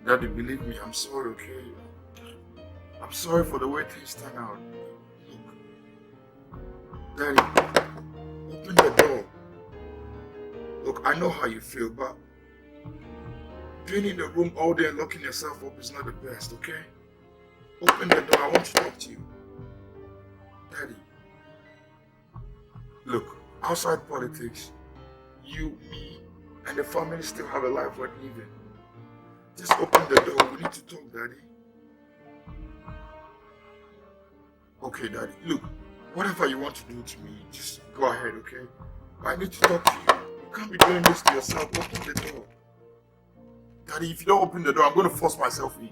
Daddy, believe me, I'm sorry, okay? I'm sorry for the way things turn out. Look, Daddy, open the door. Look, I know how you feel, but being in the room all day and locking yourself up is not the best, okay? Open the door, I want to talk to you. Daddy, look, outside politics, you, me, and the family still have a life worth living. Just open the door, we need to talk, Daddy. Okay, Daddy, look, whatever you want to do to me, just go ahead, okay? I need to talk to you. You can't be doing this to yourself. Open the door. Daddy, if you don't open the door, I'm going to force myself in.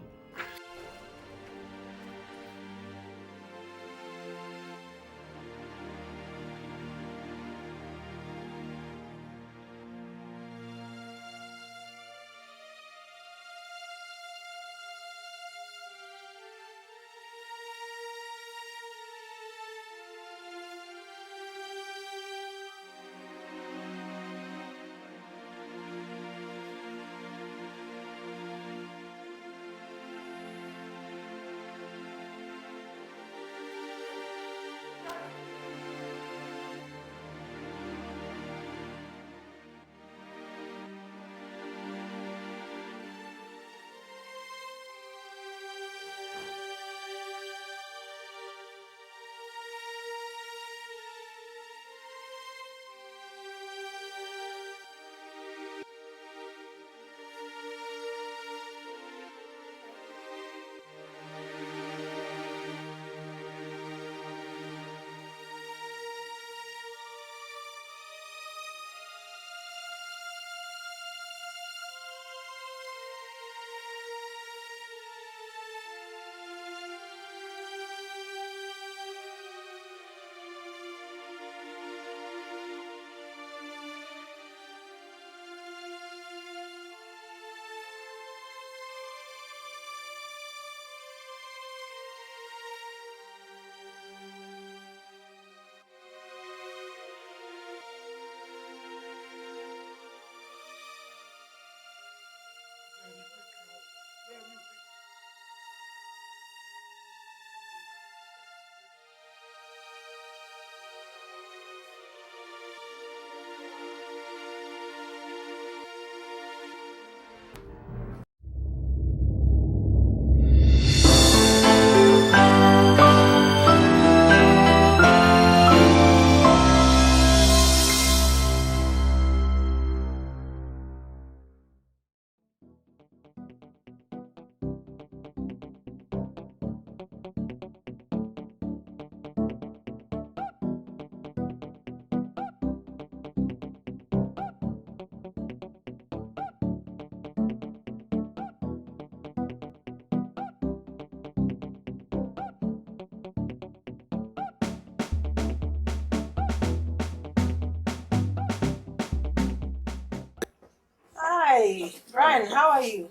Hi, Brian, how are you?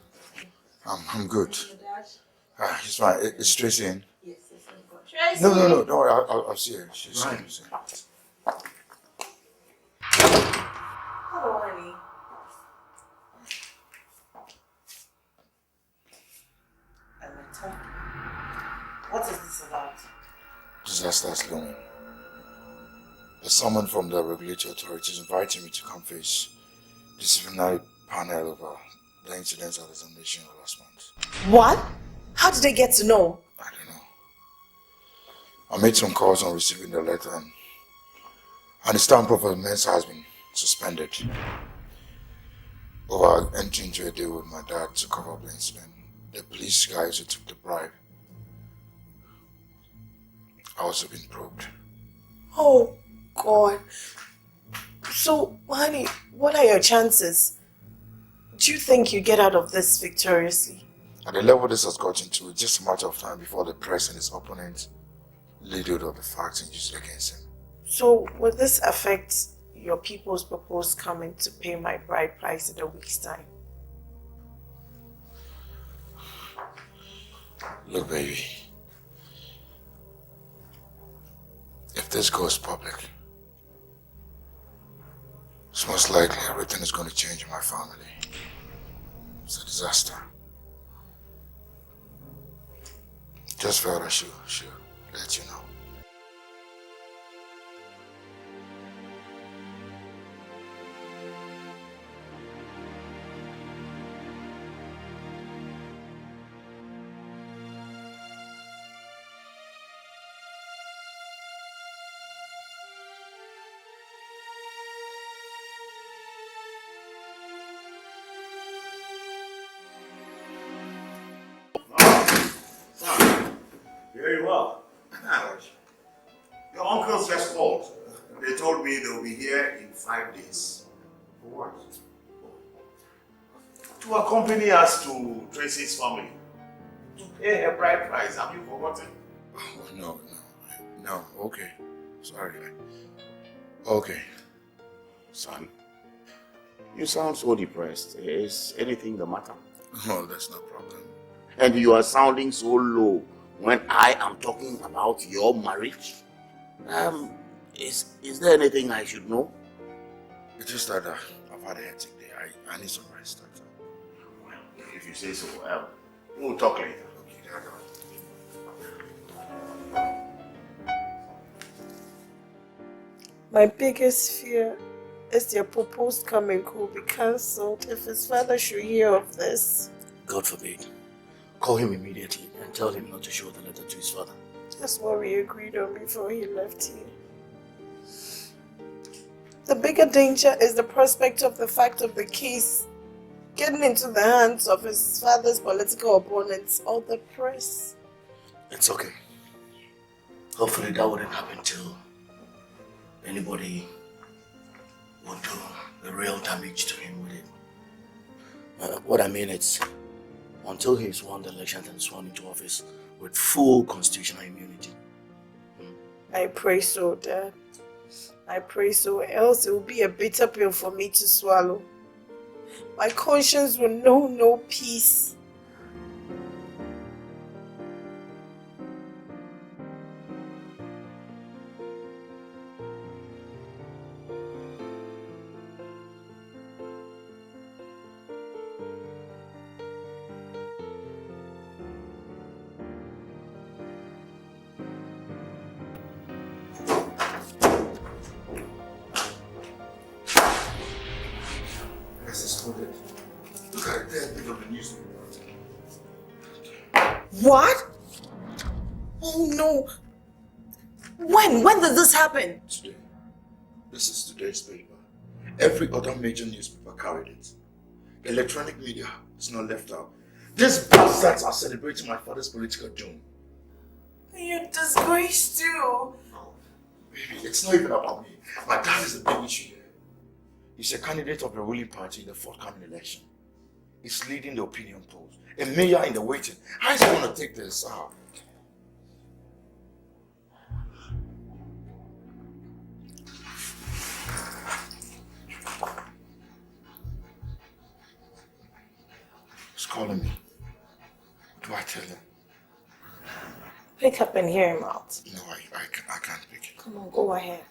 I'm good. It's fine. It's Tracy in. Tracy? No, don't worry. I'll see her. She's Right. Hello, honey. Aletta, what is this about? Disaster is looming. There's someone from the regulatory authorities inviting me to come face disciplinary panel over the incidents at the examination last month. What? How did they get to know? I don't know. I made some calls on receiving the letter and the stamp of Mensa has been suspended over entering into a deal with my dad to cover up the incident. The police guys who took the bribe are also being probed. Oh, God. So, honey, what are your chances? Do you think you get out of this victoriously? At the level this has gotten to, it's just a matter of time before the press and his opponents lead hold of the facts and use it against him. So, will this affect your people's proposed coming to pay my bride price in a week's time? Look, baby. If this goes public, it's most likely everything is going to change in my family. It's a disaster. Just felt I should let you know. Very well. Your uncles just called. They told me they'll be here in 5 days. For what? To accompany us to Tracy's family. To pay her bride price. Have you forgotten? Oh, no, okay. Sorry. Okay. Son, you sound so depressed. Is anything the matter? No, that's no problem. And you are sounding so low when I am talking about your marriage. Is there anything I should know? It's just that I've had a hectic day. I need some rest. That's all. Well, if you say so, we'll talk later. Okay, Dad. My biggest fear is their proposed coming will be cancelled if his father should hear of this. God forbid. Call him immediately and tell him not to show the letter to his father. That's what we agreed on before he left here. The bigger danger is the prospect of the fact of the case getting into the hands of his father's political opponents or the press. It's okay. Hopefully that wouldn't happen till anybody would do the real damage to him with it. What I mean is, until he's won the elections and sworn into office with full constitutional immunity. I pray so, Dad. I pray so, else it will be a bitter pill for me to swallow. My conscience will know no peace. Look at that bit of the newspaper. What? Oh no. When did this happen? Today. This is today's paper. Every other major newspaper carried it. The electronic media is not left out. These bastards are celebrating my father's political doom. You're disgraced too. No, baby, it's not even about me. My dad is the big issue here. He's a candidate of the ruling party in the forthcoming election. He's leading the opinion polls. A mayor in the waiting. How is he going to take this? He's calling me. What do I tell him? Pick up and hear him out. No, I can't pick it. Come on, go ahead.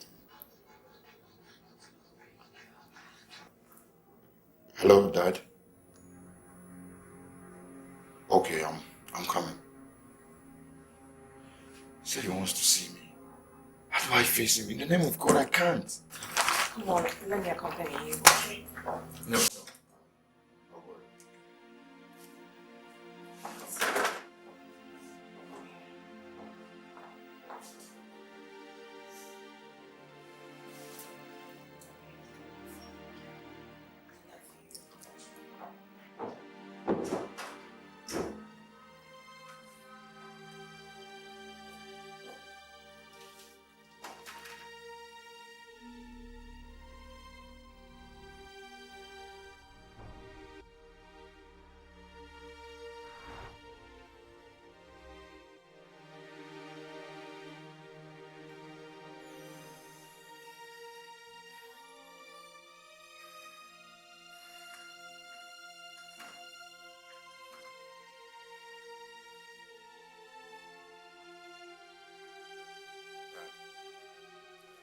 Hello, Dad. Okay, I'm coming. He said he wants to see me. How do I face him? In the name of God, I can't. Come on, let me accompany you. No.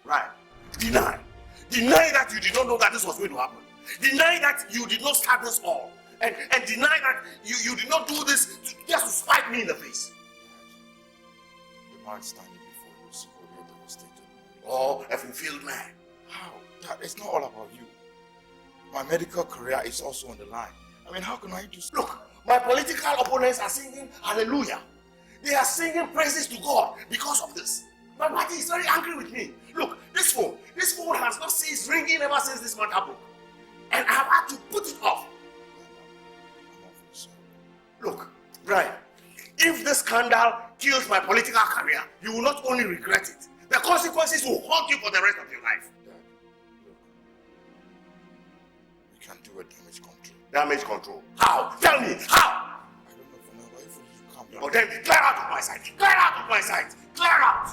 Right. Deny. Deny that you did not know that this was going to happen. Deny that you did not start this all. And deny that you did not do this just to spite me in the face. man standing before you severely devastated. Or a fulfilled man. How? Dad, it's not all about you. My medical career is also on the line. I mean, how can I do so? Look, my political opponents are singing hallelujah. They are singing praises to God because of this. My party is very angry with me. Look, this phone has not ceased ringing ever since this matter broke. And I have had to put it off. I'm awfully sorry. Look, Brian, if this scandal kills my political career, you will not only regret it, the consequences will haunt you for the rest of your life. Dad, look. We can do a damage control. Damage control? How? Tell me, how? I don't know for now, but if you calm down. But then clear out of my sight. Clear out of my sight. Clear out.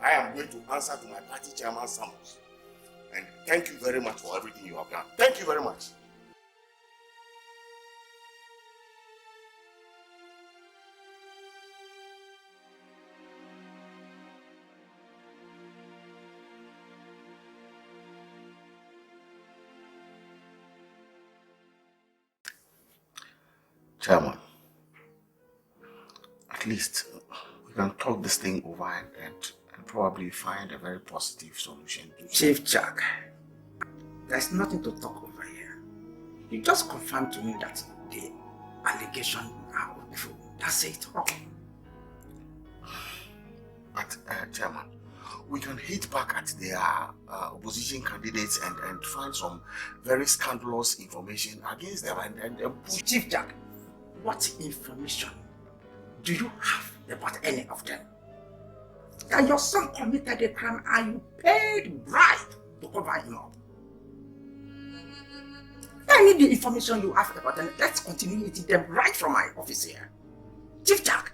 I am going to answer to my party chairman summons. And thank you very much for everything you have done. Thank you very much. Chairman, at least we can talk this thing over and probably find a very positive solution. Chief Jack, there's nothing to talk over here. You just confirmed to me that the allegations are untrue. That's it all. But, Chairman, we can hit back at their opposition candidates and find some very scandalous information against them and push. Chief Jack, what information do you have about any of them? That your son committed a crime and you paid bribe to cover him up. I need the information you have about them. Let's continue eating them right from my office here. Chief Jack,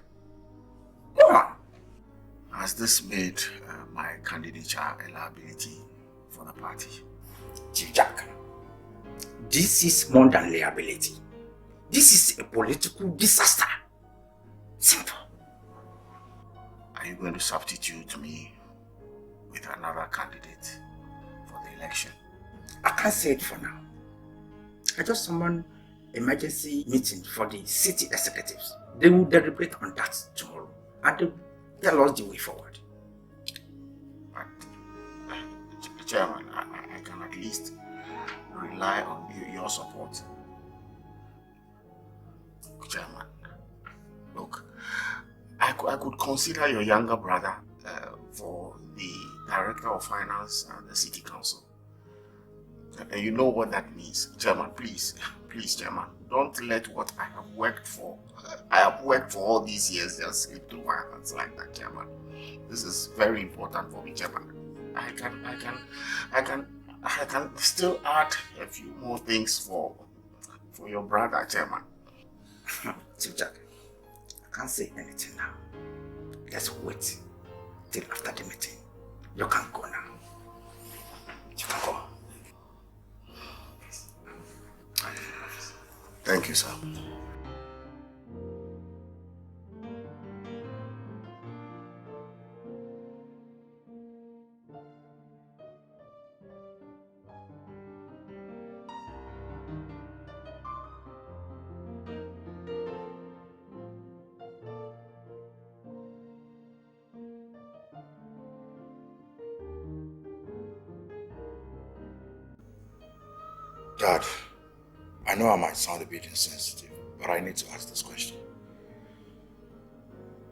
go on. Has this made my candidature a liability for the party? Chief Jack, this is more than liability. This is a political disaster. Simple. Are you going to substitute me with another candidate for the election? I can't say it for now. I just summoned emergency meeting for the city executives. They will deliberate on that tomorrow and they will tell us the way forward. But, Chairman, I can at least rely on your support. Chairman, look, I could consider your younger brother for the Director of Finance and the City Council. And you know what that means. Chairman, please, Chairman, don't let what I have worked for all these years just slip through my hands like that, Chairman. This is very important for me, Chairman. I can still add a few more things for your brother, Chairman. Chief Jack, I can't say anything now. Let's wait till after the meeting. You can go now. You can go. Thank you, sir. Dad, I know I might sound a bit insensitive, but I need to ask this question.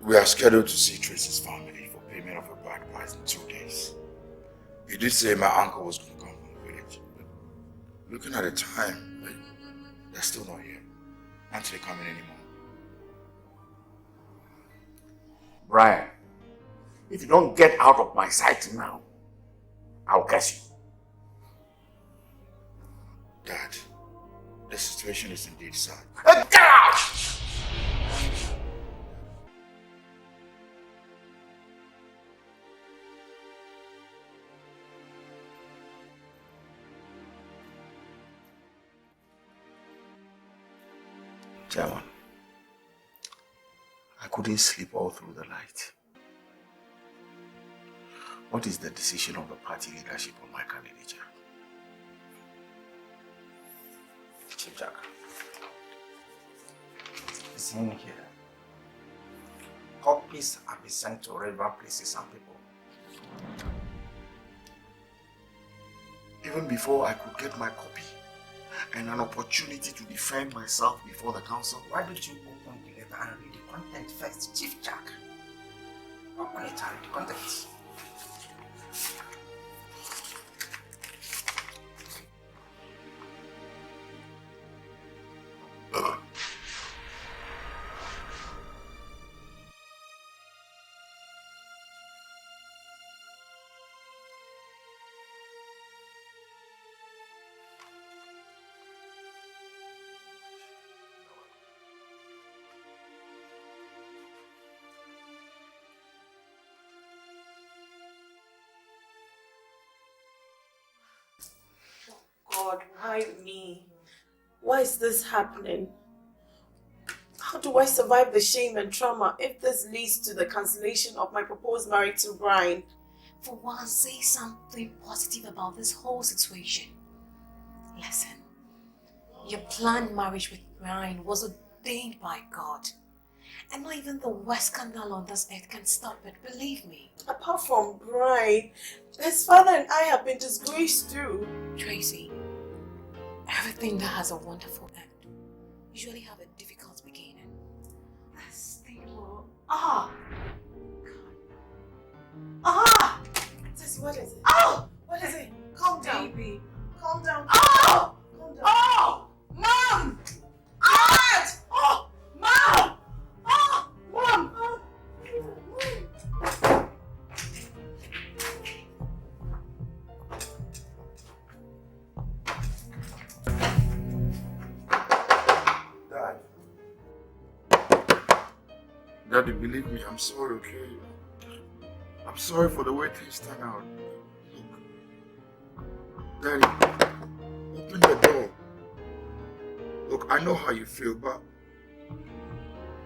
We are scheduled to see Tracy's family for payment of a bride price in 2 days. You did say my uncle was going to come from the village, but looking at the time, they're still not here. Aren't they coming anymore? Brian, if you don't get out of my sight now, I'll curse you. Dad, the situation is indeed sad. Get out! Chairman, I couldn't sleep all through the night. What is the decision of the party leadership on my candidature? Chief Jack, listen here. copies have been sent to relevant places and people. Even before I could get my copy and an opportunity to defend myself before the council. Why don't you open the letter and read the content first, Chief Jack? Open it and read the contents. God, why me? Why is this happening? How do I survive the shame and trauma if this leads to the cancellation of my proposed marriage to Brian? For once, say something positive about this whole situation. Listen, your planned marriage with Brian was ordained by God. And not even the worst scandal on this earth can stop it, believe me. Apart from Brian, his father and I have been disgraced too. Tracy, everything that has a wonderful end usually have a difficult beginning. Let's think more. God. Ah! Tessy, what is it? Oh! What is it? Calm down. Baby. Calm down. Oh! Calm down. Oh! Mom! Aunt! Oh! Mom! Oh! Mom! Dad. Daddy, believe me, I'm sorry, okay? I'm sorry for the way things turn out. Look, Daddy, open the door. Look, I know how you feel, but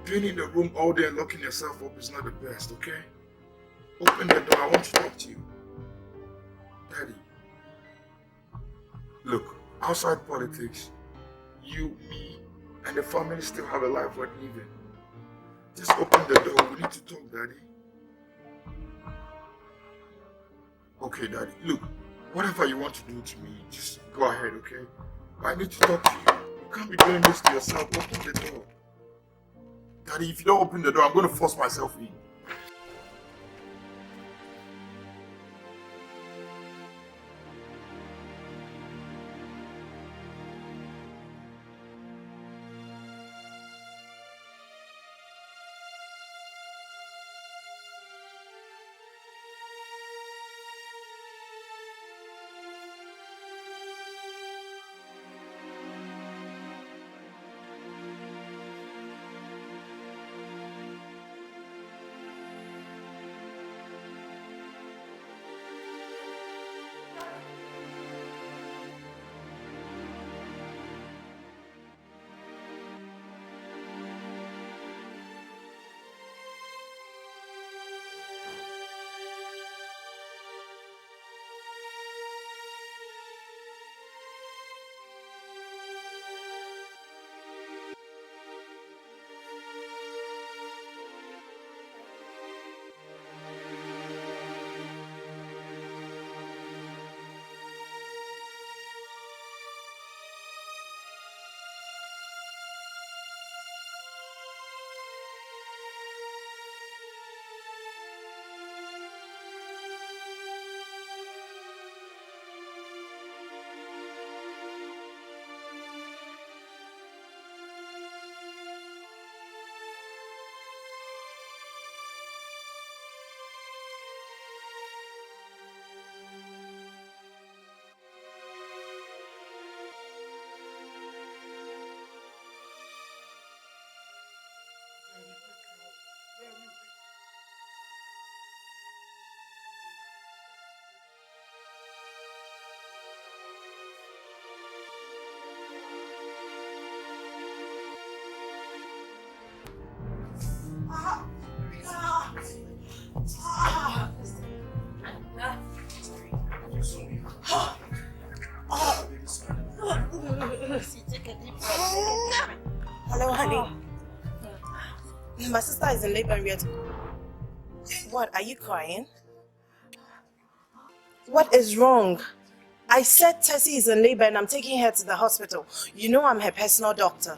being in the room all day and locking yourself up is not the best, okay? Open the door, I want to talk to you. Daddy, look, outside politics, you, me, and the family still have a life worth living. Just open the door, we need to talk, Daddy. Okay, Daddy, look, whatever you want to do to me, just go ahead, okay? But I need to talk to you. You can't be doing this to yourself. Open the door. Daddy, if you don't open the door, I'm going to force myself in. Hello, honey. My sister is in labor and we are What, are you crying? What is wrong? I said Tessy is in labor and I'm taking her to the hospital. You know I'm her personal doctor.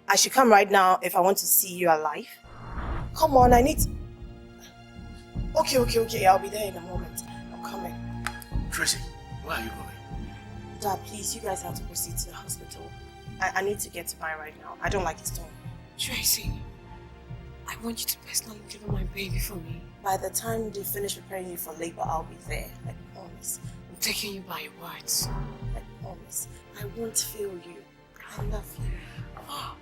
I should come right now if I want to see you alive. Come on, I need to... Okay, I'll be there in a moment. I'm coming. Tracy, where are you going? Dad, please, you guys have to proceed to the hospital. I need to get to mine right now. I don't like his tone. Tracy, I want you to personally deliver my baby for me. By the time they finish preparing you for labor, I'll be there. I promise. I'm taking you by your words. I promise. I won't fail you. I love you. Oh,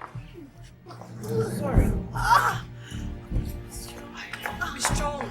sorry. Be strong.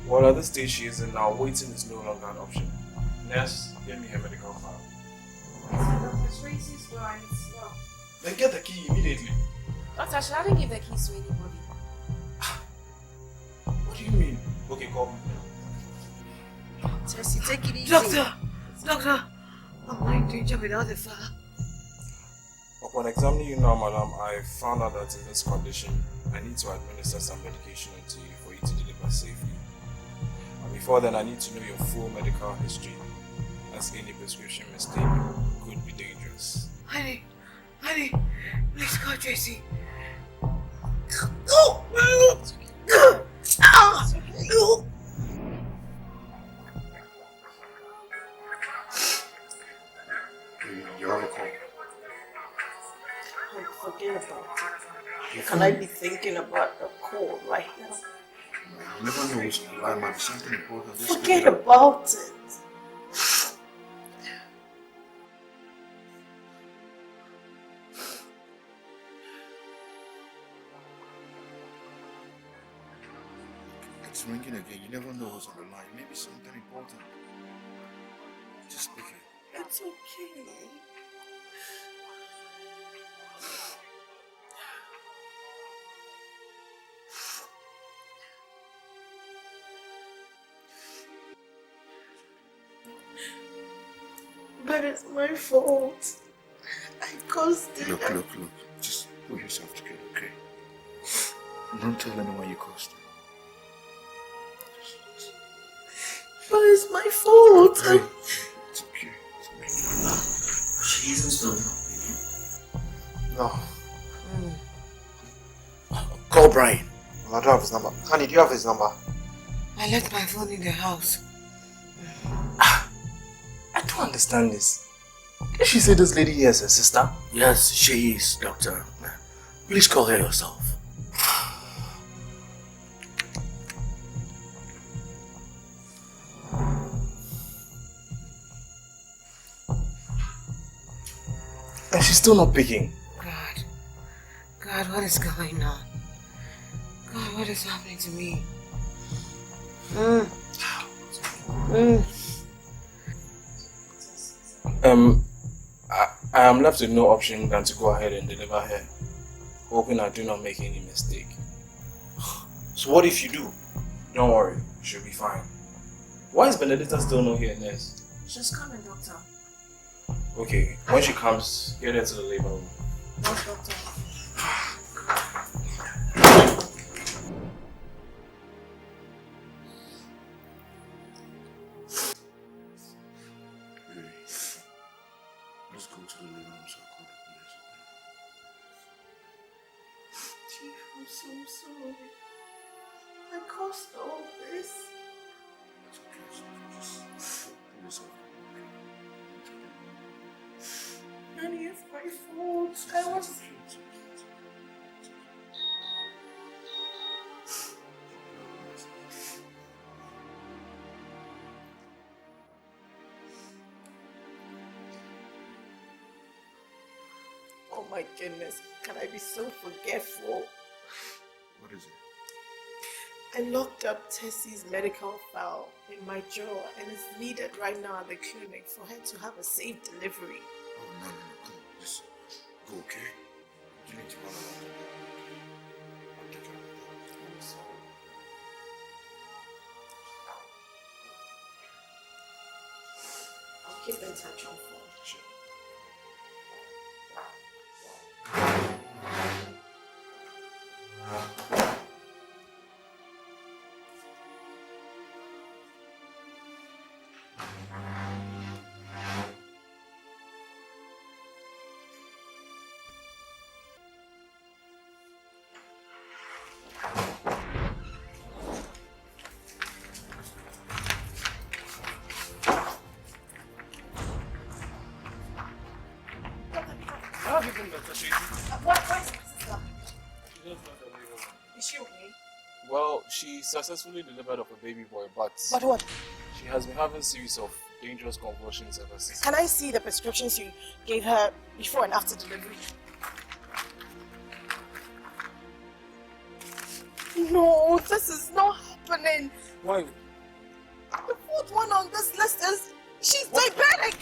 Well, at this stage she is in now, waiting is no longer an option. Nurse, get me her medical file. Dr. Tracy's right. Then get the key immediately. Doctor, should I not give the keys to anybody? What do you mean? Okay, call me. Tessy, take it easy. Doctor, I'm not in danger without the file. Upon examining you now, madam, I found out that in this condition, I need to administer some medication to you for you to deliver safely. And before then, I need to know your full medical history, as any prescription mistake could be dangerous. Honey, please call Tracy. You have a call. Forget about it. Can I be thinking about the call right now? You never know what's on the line, might be something important. Just Forget about it. It's ringing again. You never know what's on the line. Maybe something important. Just pick it. It's okay. But it's my fault. I caused it. Look. Just pull yourself together, okay? Don't tell anyone you caused it. But it's my fault. Hey, it's okay. She isn't still not No. Call Brian. I don't have his number. Honey, do you have his number? I left my phone in the house. I don't understand this. Did she say this lady here is her sister? Yes, she is, Doctor. Please call her yourself. And she's still not picking. God, what is going on? God, what is happening to me? I am left with no option than to go ahead and deliver her, hoping I do not make any mistake. So what if you do? Don't worry, she'll be fine. Why is Benedicta still not here, nurse? She's coming, doctor. Okay, when she comes, get her to the labor room. Yes, doctor. Let's go to the living room so I call the police. Chief, I'm so sorry. I caused all this. It's okay, so just pull yourself together. Honey, it's my fault. I was... Oh my goodness, can I be so forgetful? What is it? I locked up Tessy's medical file in my drawer and it's needed right now at the clinic for her to have a safe delivery. Oh, no. Come on. Just go, okay? You need to run around. I'll take care of it. I'm sorry. I'll keep in touch on phone. Sure. Where's my sister? Is she okay? Well, she successfully delivered of a baby boy, but what? she has been having a series of dangerous convulsions ever since. Can I see the prescriptions you gave her before and after delivery? No, this is not happening. Why? The fourth one on this list is she's diabetic.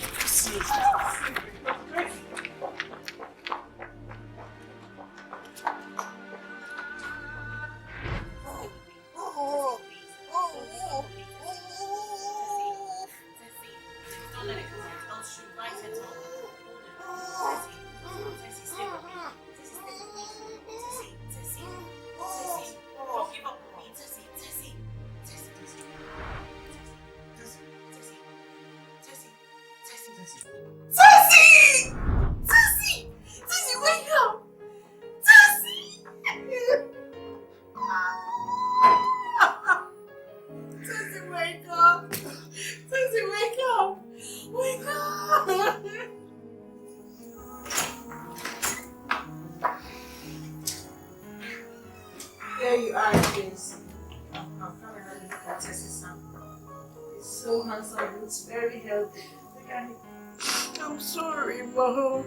Tessy, wake up! Tessy! There you are, please. I'm coming and look at Tessy's son. He's so handsome, he looks very healthy. Look at him. I'm sorry, Mom.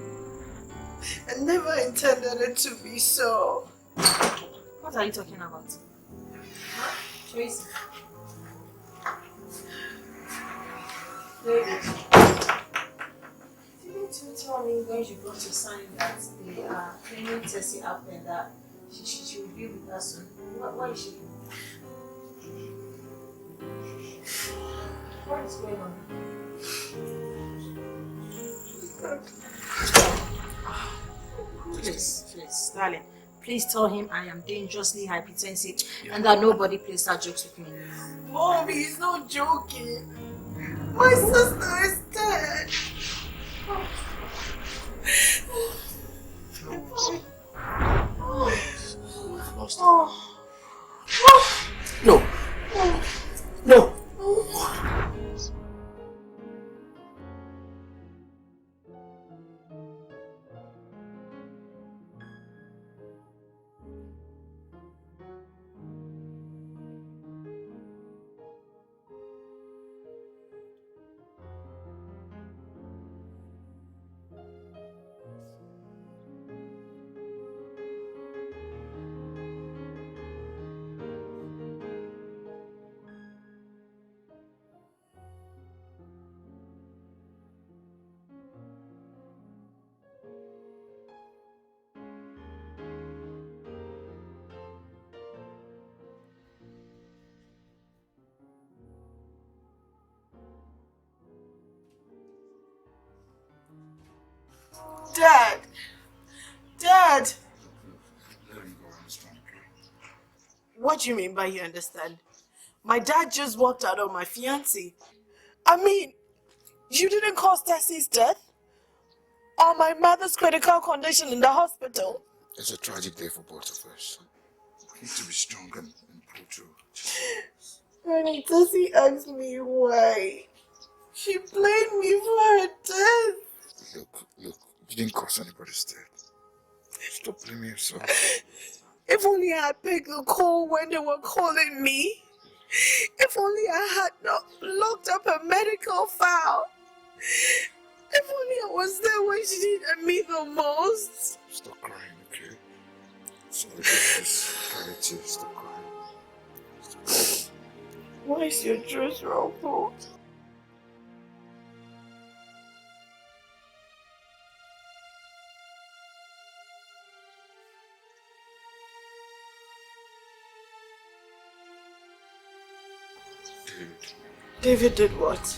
I never intended it to be so. What are you talking about? Huh? Tracy? David, didn't you tell me when you got to sign that they are cleaning Tessy up and that she will be with us soon? Why is she? What is going on? Please, darling. Please tell him I am dangerously hypertensive and that nobody plays that jokes with me. Mom, he's not joking. My sister is dead. Lost her. No. No. Dad! Dad! Let him go, understand, okay? What do you mean by you understand? My dad just walked out on my fiancé. I mean, you didn't cause Tessy's death? Or my mother's critical condition in the hospital? It's a tragic day for both of us. We need to be strong and pull through. When Tessy asked me why, she blamed me for her death. Look, you didn't cause anybody's death. Stop blaming yourself. If only I had picked the call when they were calling me. If only I had not locked up her medical file. If only I was there when she needed me the most. Stop crying, okay? So this is clarity. Stop crying. Stop crying. Why is your dress rumpled? David did what?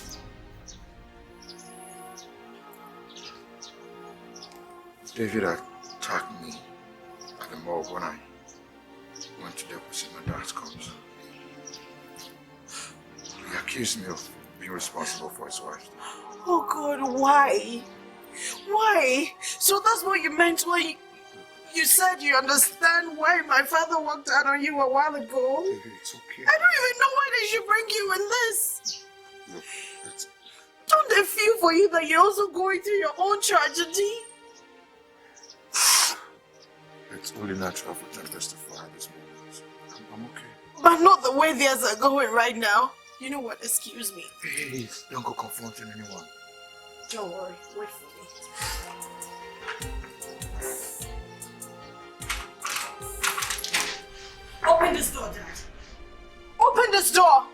David attacked me at the mall when I went to deposit my dad's coat. He accused me of being responsible for his wife. Oh God, why? Why? So that's what you meant when you said you understand why my father walked out on you a while ago? David, it's okay. I don't even know why they should bring you in this. Look, it's... Don't they feel for you that you're also going through your own tragedy? It's only natural for them to testify at this moment. I'm okay. But not the way theirs are going right now. You know what? Excuse me. Please, don't go confronting anyone. Don't worry. Wait for me. Open this door, Dad. Open this door!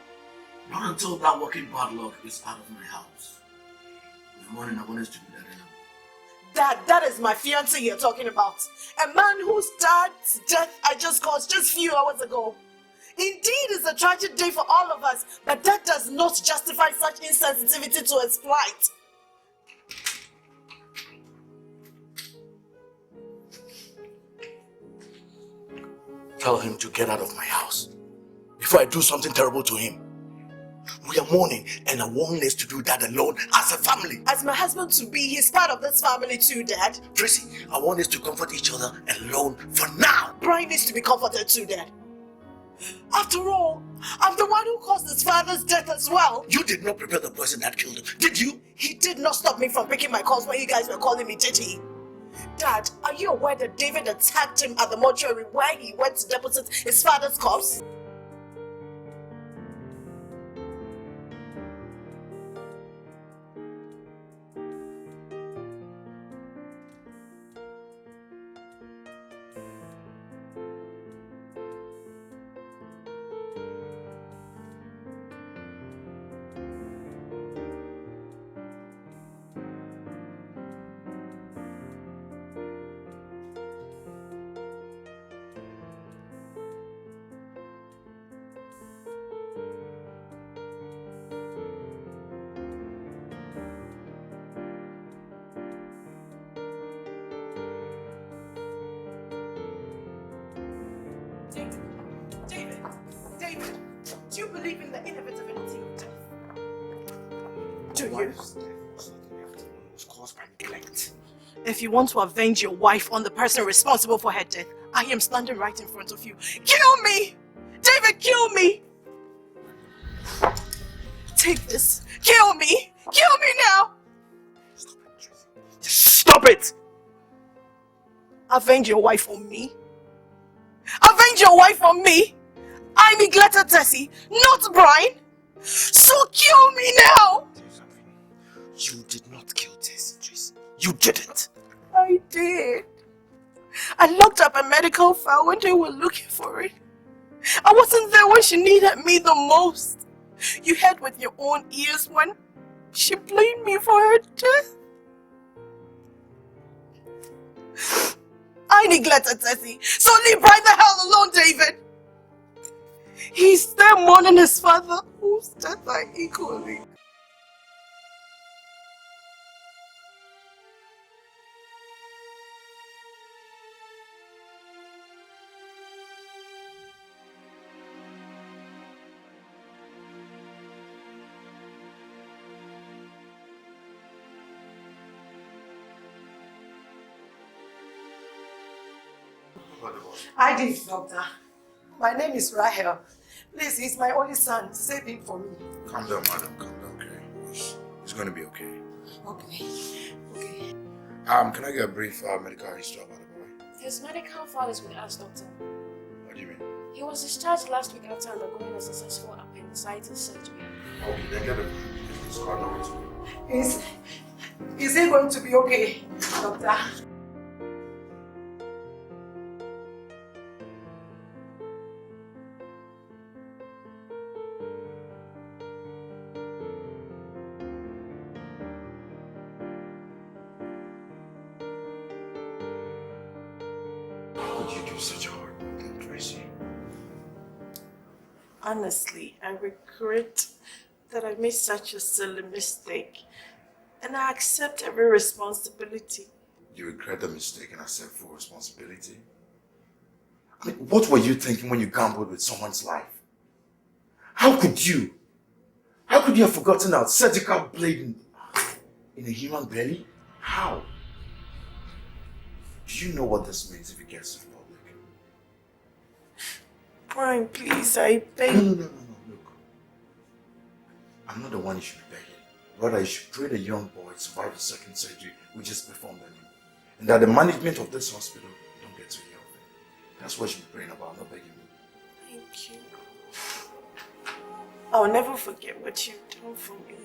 Not until that walking bad luck is out of my house. In the morning, I want us to do that. Dad, that is my fiancé you're talking about. A man whose dad's death I just caused just a few hours ago. Indeed, it's a tragic day for all of us, but that does not justify such insensitivity to his plight. Tell him to get out of my house before I do something terrible to him. We are mourning, and I want us to do that alone as a family. As my husband to be, he's part of this family too, Dad. Tracy, I want us to comfort each other alone for now. Brian needs to be comforted too, Dad. After all, I'm the one who caused his father's death as well. You did not prepare the poison that killed him, did you? He did not stop me from picking my calls when you guys were calling me, did he? Dad, are you aware that David attacked him at the mortuary where he went to deposit his father's corpse? David, do you believe in the inevitability of death? Do you? It was caused by neglect. If you want to avenge your wife on the person responsible for her death, I am standing right in front of you. Kill me! David, kill me! Take this. Kill me! Kill me now! Stop it! Avenge your wife on me? Avenge your wife on me? I neglected Tessy, not Brian. So kill me now! You did not kill Tessy, Tracy. You didn't. I did. I looked up a medical file when they were looking for it. I wasn't there when she needed me the most. You heard with your own ears when she blamed me for her death. I neglected Tessy, so leave Brian the hell alone, David. He's there mourning his father, whose death I equally. I did, Doctor. My name is Rahel. Please, he's my only son. Save him for me. Calm down, madam. Calm down, okay? It's going to be okay. Okay. Okay. Can I get a brief medical history about the boy? His medical file is with us, Doctor. What do you mean? He was discharged last week after undergoing a successful appendicitis surgery. Okay, then get it. It's called over to me. Is he going to be okay, Doctor? Such a hard thing, Tracy. Honestly, I regret that I made such a silly mistake, and I accept every responsibility. You regret the mistake and accept full responsibility? I mean, what were you thinking when you gambled with someone's life? How could you? How could you have forgotten a surgical blade in a human belly? How? Do you know what this means if it gets to the public? Brian, please, I beg. No. Look. I'm not the one you should be begging. Rather, you should pray the young boy survive the second surgery we just performed on him. And that the management of this hospital don't get to hear of it. That's what you should be praying about, not begging me. Thank you. I'll never forget what you've done for me.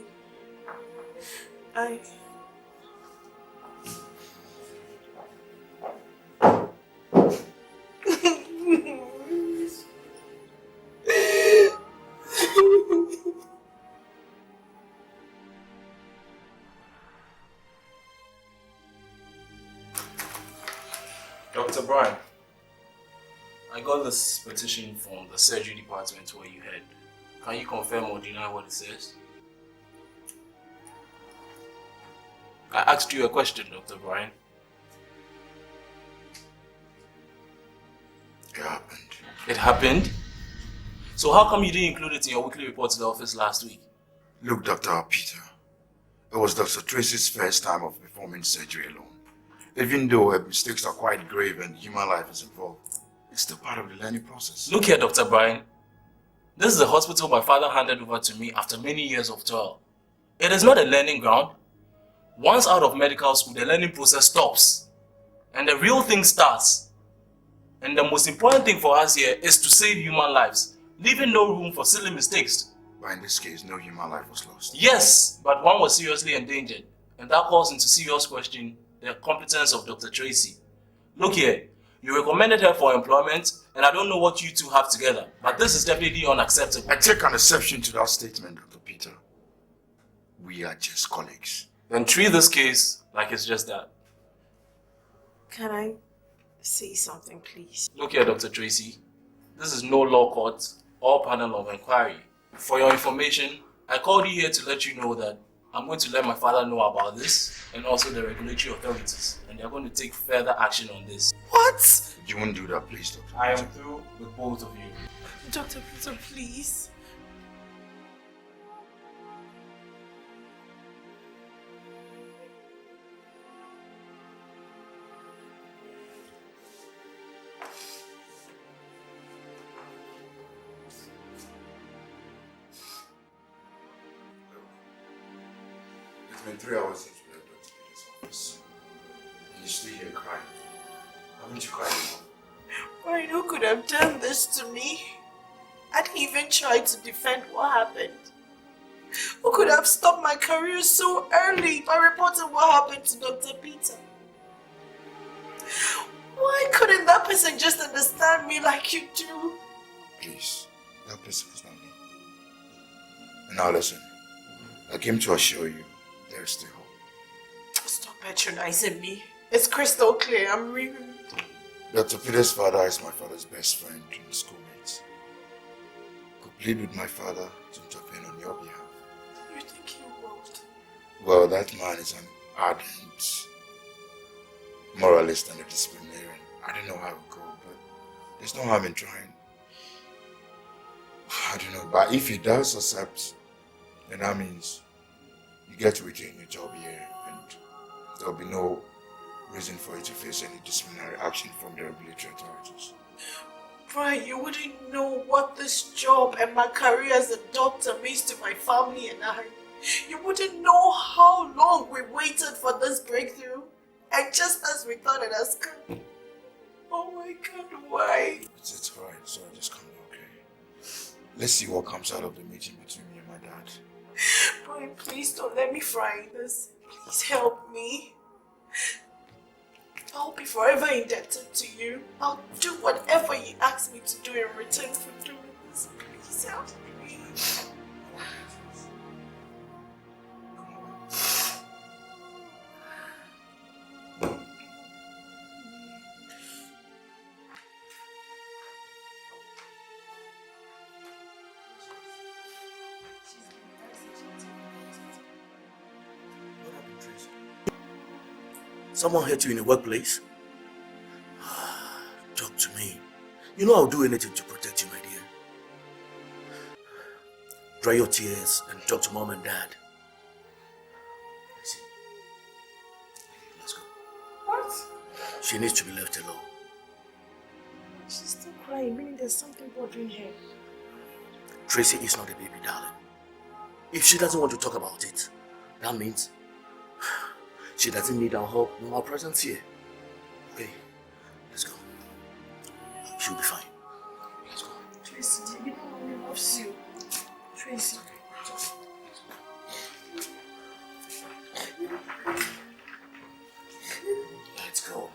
Dr. Brian, I got this petition from the surgery department where you head. Can you confirm or deny what it says? I asked you a question, Dr. Brian. It happened. It happened? So how come you didn't include it in your weekly report to the office last week? Look, Dr. Peter, it was Dr. Tracy's first time of performing surgery alone. Even though her mistakes are quite grave and human life is involved, it's still part of the learning process. Look here, Dr. Brian. This is the hospital my father handed over to me after many years of toil. It is not a learning ground. Once out of medical school, the learning process stops. And the real thing starts. And the most important thing for us here is to save human lives, leaving no room for silly mistakes. But in this case, no human life was lost. Yes, but one was seriously endangered. And that calls into serious question the competence of Dr. Tracy. Look here, you recommended her for employment, and I don't know what you two have together, but this is definitely unacceptable. I take an exception to that statement, Dr. Peter. We are just colleagues. Then treat this case like it's just that. Can I say something, please? Look here, Dr. Tracy. This is no law court or panel of inquiry. For your information, I called you here to let you know that I'm going to let my father know about this and also the regulatory authorities, and they're going to take further action on this. What? You won't do that, please, Dr. I am through with both of you. Dr. Peter, please. It's been 3 hours since we left Dr. Peter's office. And you're still here crying. Haven't you cried enough? Ryan, who could have done this to me? I didn't even try to defend what happened. Who could have stopped my career so early by reporting what happened to Dr. Peter? Why couldn't that person just understand me like you do? Please, that person is not me. And now listen, I came to assure you there is still hope. Stop patronizing me. It's crystal clear, I'm really... Dr. Peter's father is my father's best friend and schoolmate. Could plead with my father to intervene on your behalf. You think he won't? Well, that man is an ardent moralist and a disciplinarian. I don't know how it will go, but there's no harm in trying. I don't know, but if he does accept, then that means you get to retain your job here and there'll be no reason for you to face any disciplinary action from the regulatory authorities. Brian, you wouldn't know what this job and my career as a doctor means to my family and I. You wouldn't know how long we waited for this breakthrough. And just as we thought it has come. Oh my God, why? It's alright, so just calm down, okay? Let's see what comes out of the meeting between me and my dad. Brian, please don't let me fry this. Please help me. I'll be forever indebted to you. I'll do whatever you ask me to do in return for doing this. Please help me. Someone hurt you in the workplace? Talk to me. You know I'll do anything to protect you, my dear. Dry your tears and talk to mom and dad. See. Let's go. What? She needs to be left alone. She's still crying, meaning there's something bothering her. Tracy is not a baby, darling. If she doesn't want to talk about it, that means she doesn't need our help nor our presence here. Okay, let's go. She'll be fine. Let's go. Tracy, you know mommy loves you. Tracy. Let's go.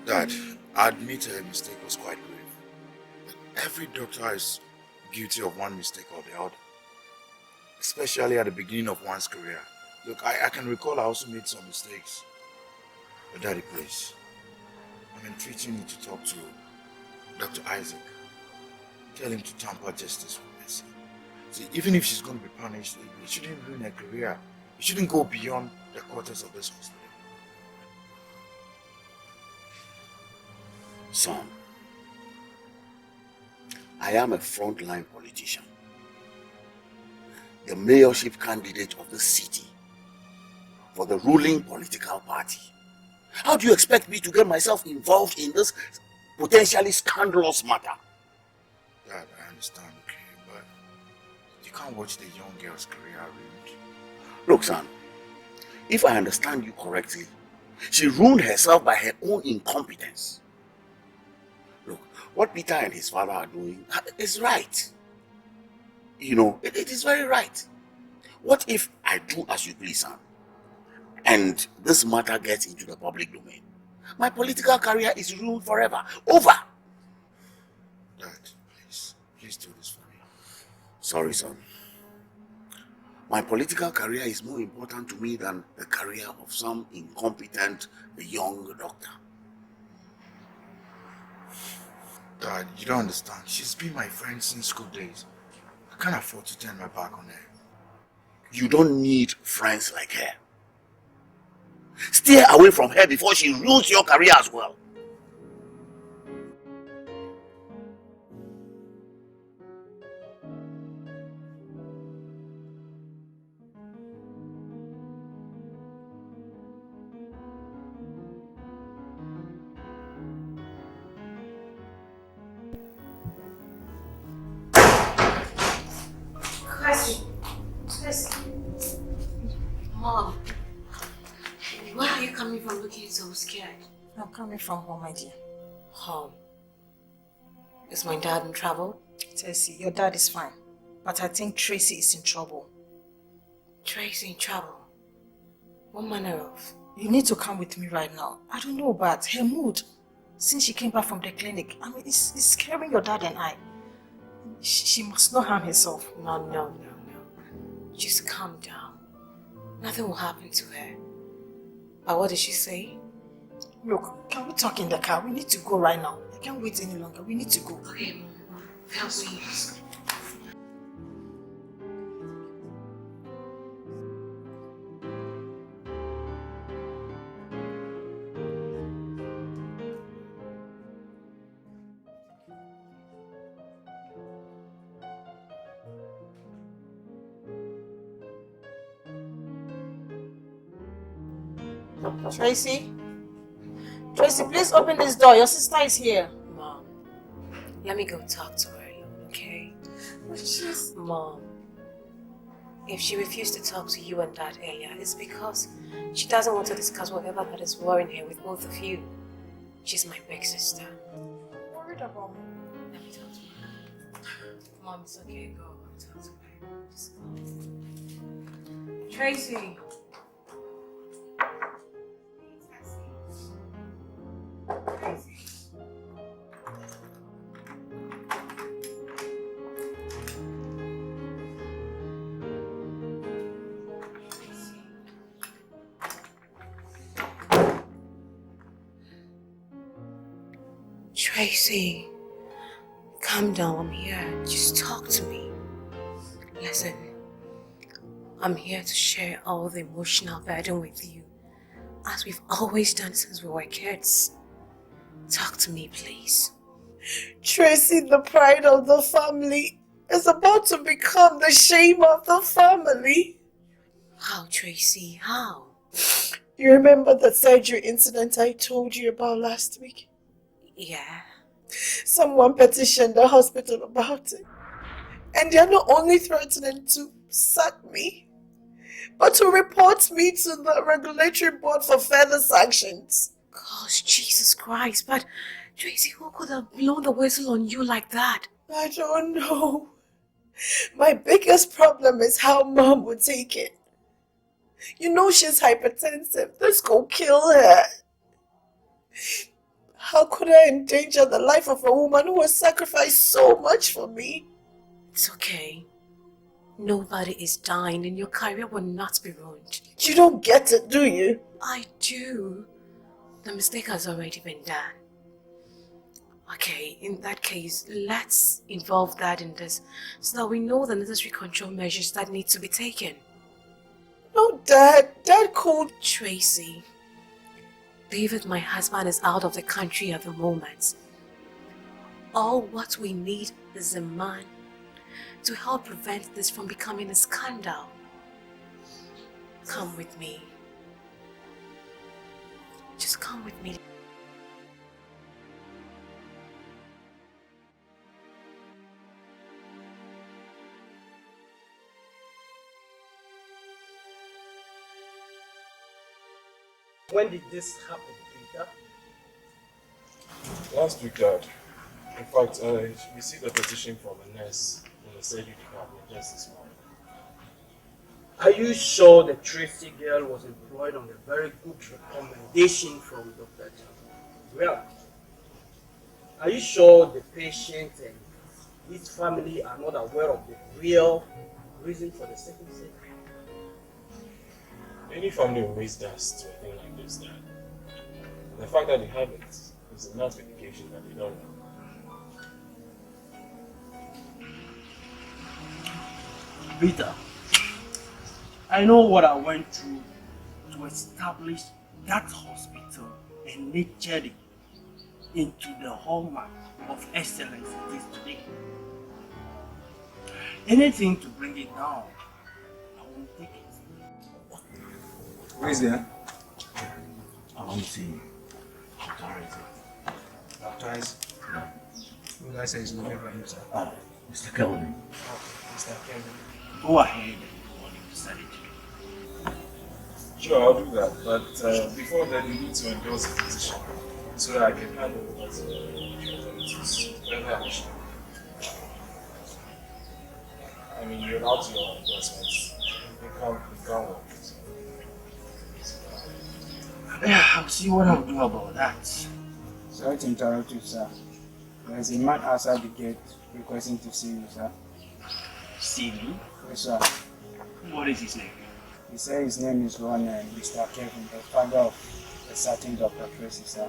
Dad, I admit her mistake was quite grave. Every doctor is guilty of one mistake or the other, especially at the beginning of one's career. Look, I can recall I also made some mistakes. But Daddy, please, I'm entreating you to talk to Dr. Isaac. Tell him to tamper justice with mercy. See, even if she's going to be punished, it shouldn't ruin her career. It shouldn't go beyond the quarters of this hospital. Son, I am a frontline politician, the mayorship candidate of the city for the ruling political party. How do you expect me to get myself involved in this potentially scandalous matter? Dad, I understand, okay, but can't watch the young girl's career ruined. Look, son, if I understand you correctly, she ruined herself by her own incompetence. Look, what Peter and his father are doing is right. You know, it is very right. What if I do as you please, son, and this matter gets into the public domain? My political career is ruined forever. Over. Dad, please do this for me. Sorry, son. My political career is more important to me than the career of some incompetent young doctor. Dad, you don't understand. She's been my friend since school days. I can't afford to turn my back on her. You don't need friends like her. Stay away from her before she ruins your career as well. Mom, where are you coming from looking so scared? I'm coming from home, my dear. Home? Is my dad in trouble? Tessy, your dad is fine. But I think Tracy is in trouble. Tracy in trouble? What manner of? You need to come with me right now. I don't know about her mood. Since she came back from the clinic, I mean, it's scaring your dad and I. She must not harm herself. No. Just calm down. Nothing will happen to her. But what did she say? Look, can we talk in the car? We need to go right now. I can't wait any longer. We need to go. Okay, help me. Tracy? Tracy, please open this door. Your sister is here. Mom, let me go talk to her alone, okay? Mom, if she refused to talk to you and Dad earlier, it's because she doesn't want to discuss whatever that is worrying her with both of you. She's my big sister. I'm worried about me. Let me talk to her. Mom, it's okay. Go and talk to her. Just go. Tracy. Tracy, calm down, I'm here. Just talk to me. Listen, I'm here to share all the emotional burden with you, as we've always done since we were kids. Talk to me, please. Tracy, the pride of the family, is about to become the shame of the family. How, Tracy? How? You remember the surgery incident I told you about last week? Yeah. Someone petitioned the hospital about it. And they're not only threatening to sack me, but to report me to the regulatory board for further sanctions. Gosh, Jesus Christ, but Tracy, who could have blown the whistle on you like that? I don't know. My biggest problem is how Mom would take it. You know she's hypertensive. This could kill her. How could I endanger the life of a woman who has sacrificed so much for me? It's okay. Nobody is dying and your career will not be ruined. You don't get it, do you? I do. The mistake has already been done. Okay, in that case, let's involve Dad in this so that we know the necessary control measures that need to be taken. No, Dad. Dad called Tracy. David, my husband, is out of the country at the moment. All what we need is a man to help prevent this from becoming a scandal. Come with me. Just come with me. When did this happen, Peter? Last week, Dad. In fact, I received a petition from a nurse in the surgery department just this morning. Are you sure the Tracy girl was employed on a very good recommendation from Dr. Well, are you sure the patient and his family are not aware of the real reason for the second surgery? Any family will raise dust to a thing like this, Dad. The fact that they haven't is enough indication that they don't know. Peter, I know what I went through to establish that hospital and nurture it into the hallmark of excellence it is today. Anything to bring it down, I won't take it. Who is there? I want to see Dr. Isaac. Dr. Isaac? Who did I say is looking for him, sir? Mr. Kelvin. Mr. Kelvin. Go ahead and do what you decided to do. Sure, I'll do that. But before that, you need to endorse the petition so that I can hand over to the authorities. I mean, without your endorsements, you can't work. Yeah, I'll see what I'll do about that. Sorry to interrupt you, sir. There's a man outside the gate requesting to see you, sir. See me? Yes, sir. What is his name? He said his name is Mr. Kevin, the father of a certain Dr. Tracy, sir.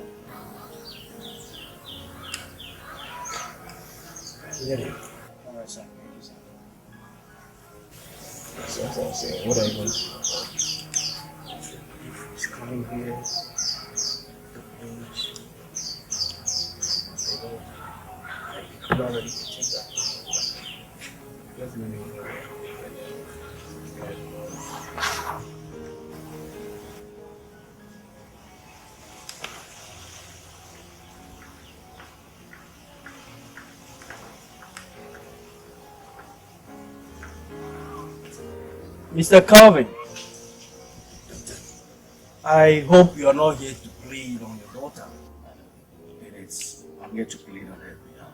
Let him. Alright, sir. Thank you, sir. So that's what I'm saying. What are you going to do? He's coming here. The police. They don't. I'm not ready to take that. Let me know. Mr. Calvin, I hope you are not here to plead on your daughter. I'm here to plead on her behalf.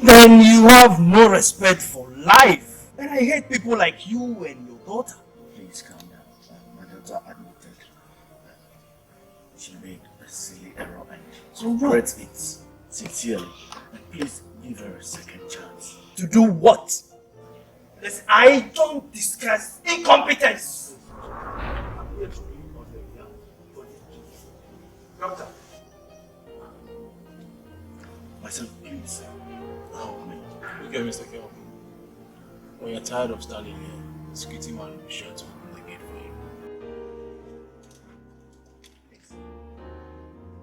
Then you have no respect for life. And I hate people like you and your daughter. Please calm down. My daughter admitted she made a silly error and she regrets it sincerely. And please give her a second chance. To do what? Listen, I don't discuss incompetence. I'm here to plead on your behalf. Doctor. My son, please help me. Look at Mr. Kelvin. When you're tired of standing here, the security man will be sure to open the gate for you.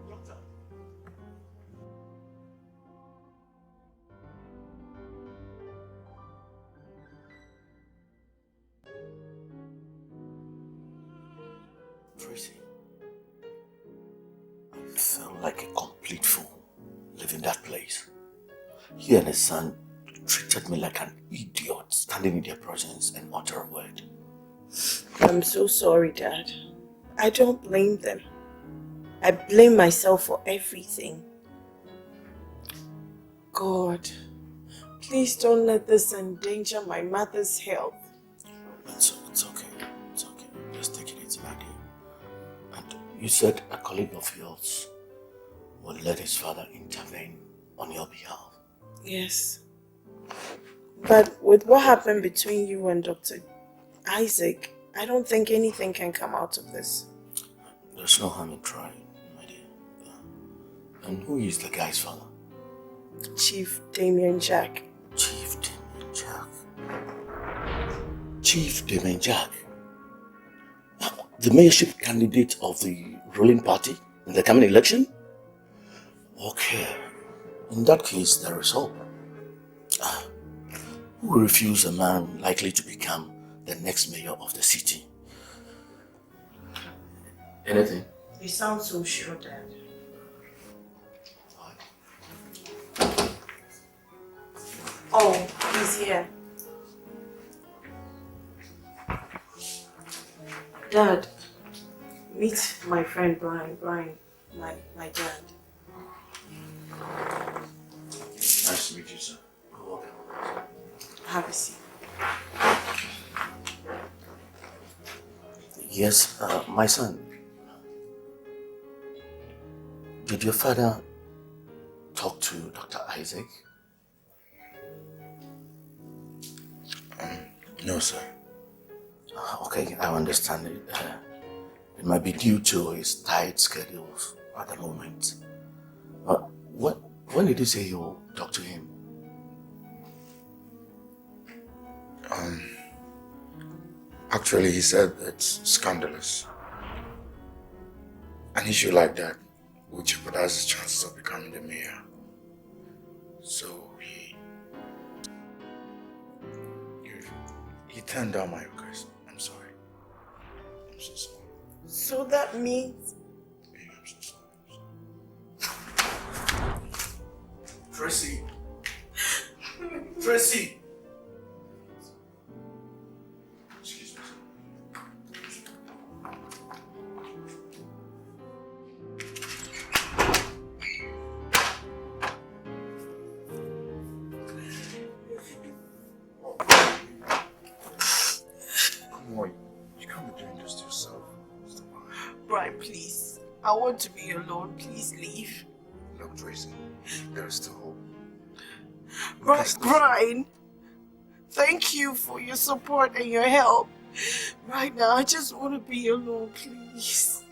Doctor. Tracy, I felt like a complete fool leaving that place. He and his son treated me like an idiot, standing in their presence and utter a word. I'm so sorry, Dad. I don't blame them. I blame myself for everything. God, please don't let this endanger my mother's health. It's okay. It's okay. Just take it easy, my dear. And you said a colleague of yours will let his father intervene on your behalf. Yes. But with what happened between you and Dr. Isaac, I don't think anything can come out of this. There's no harm in trying, my dear. And who is the guy's father? Chief Damien Jack. Chief Damien Jack. Chief Damien Jack? The mayorship candidate of the ruling party in the coming election? Okay. In that case, there is hope. Who will refuse a man likely to become the next mayor of the city? Anything? You sound so sure, Dad. Oh, he's here. Dad, Meet my friend Brian. Brian, my dad. Nice to meet you, sir. Have a seat. Yes, my son. Did your father talk to Dr. Isaac? No, sir. Okay, I understand it. It might be due to his tight schedules at the moment. When did you say you'll talk to him? Actually, he said it's scandalous. An issue like that would jeopardize his chances of becoming the mayor. So he turned down my request. I'm sorry. I'm so sorry. So that means... I'm so sorry. Tracy! Tracy! Excuse me, Come on, you can't be doing this to yourself. Brian, please. I want to be alone. Please leave. Look, Tracy, there is still hope. Brian, thank you for your support and your help. Right now, I just want to be alone, please.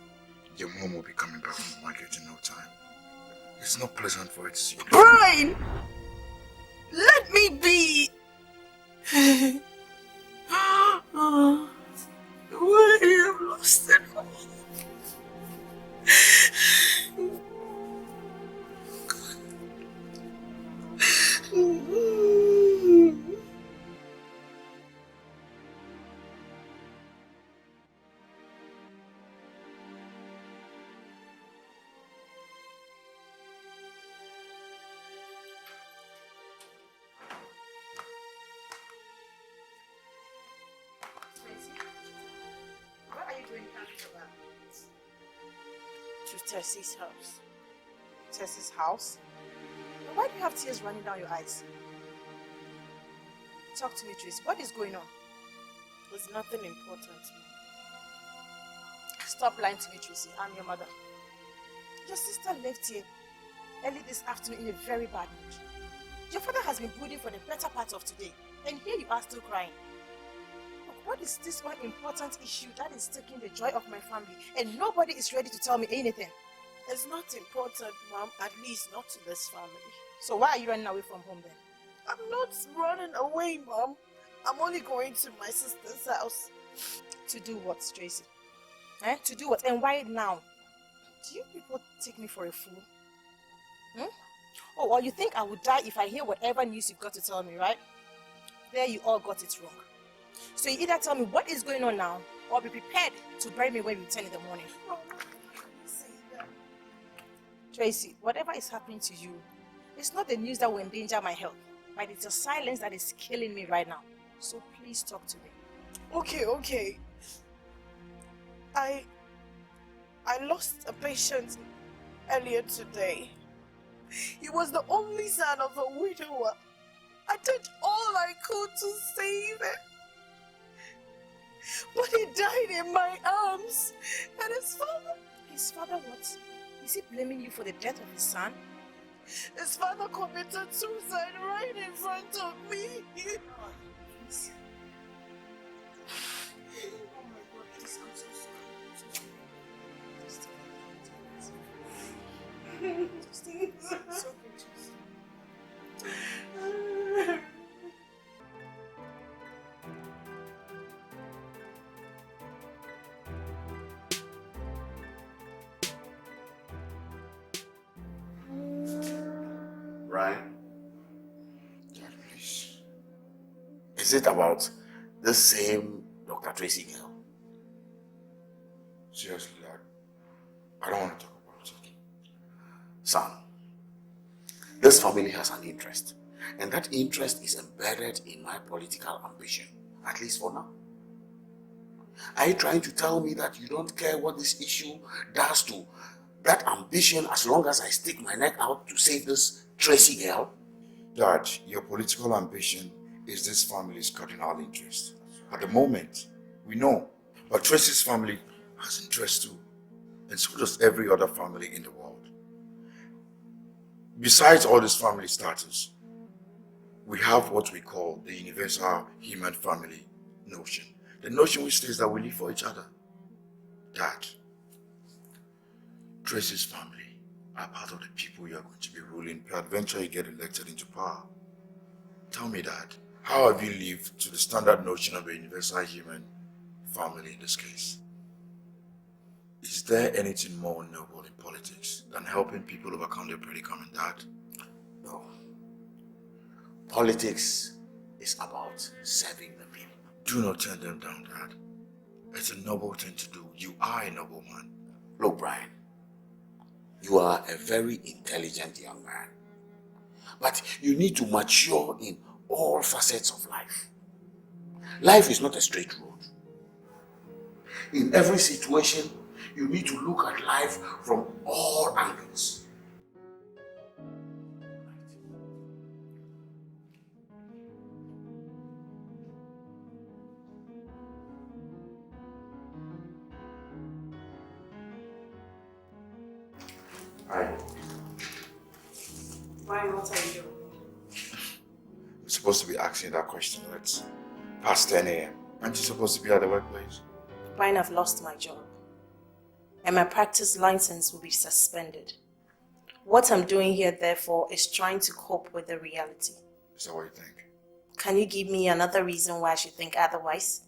Your mom will be coming back from the market in no time. It's not pleasant for her to see you. Brian! Let me be! Why have you lost it all? Where are you going after that? To Tessy's house. Tessy's house? Why do you have tears running down your eyes? Talk to me, Tracy. What is going on? There's nothing important. Stop lying to me, Tracy. I'm your mother. Your sister left here early this afternoon in a very bad mood. Your father has been brooding for the better part of today, and here you are still crying. Look, what is this one important issue that is taking the joy of my family, and nobody is ready to tell me anything? It's not important, Mom. At least not to this family. So why are you running away from home then? I'm not running away, Mom. I'm only going to my sister's house. To do what, Tracy? To do what? And why now? Do you people take me for a fool? Oh, or you think I would die if I hear whatever news you've got to tell me, right? There you all got it wrong. So you either tell me what is going on now, or be prepared to bury me when we return in the morning. Oh, say that. Tracy, whatever is happening to you, it's not the news that will endanger my health, but it's your silence that is killing me right now. So please talk to me. Okay. I lost a patient earlier today. He was the only son of a widower. I did all I could to save him. But he died in my arms. And his father... His father what? Is he blaming you for the death of his son? His father committed suicide right in front of me. Please. Oh my God, please, I'm so sorry. So gracious. Brian? Dad, please. Is it about the same Dr. Tracy girl? Seriously, Dad. I don't want to talk about it. Son, this family has an interest, and that interest is embedded in my political ambition, at least for now. Are you trying to tell me that you don't care what this issue does to that ambition as long as I stick my neck out to save this Tracy girl? Dad, your political ambition is this family's cardinal interest. At the moment, we know. But Tracy's family has interest too. And so does every other family in the world. Besides all this family status, we have what we call the universal human family notion. The notion which says that we live for each other. Dad, Tracy's family are part of the people you are going to be ruling peradventure you get elected into power. Tell me, Dad, how have you lived to the standard notion of a universal human family in this case? Is there anything more noble in politics than helping people overcome their predicament, Dad? No. Politics is about serving the people. Do not turn them down, Dad. It's a noble thing to do. You are a noble man. Look, Brian, you are a very intelligent young man. But you need to mature in all facets of life. Life is not a straight road. In every situation, you need to look at life from all angles. Hi. Why, what are you doing? I'm supposed to be asking that question. It's past 10 a.m. Aren't you supposed to be at the workplace? Brian, I've lost my job. And my practice license will be suspended. What I'm doing here, therefore, is trying to cope with the reality. Is that what you think? Can you give me another reason why I should think otherwise?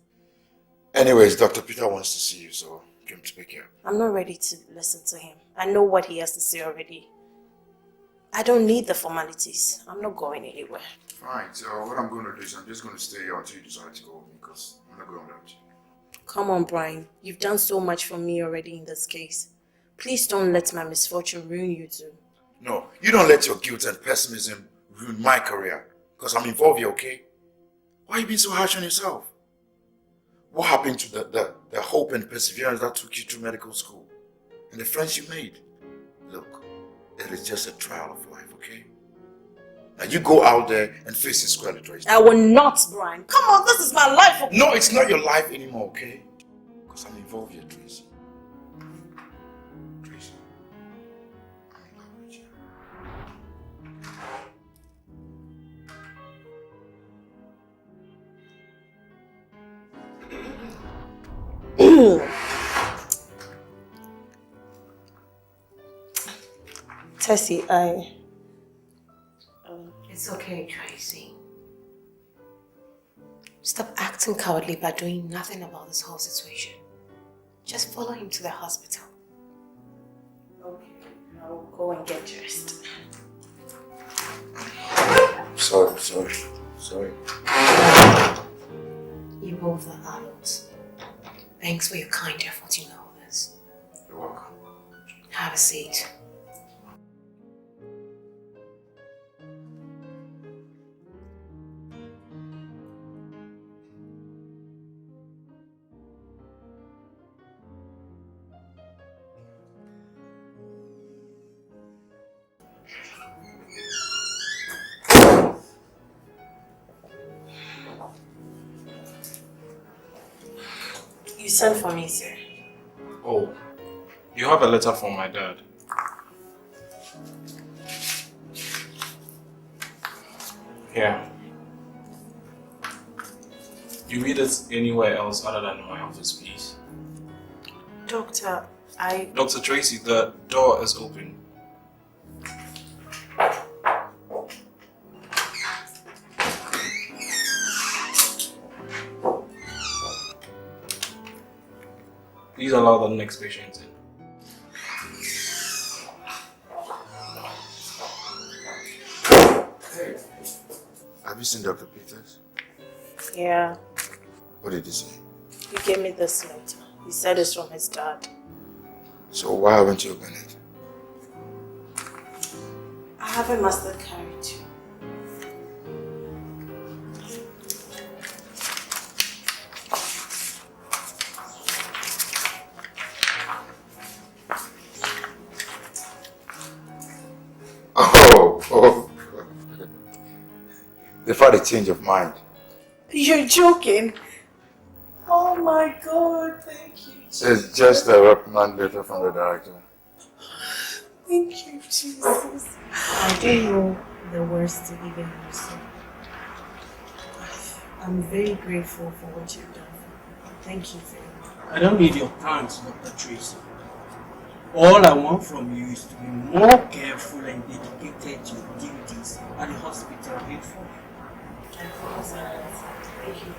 Anyways, Dr. Peter wants to see you, so come speak here. I'm not ready to listen to him. I know what he has to say already. I don't need the formalities. I'm not going anywhere. Fine, so what I'm going to do is I'm just going to stay here until you decide to go with me, because I'm not going without you. Come on, Brian. You've done so much for me already in this case. Please don't let my misfortune ruin you too. No, you don't let your guilt and pessimism ruin my career, because I'm involved here, okay? Why are you being so harsh on yourself? What happened to the hope and perseverance that took you through medical school? And the friends you made? Look, it is just a trial of life, okay? Now you go out there and face it squarely, Tracy. I will not, Brian. Come on, this is my life. Okay? No, it's not your life anymore, okay? Because I'm involved here, Tracy. Tracy, I'm in love with you. Tessy, It's okay, Tracy. Stop acting cowardly by doing nothing about this whole situation. Just follow him to the hospital. Okay, I'll go and get dressed. Sorry. You both are adults. Thanks for your kind effort in all this. You're welcome. Have a seat. You sent for me, sir. Oh, you have a letter from my dad. Here. You read it anywhere else other than in my office, please. Doctor, Dr. Tracy, the door is open. Please allow the next patient in. Hey, have you seen Dr. Peters? Yeah, What did he say? he gave me this letter. He said it's from his dad. So why haven't you opened it? I have a master card too. They've had a change of mind. You're joking? Oh my God, thank you, Jesus. It's just a reprimand letter from the director. Thank you, Jesus. I don't know the words to even use. I'm very grateful for what you've done for me. Thank you very much. I don't need your thanks, Dr. Tracy. All I want from you is to be more careful and dedicated to your duties at the hospital for. I promise I will. Thank you.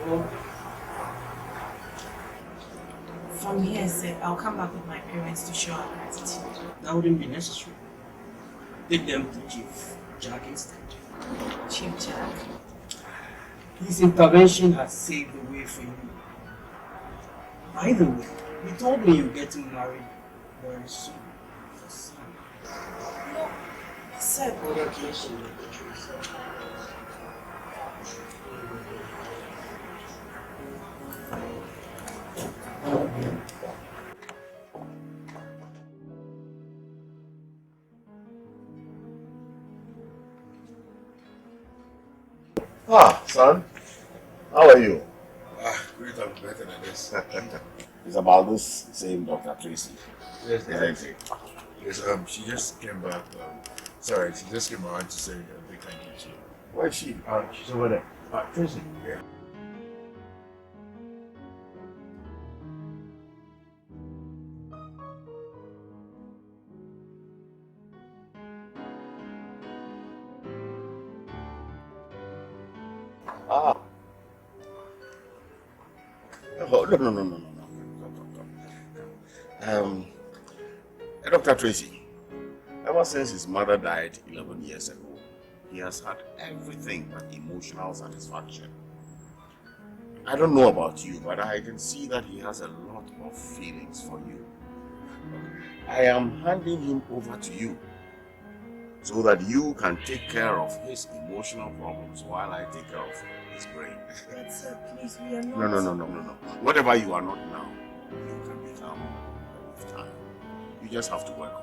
Well, from here, sir, I'll come back with my parents to show our gratitude. That wouldn't be necessary. Take them to Chief Jack instead. Chief Jack? His intervention has saved the way for you. By the way, you told me you're getting married very soon. No, sir. Congratulations, Dr. Tracy. Ah, son, how are you? Great, I'm better than this. It's about this same Dr. Tracy. Yes, Isn't it? Yes, she just came back. Sorry, she just came around to say a big thank you to you. Where is she? She's over there. Tracy. Yeah. Ah. Oh, no. Dr. Tracy, ever since his mother died 11 years ago, he has had everything but emotional satisfaction. I don't know about you, but I can see that he has a lot of feelings for you. I am handing him over to you so that you can take care of his emotional problems while I take care of his brain. But sir, please, we are not... No. Whatever you are not now, you can become with time. You just have to work on it.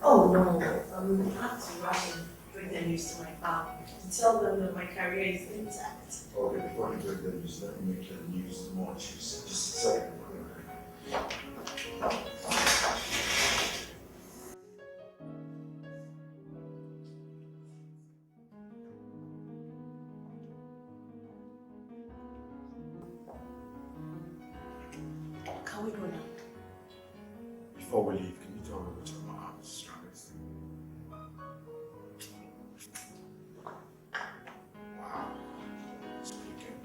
Oh no, I have to rush and bring the news to my family to tell them that my career is intact. Okay, before you get the news, let me make the news more juicy. Just a second. Can we go now? Before we leave, can you tell me which of my arms is strongest? Wow. Speaking.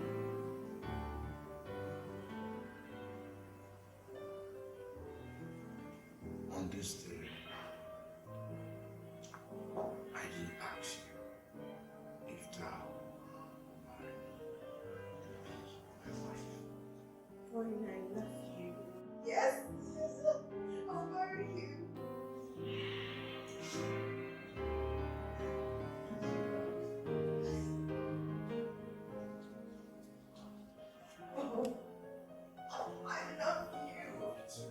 On this day, I do ask you if thou marry me to be my wife. Boy, I love you. Yes, I'll marry you. Oh, I love you. So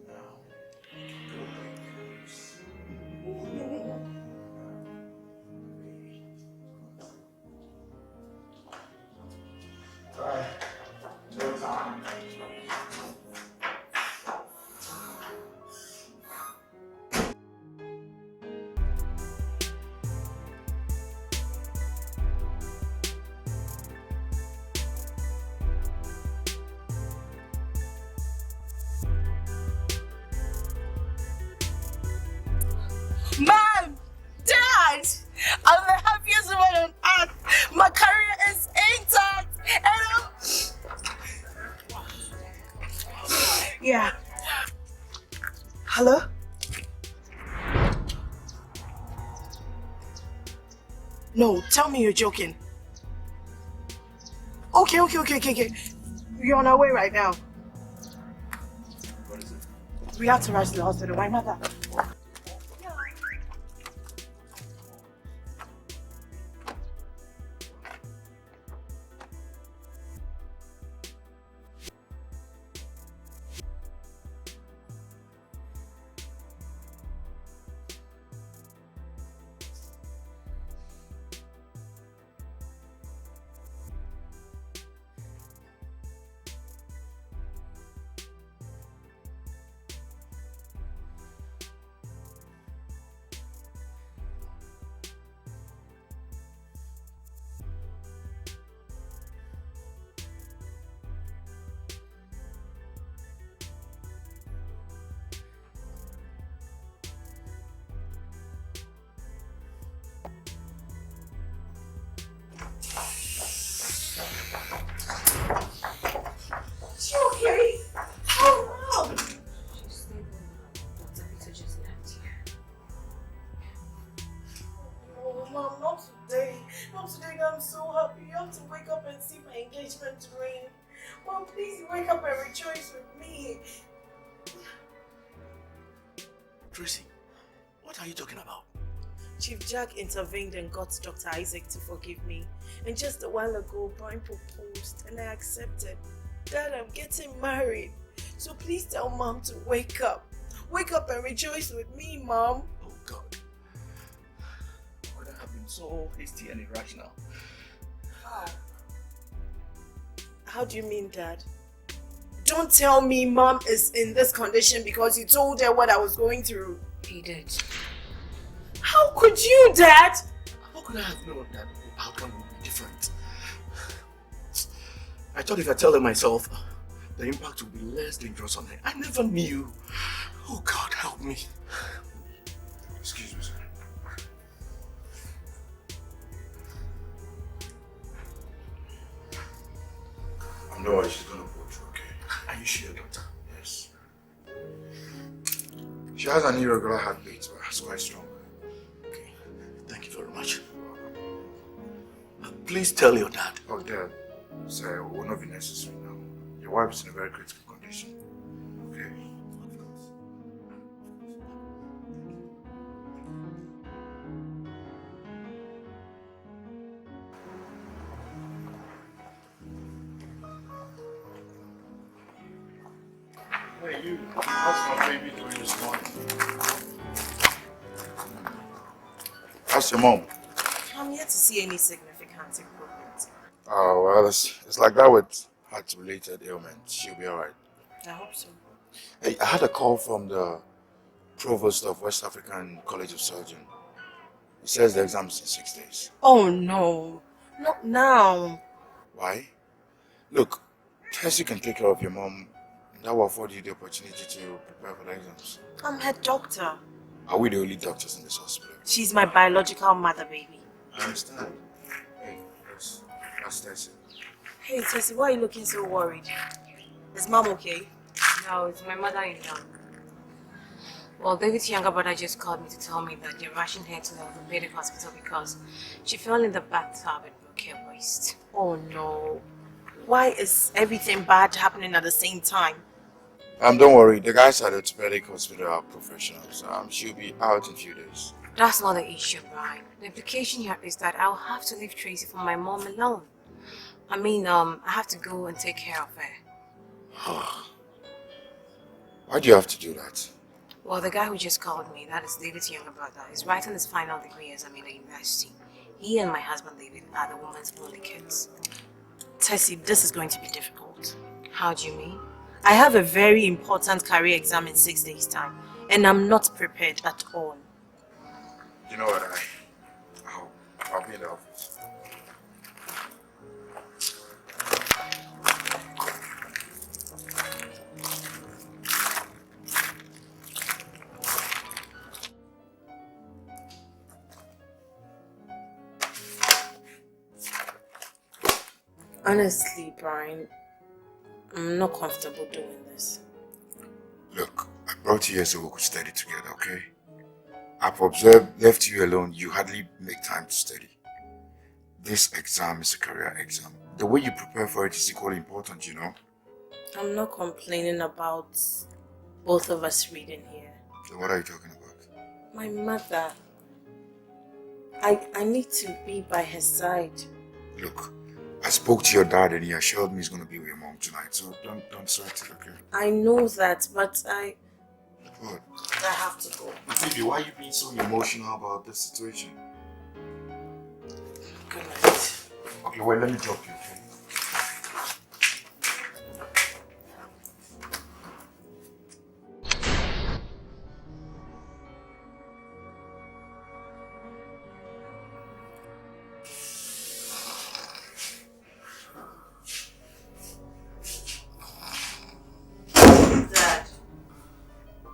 now, Alright, no time. Mom! Dad! I'm the happiest woman on earth! My career is intact! And yeah. Hello? No, tell me you're joking. Okay. You're on our way right now. What is it? We have to rush to the hospital. My mother. Tracy, what are you talking about? Chief Jack intervened and got Dr. Isaac to forgive me. And just a while ago, Brian proposed and I accepted. Dad, I'm getting married. So please tell Mom to wake up. Wake up and rejoice with me, Mom. Oh God. Could I have been so hasty and irrational? How? How do you mean, Dad? Don't tell me Mom is in this condition because you told her what I was going through. He did. How could you, Dad? How could I have known that the outcome would be different? I thought if I tell her myself, the impact would be less dangerous on her. I never knew. Oh God, help me. Excuse me, sir. I know what she's gonna go through, okay? Are you sure, doctor? Yes. She has an irregular heartbeat, but it's quite strong. Okay, thank you very much. Please tell your dad. Oh, Dad, sir, it will not be necessary now. Your wife is in a very critical condition. Okay? Hey, you. How's my baby doing this morning? How's your mom? I'm yet to see any significant improvement. Oh, well, it's like that with heart-related ailments. She'll be alright. I hope so. Hey, I had a call from the provost of West African College of Surgeon. He says the exam's in 6 days. Oh no, not now. Why? Look, Tessy can take care of your mom. That will afford you the opportunity to prepare for the exams. I'm her doctor. Are we the only doctors in this hospital? She's my biological mother, baby. I understand. Hey, that's Tessy. Hey, Tessy, why are you looking so worried? Is Mom okay? No, it's my mother-in-law. Well, David's younger brother just called me to tell me that they're rushing her to the orthopedic hospital because she fell in the bathtub and broke her waist. Oh no. Why is everything bad happening at the same time? Don't worry. The guys at the orthopedic hospital are professionals. She'll be out in a few days. That's not the issue, Brian. The implication here is that I'll have to leave Tracy for my mom alone. I mean, I have to go and take care of her. Why do you have to do that? Well, the guy who just called me, that is David's younger brother, is writing his final degree as I'm in the university. He and my husband David are the woman's only kids. Tessy, this is going to be difficult. How do you mean? I have a very important career exam in 6 days' time, and I'm not prepared at all. You know what, I'll be in the office. Honestly, Brian, I'm not comfortable doing this. Look, I brought you here so we could study together, okay? I've observed, left you alone, you hardly make time to study. This exam is a career exam. The way you prepare for it is equally important, you know? I'm not complaining about both of us reading here. So what are you talking about? My mother. I need to be by her side. Look, I spoke to your dad and he assured me he's going to be with your mom tonight, so don't sweat it, okay? I know that, but What? I have to go. Baby, why are you being so emotional about this situation? Good night. Okay, well, let me drop you, okay?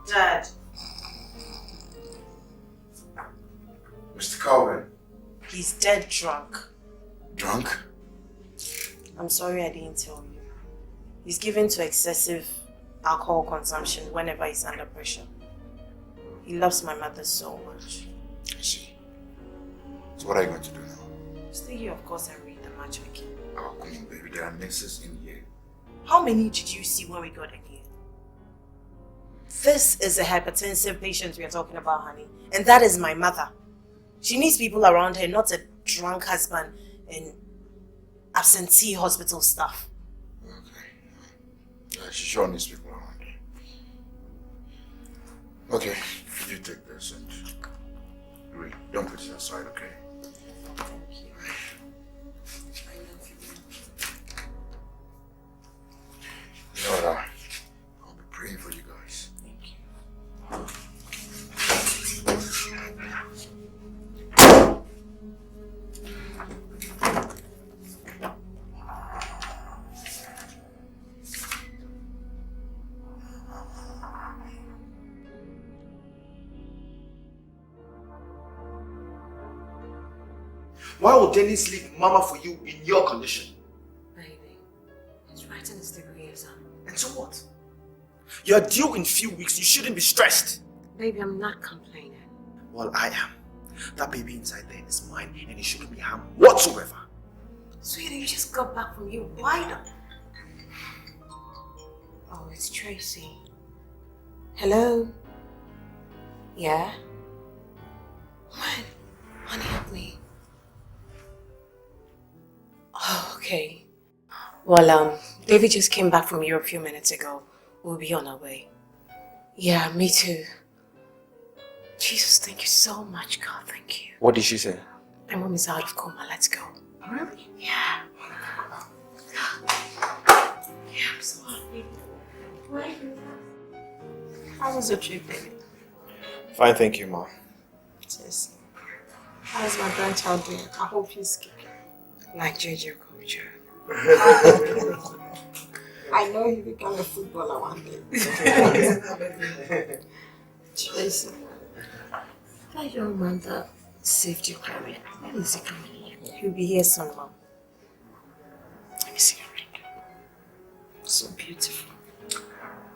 Dad. Mr. Calvin. He's dead drunk. Drunk? I'm sorry I didn't tell you. He's given to excessive alcohol consumption whenever he's under pressure. He loves my mother so much. I see. So what are you going to do now? Stay here, of course, and read the matchmaking. Oh, come on, baby. There are nurses in here. How many did you see when we got in here? This is a hypertensive patient we are talking about, honey. And that is my mother. She needs people around her, not a drunk husband and absentee hospital staff. Okay. Yeah, she sure needs people around her. Okay, you take this and wait, don't put it aside, okay? Thank you. I love you. You know what? I'll be praying for you guys. Thank you. Why would Dennis leave Mama for you in your condition? Baby, he's writing his degree exam. And so what? You're due in a few weeks. You shouldn't be stressed. Baby, I'm not complaining. Well, I am. That baby inside there is mine and it shouldn't be harmed whatsoever. Sweetie, you just got back from your Bridal. Oh, it's Tracy. Hello? Yeah? When? Honey, help me. Oh, okay. Well, David just came back from Europe a few minutes ago. We'll be on our way. Yeah, me too. Jesus, thank you so much, God, thank you. What did she say? My mom is out of coma, let's go. Really? Yeah. Yeah, I'm so happy. How was your trip, baby? Fine, thank you, Mom. Tessy. How's my grandchild doing? I hope he's kicking. Like JJ Culture. I know you become a footballer one day. Tracy. That young man that saved your career. When is he coming here? He'll be here soon, Mom. Let me see your ring. So beautiful.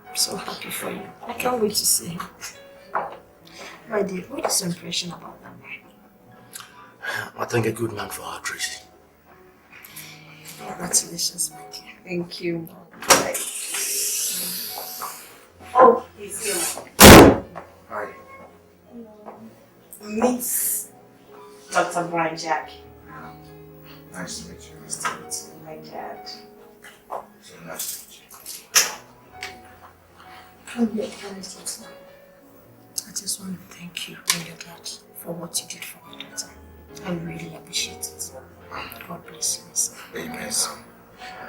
I'm so happy for you. I can't wait to see him. My dear, what is your impression about that man? I think a good man for her, Tracy. Congratulations, my dear. Thank you, Mom. Oh, he's here. Hi. Meet Dr. Brian Jack. Nice to meet you. Nice to meet you, my dad. So nice to meet you. Come here, I just want to thank you and your dad for what you did for my daughter. I really appreciate it. God bless you, my son. Amen.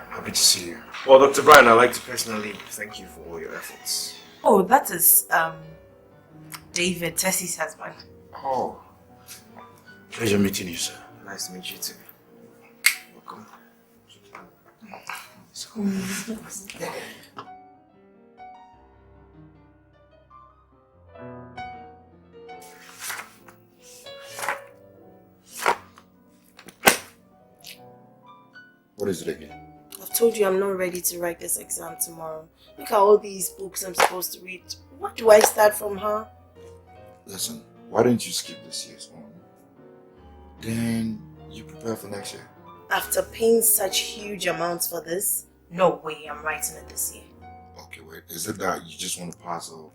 Happy to see you. Well, Dr. Brian, I'd like to personally thank you for all your efforts. Oh, that is David, Tessy's husband. Oh. Pleasure meeting you, sir. Nice to meet you too. Welcome. What is it again? I've told you I'm not ready to write this exam tomorrow. Look at all these books I'm supposed to read. What do I start from, huh? Listen, why don't you skip this year's one? Then you prepare for next year. After paying such huge amounts for this, no way I'm writing it this year. Okay, wait. Is it that you just want to pass or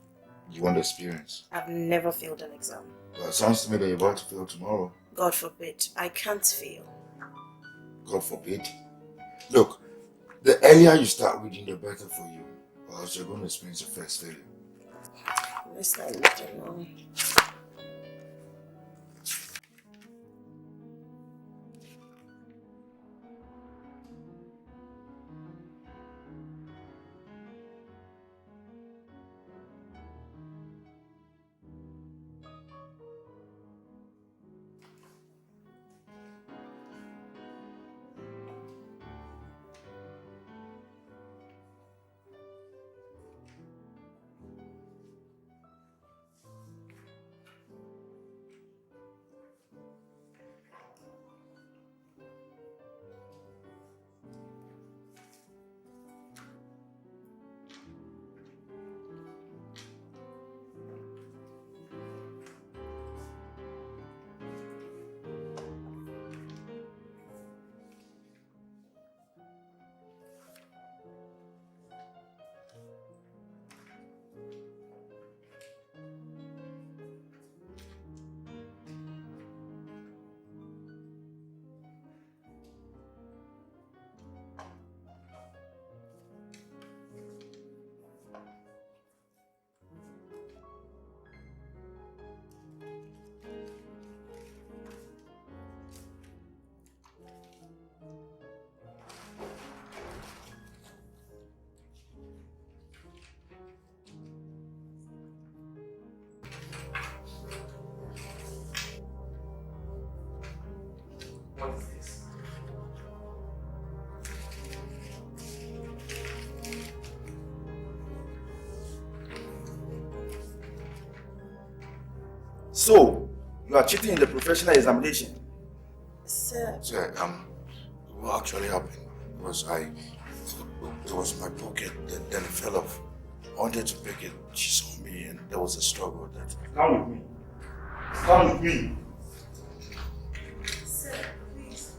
you want the experience? I've never failed an exam. Well, it sounds to me that you're about to fail tomorrow. God forbid. I can't fail. God forbid. Look, the earlier you start reading, the better for you. Or else you're going to experience your first failure. Let's start reading now. What is this? So, you are cheating in the professional examination? Sir. Sir, what actually happened was it was my pocket, then it fell off. I wanted to pick it, she saw me and there was a struggle. Come with me. Come with me. Sir, please.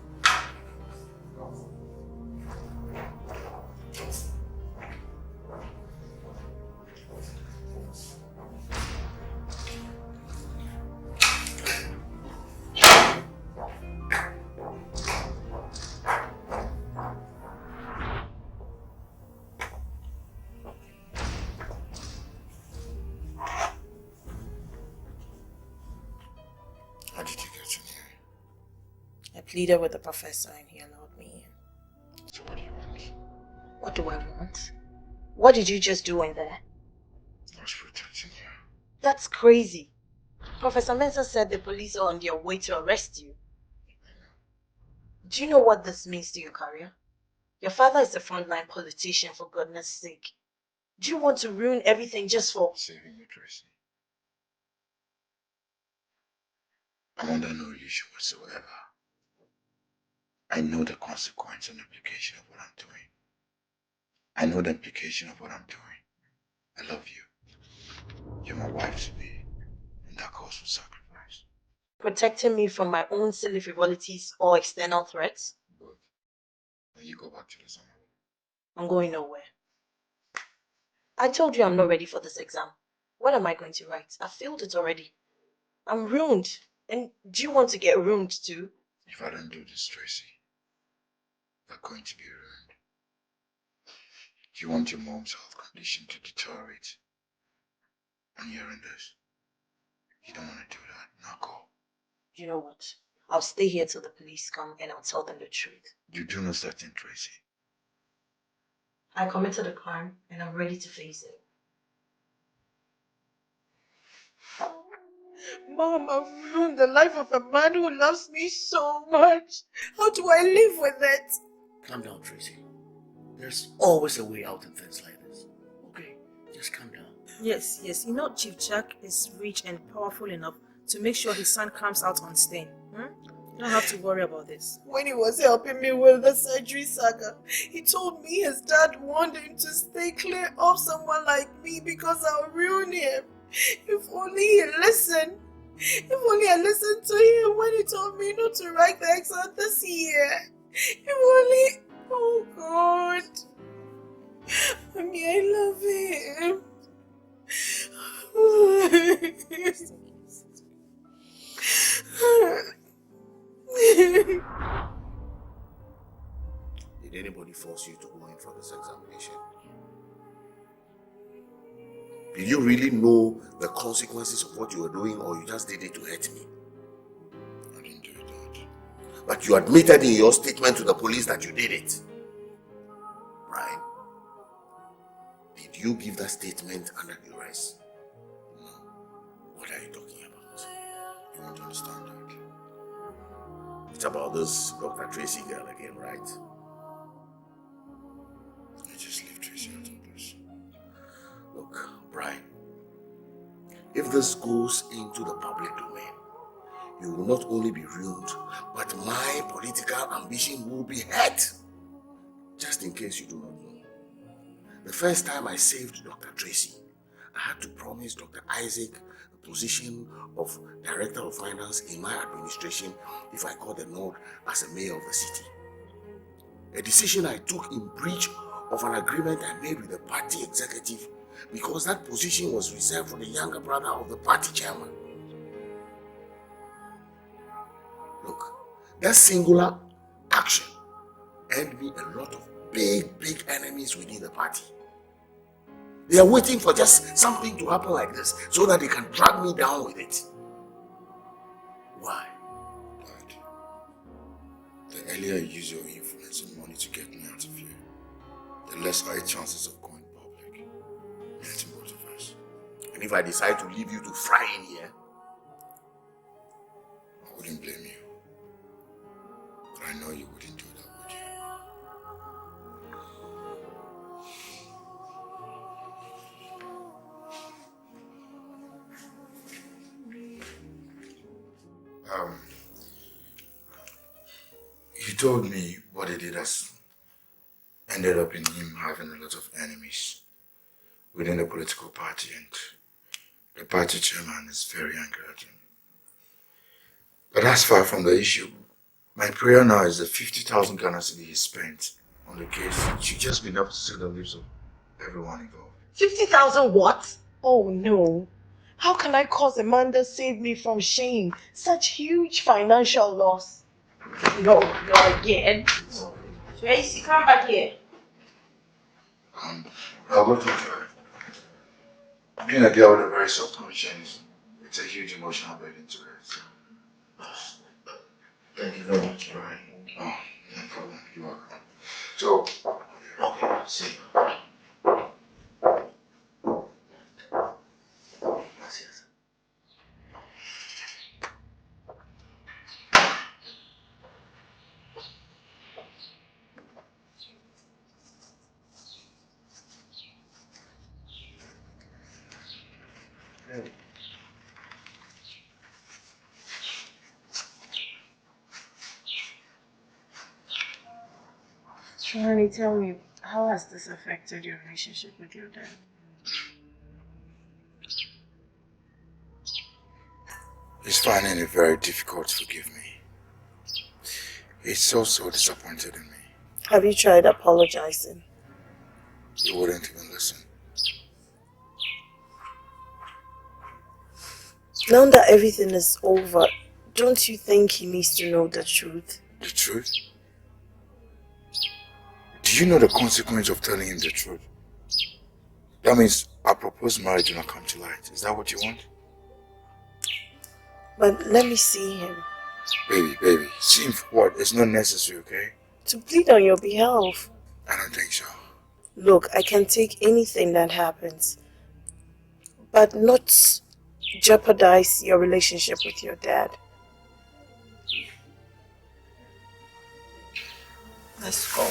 How did you get in here? I pleaded with the professor and he allowed me in. So what do you want? What do I want? What did you just do in there? I was protecting you. That's crazy. Professor Mensah said the police are on their way to arrest you. Do you know what this means to your career? Your father is a frontline politician, for goodness sake. Do you want to ruin everything just for... Saving you, Tracy. I'm under no illusion whatsoever. I know the consequence and implication of what I'm doing. I know the implication of what I'm doing. I love you. You're my wife to be, and that calls for sacrifice. Protecting me from my own silly frivolities or external threats? But when you go back to the summer, I'm going nowhere. I told you I'm not ready for this exam. What am I going to write? I failed it already. I'm ruined. And do you want to get ruined too? if I don't do this, Tracy, you're going to be ruined. You want your mom's health condition to deteriorate. I'm hearing this. You don't want to do that. Now go. You know what? I'll stay here till the police come and I'll tell them the truth. You do know certain, Tracy. I committed a crime and I'm ready to face it. Mom, I've ruined the life of a man who loves me so much. How do I live with it? Calm down, Tracy. There's always a way out in things like this. Okay, just calm down. Yes, you know Chief Jack is rich and powerful enough to make sure his son comes out unstain. You don't have to worry about this. When he was helping me with the surgery saga, he told me his dad wanted him to stay clear of someone like me because I'll ruin him. If only he listened. If only I listened to him when he told me not to write the exam this year. If only... Oh God. Mommy, I love him. Did anybody force you to go in for this examination? Did you really know the consequences of what you were doing, or you just did it to hurt me? I didn't do that. But you admitted in your statement to the police that you did it. Right? Did you give that statement under duress? No. What are you talking about? You won't understand that. It's about this Dr. Tracy girl again, right? I just leave Tracy out of this. Look, Brian, if this goes into the public domain, you will not only be ruined, but my political ambition will be hurt. Just in case you do not know. The first time I saved Dr. Tracy, I had to promise Dr. Isaac the position of Director of Finance in my administration if I got the nod as a mayor of the city. A decision I took in breach of an agreement I made with the party executive because that position was reserved for the younger brother of the party chairman. Look, that singular action earned me a lot of big enemies within the party. They are waiting for just something to happen like this so that they can drag me down with it. Why? Dad, the earlier you use your influence and money to get me out of here, the less high chances of going public. Hurting both of us. And if I decide to leave you to fry in here, I wouldn't blame you. But I know you wouldn't do that, would you? He told me what he did has ended up in him having a lot of enemies within the political party, and the party chairman is very angry at him. But that's far from the issue. My prayer now is the 50,000 Ghana cedi he spent on the case should just be enough to save the lives of everyone involved. 50,000 what? Oh no. How can I cause a man that saved me from shame such huge financial loss? No, not again. Tracy, come back here. I'll go talk to her. Being a girl with a very soft conscience, it's a huge emotional burden to her. So. thank you very much. Right. Oh, no problem. You're welcome. So, Okay, see you. Gracias. Shirley, tell me, how has this affected your relationship with your dad? he's finding it very difficult to forgive me. He's so disappointed in me. Have you tried apologizing? He wouldn't even listen. Now that everything is over, don't you think he needs to know the truth? The truth? Do you know the consequence of telling him the truth? That means our proposed marriage will not come to light. Is that what you want? But let me see him. Baby, see him for what? It's not necessary, okay? To plead on your behalf. I don't think so. Look, I can take anything that happens, but not jeopardize your relationship with your dad. Let's go.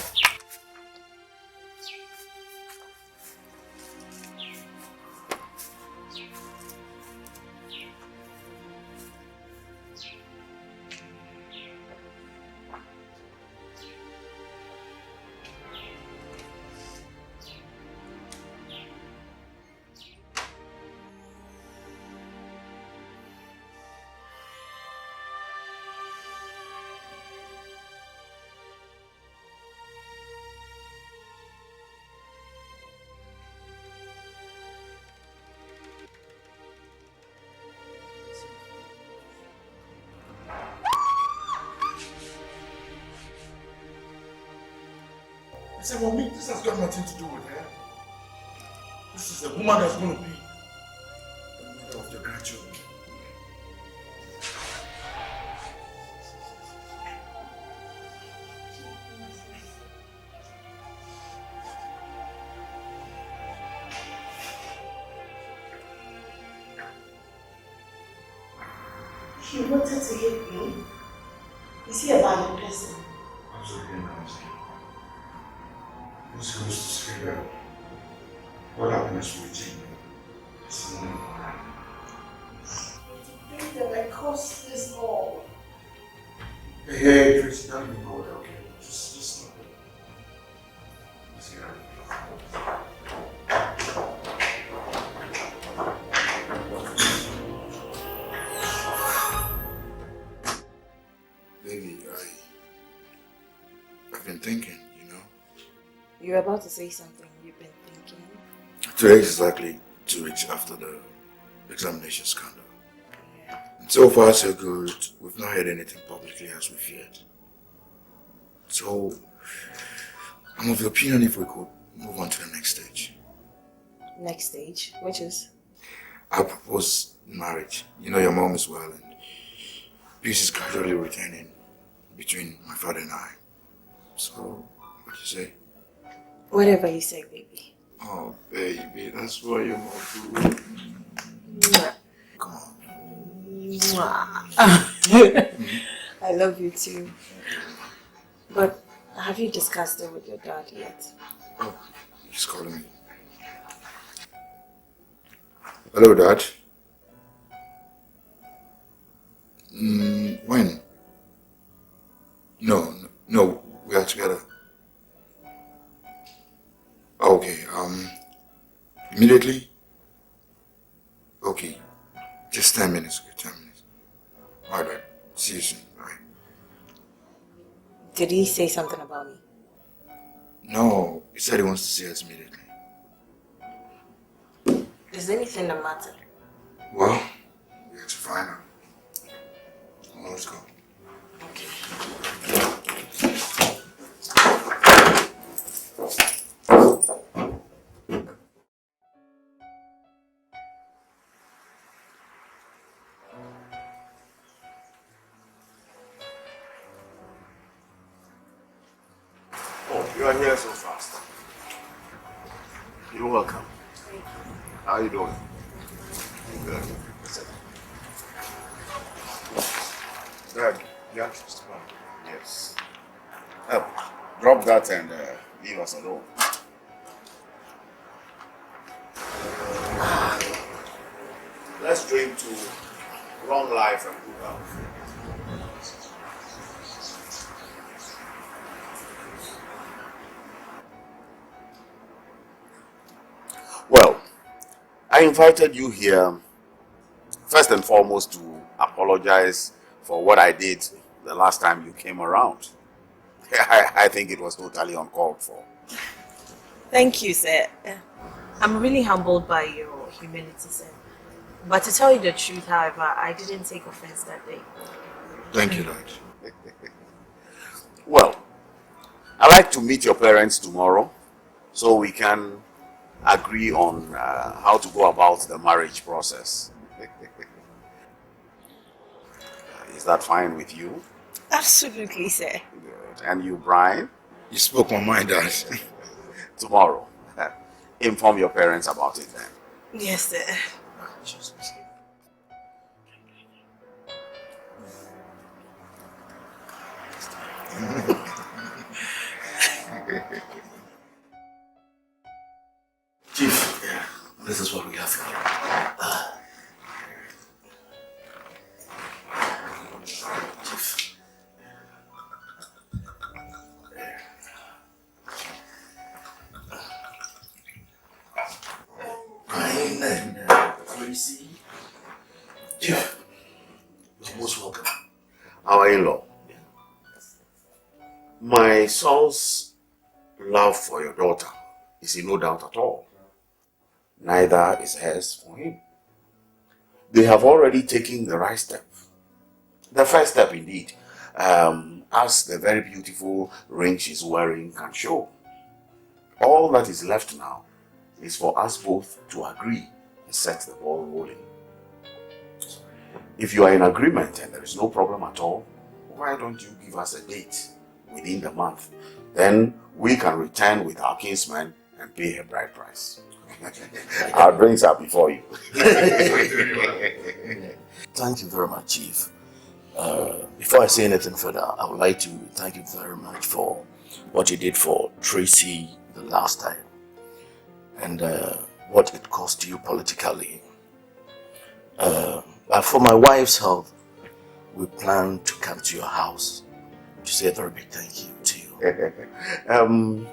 Say, Mommy, this has got nothing to do with her. This is the woman that's going to be the mother of your grandchildren. He wanted to hit me. Is he a violent person? Absolutely not. Who's supposed to figure out what happiness will take me? This is not right. I think that I caused this all. Hey, Tracy, don't even go there, okay? Just stop it. Let's get out of here. Baby, I've been thinking, you know. You're about to say something you've been thinking. Today is exactly 2 weeks after the examination scandal. And so far so good, we've not heard anything publicly as we feared. So, I'm of the opinion if we could move on to the next stage. Next stage, which is? I propose marriage. You know your mom is well and peace is gradually returning between my father and I. So, what do you say? Whatever you say, baby. Oh, baby, that's what your mom do. Mwah. Come on. Mwah. I love you too. But have you discussed it with your dad yet? Oh, he's calling me. Hello, Dad. When? No, we are together. Okay, immediately? Okay, just 10 minutes, okay, 10 minutes. Alright, see you soon, bye. Did he say something about me? No, he said he wants to see us immediately. Is anything the matter? Well, we have to find out. Well, let's go. Okay. Oh, you are here so fast. You're welcome. How are you doing? Good. Dad, you have to come. Yes. Drop that and leave us alone. Let's dream to long life and good health. Well, I invited you here first and foremost to apologize for what I did the last time you came around. I think it was totally uncalled for. Thank you, sir. I'm really humbled by your humility, sir. But to tell you the truth, however, I didn't take offense that day. Thank you, Dad. Well, I'd like to meet your parents tomorrow so we can agree on how to go about the marriage process. Is that fine with you? Absolutely, sir. Good. And you, Brian? You spoke my mind, Dad. Tomorrow. Inform your parents about it then. Yes, sir. Chief, yeah, this is what we have for you. Chief. Brian and Tracy. Chief, you're most welcome. Our in-law. My son's love for your daughter is in no doubt at all. Neither is hers for him. They have already taken the right step. The first step indeed, as the very beautiful ring she's wearing can show. All that is left now is for us both to agree and set the ball rolling. If you are in agreement and there is no problem at all, why don't you give us a date within the month? Then we can return with our kinsman and pay her bride price. Our drinks are before you. Thank you very much, Chief. Before I say anything further, I would like to thank you very much for what you did for Tracy the last time and what it cost you politically. But for my wife's health, we plan to come to your house to say a very big thank you to you.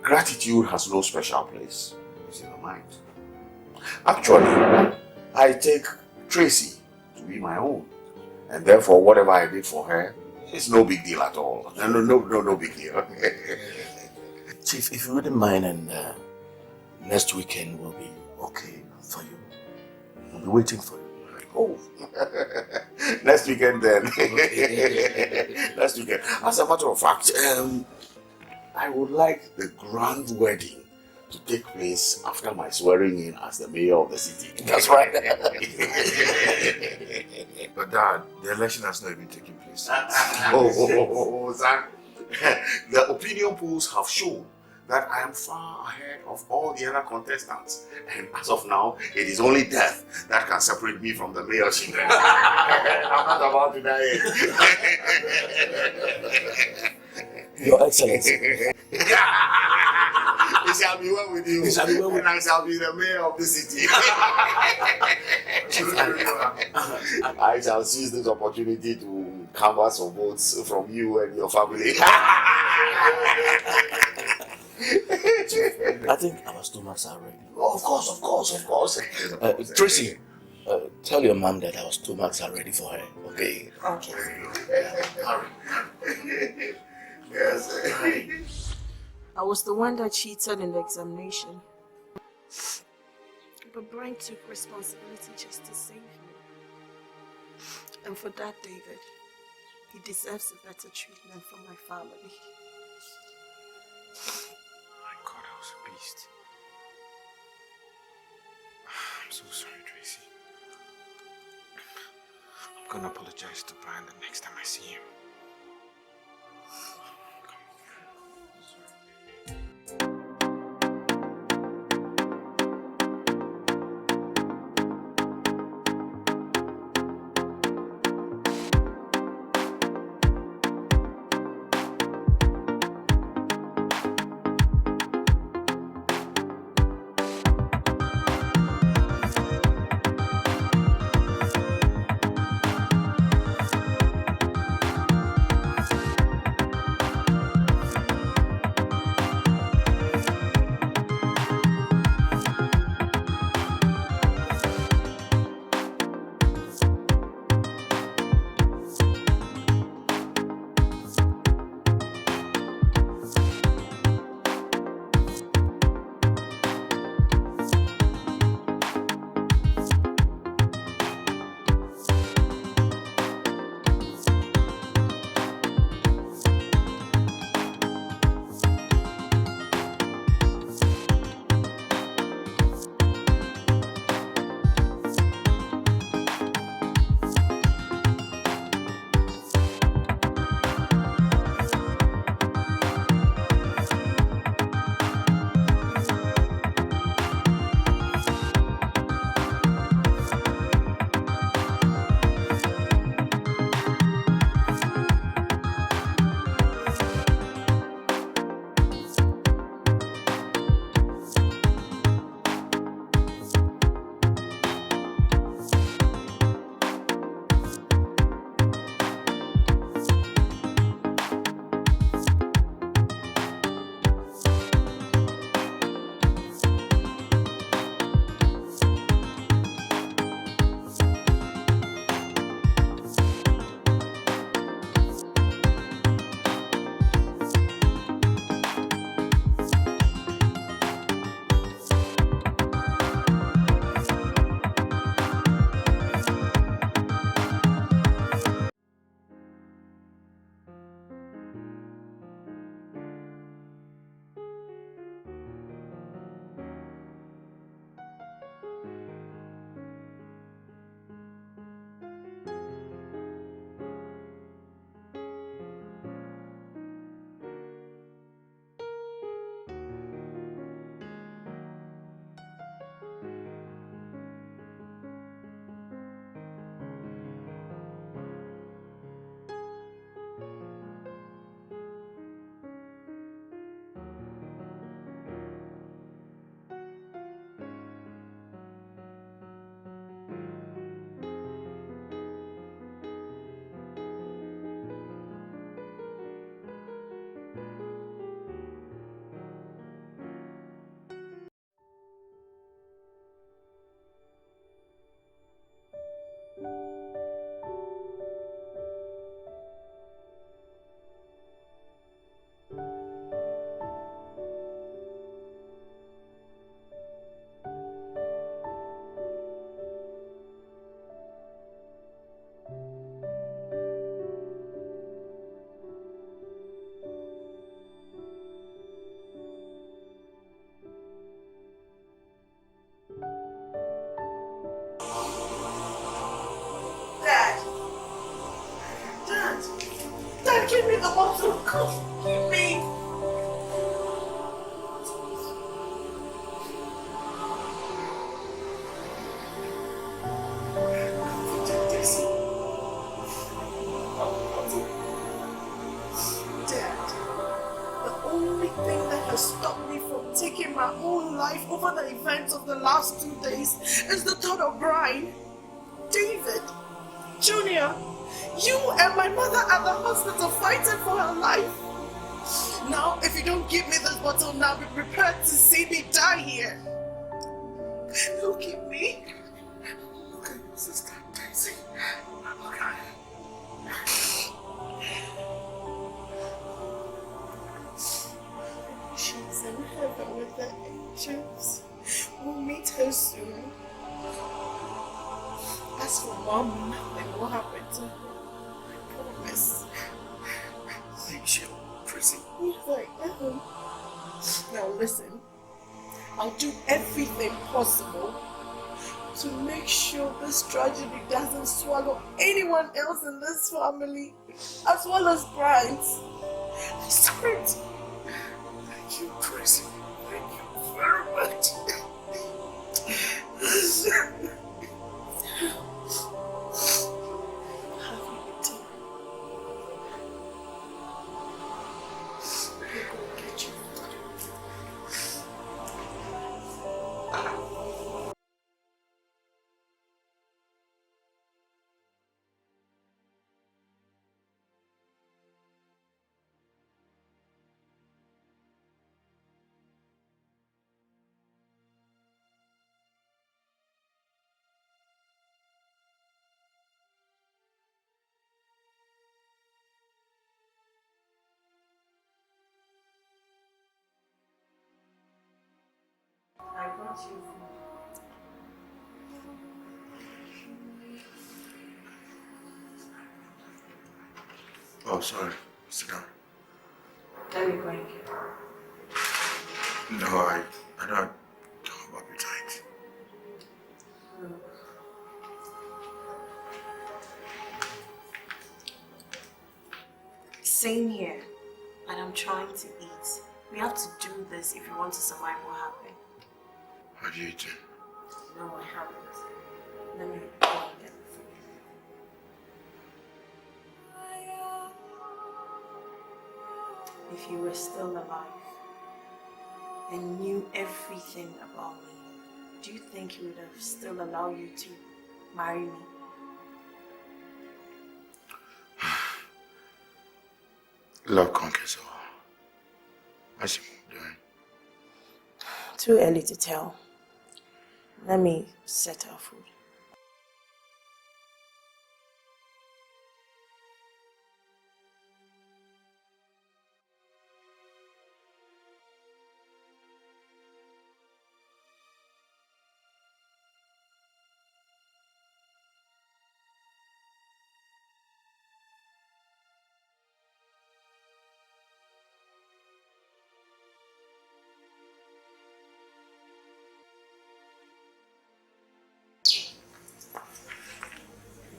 Gratitude has no special place in my mind. Actually, I take Tracy to be my own, and therefore whatever I did for her is no big deal at all. No big deal. Chief, if you wouldn't mind, and next weekend will be okay for you. We'll be waiting for you. Oh, next weekend then. Next weekend. As a matter of fact, I would like the grand wedding to take place after my swearing in as the mayor of the city. That's right. But Dad, the election has not even taken place. Son. The opinion polls have shown that I am far ahead of all the other contestants. And as of now, it is only death that can separate me from the mayorship. I'm not about to die yet. Your Excellency. It shall be well with you. It shall be well with and I shall be the mayor of the city. I shall seize this opportunity to canvass for votes from you and your family. I think our stomachs are ready. Oh, of course. Tracy, tell your mom that our stomachs are ready for her, okay? Okay. Yes. I was the one that cheated in the examination. But Brian took responsibility just to save me. And for that, David, he deserves a better treatment from my family. My God, I was a beast. I'm so sorry, Tracy. I'm gonna apologize to Brian the next time I see him. Dad, give me the bottle. Come, give me. Dad, the only thing that has stopped me from taking my own life over the events of the last 2 days is the thought of Brian, David, Junior. You and my mother at the hospital fighting for her life. Now, if you don't give me this bottle now, be prepared to see me die here. Look at me. Look at your sister, Tessy. Look at her. She's in heaven with the angels. We'll meet her soon. As for Mom, nothing will happen to her. I promise. Thank you, Tracy. Yes, I am. Now listen, I'll do everything possible to make sure this tragedy doesn't swallow anyone else in this family, as well as Brian's. I swear it. Thank you, Tracy. Thank you very much. I brought you food. Oh, sorry. Sit down. Let me go and get her. No, I don't have appetite. Same here, and I'm trying to eat. We have to do this if we want to survive what happened. Have you eaten? No, I haven't. Let me go and get the food. If you were still alive and knew everything about me, do you think he would have still allowed you to marry me? Love conquers all. What's your mom doing? Too early to tell. Let me set our food.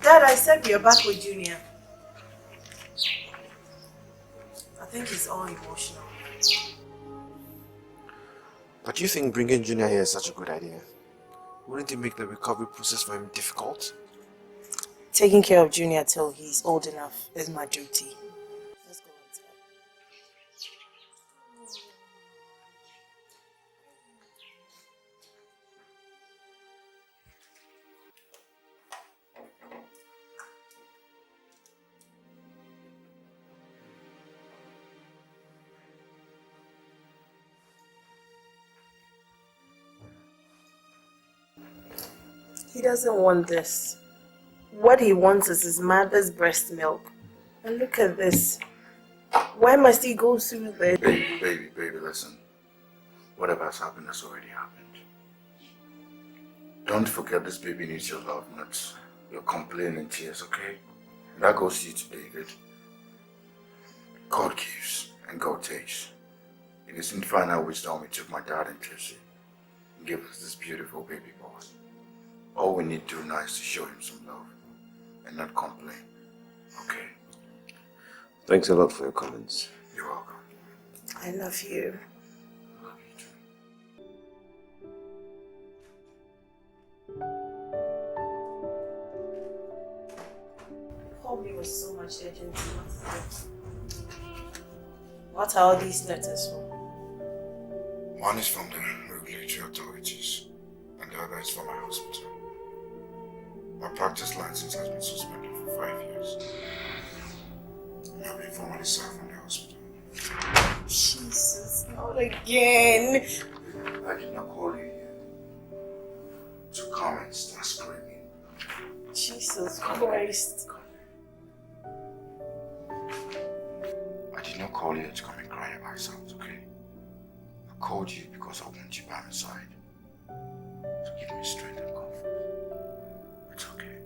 Dad, I said we are back with Junior. I think he's all emotional. But do you think bringing Junior here is such a good idea? Wouldn't it make the recovery process for him difficult? Taking care of Junior till he's old enough is my duty. Let's go inside. He doesn't want this. What he wants is his mother's breast milk. And look at this. Why must he go through this? Baby, listen. Whatever has happened has already happened. Don't forget this baby needs your love, not your complaining tears, okay? And that goes to you to David. God gives and God takes. In his infinite wisdom, he took my dad and Tessy and gave us this beautiful baby boy. All we need to do now is to show him some love and not complain, okay? Thanks a lot for your comments. You're welcome. I love you. I love you too. Called me with so much urgency. What are all these letters for? One is from the regulatory authorities and the other is from my hospital. My practice license has been suspended for 5 years. And I've been formally sacked from the hospital. Jesus, not again. I did not call you here to come and start screaming. Jesus Christ. I did not call you to come and cry your eyes out, okay? I called you because I want you by my side. To give me strength and comfort. It's okay.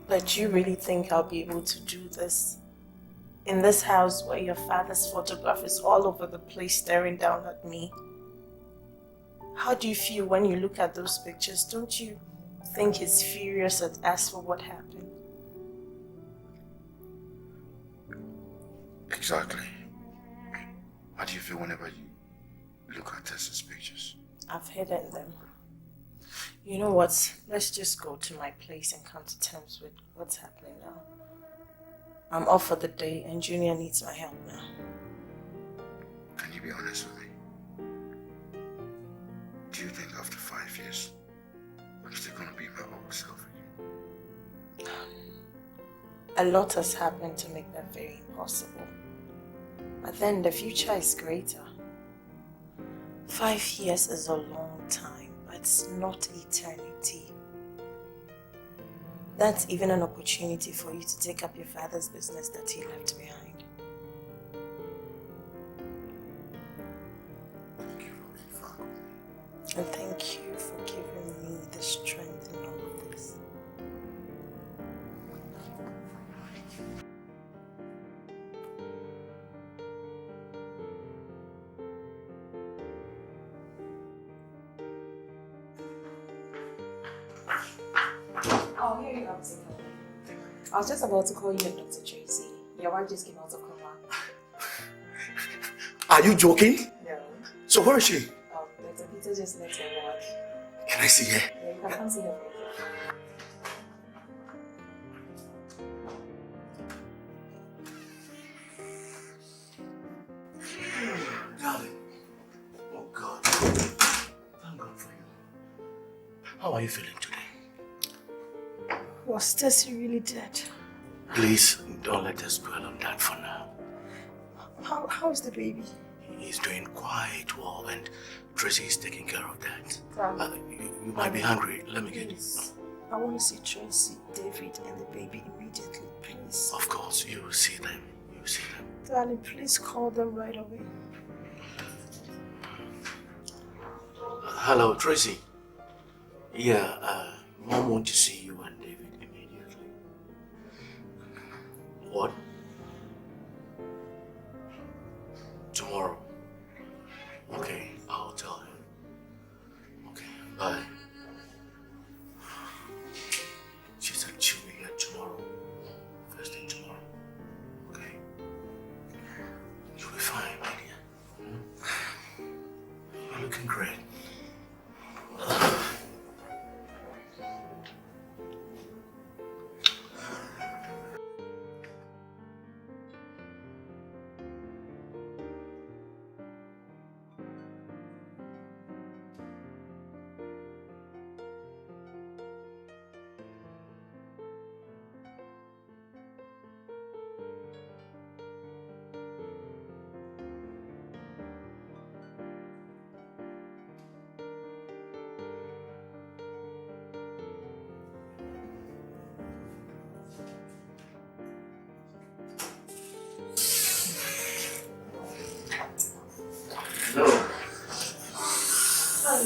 But you really think I'll be able to do this? In this house where your father's photograph is all over the place staring down at me? How do you feel when you look at those pictures? Don't you think he's furious at us for what happened? Exactly. How do you feel whenever you look at Tessy's pictures? I've hidden them. You know what? Let's just go to my place and come to terms with what's happening now. I'm off for the day and Junior needs my help now. Can you be honest with me? Do you think after 5 years, I'm still gonna be my old self again? A lot has happened to make that very impossible. But then the future is greater. 5 years is a long time, but it's not eternity. That's even an opportunity for you to take up your father's business that he left behind. Thank you for being frank with me. And thank you for giving me the strength in all of this. Oh, here you are, Dr. I was just about to call you and Dr. Tracy. Your wife just came out of coma. Are you joking? No. So where is she? Dr. Peter just left her ward. Can I see her? Yeah, you can come see her. Darling. Oh God. Thank God for you. How are you feeling today? Was Tessy really dead? Please don't let us dwell on that for now. How is the baby? He's doing quite well and Tracy is taking care of that. Darling. You might be hungry. Let me get it. Please. I want to see Tracy, David, and the baby immediately, please. Of course, you will see them. You will see them. Darling, please call them right away. Hello, Tracy. Yeah, Mom wants to see you and David immediately. What? Tomorrow. Okay, I'll tell him. Okay, bye. She said she'll be here tomorrow. First thing tomorrow. Okay? You'll be fine, my dear. You're looking great.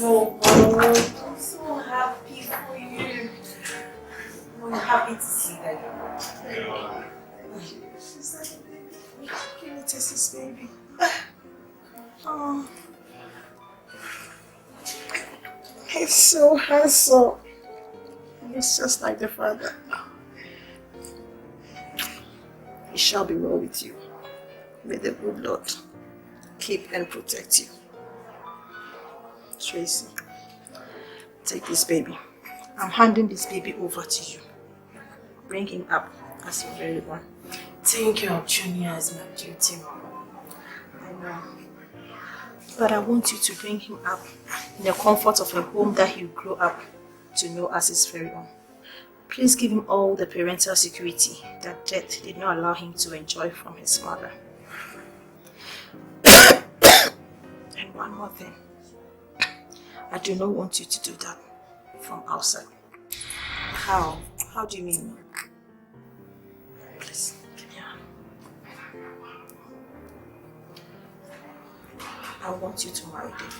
Oh, I'm so happy for you. I'm happy to see that you're okay. She's like a baby. Give me Tessy's baby. Oh. He's so handsome. He's just like the father. It shall be well with you. May the good Lord keep and protect you. Tracy, take this baby. I'm handing this baby over to you. Bring him up as your very one. Taking care of Junior is my duty, Mom. I know. But I want you to bring him up in the comfort of a home that he'll grow up to know as his very own. Please give him all the parental security that death did not allow him to enjoy from his mother. And one more thing. I do not want you to do that from outside. How? How do you mean? Please, give me a hand. I want you to marry David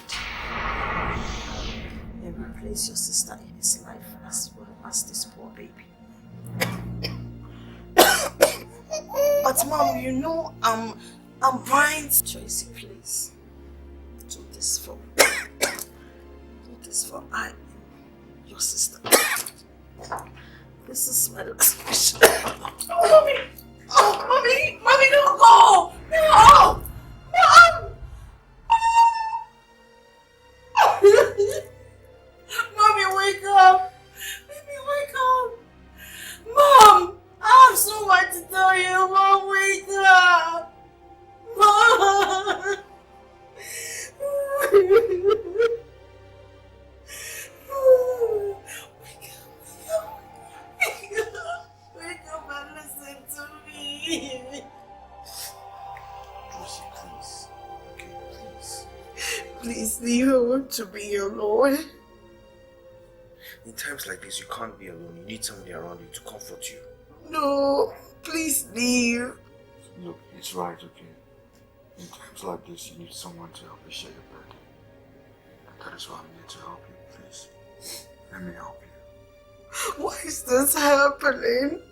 and replace your sister in his life as well as this poor baby. But Mom, you know I'm blind. Tracy, please. Do this for me. Do this for I, your sister. This is my last wish. Oh, Mommy! Oh, Mommy! Mommy, don't go! No! Mom! Mommy, wake up! Baby, wake up! Mom! I have so much to tell you. Mom, wake up! Mom! Wake up and listen to me. Josie, please. Okay, please. Please leave. I want to be your Lord. In times like this, you can't be alone. You need somebody around you to comfort you. No, please leave. Look, it's right, okay? In times like this, you need someone to help you share your burden. And that is why I'm here to help you, please. Let me help you. Why is this happening?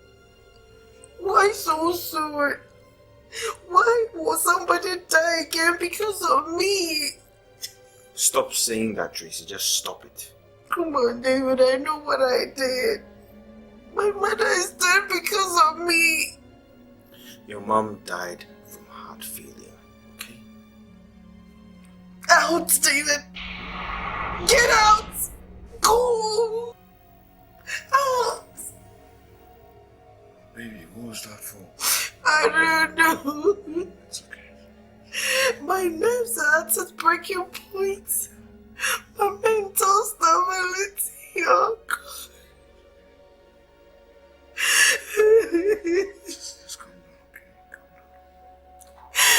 Why so soon? Why will somebody die again because of me? Stop saying that, Tracy. Just stop it. Come on, David, I know what I did. My mother is dead because of me. Your mom died from heart failure, okay? Out, David! Get out! Go! Out! Baby, what was that for? I don't know. It's okay. My nerves are at its breaking point. My mental stability, oh God. Just calm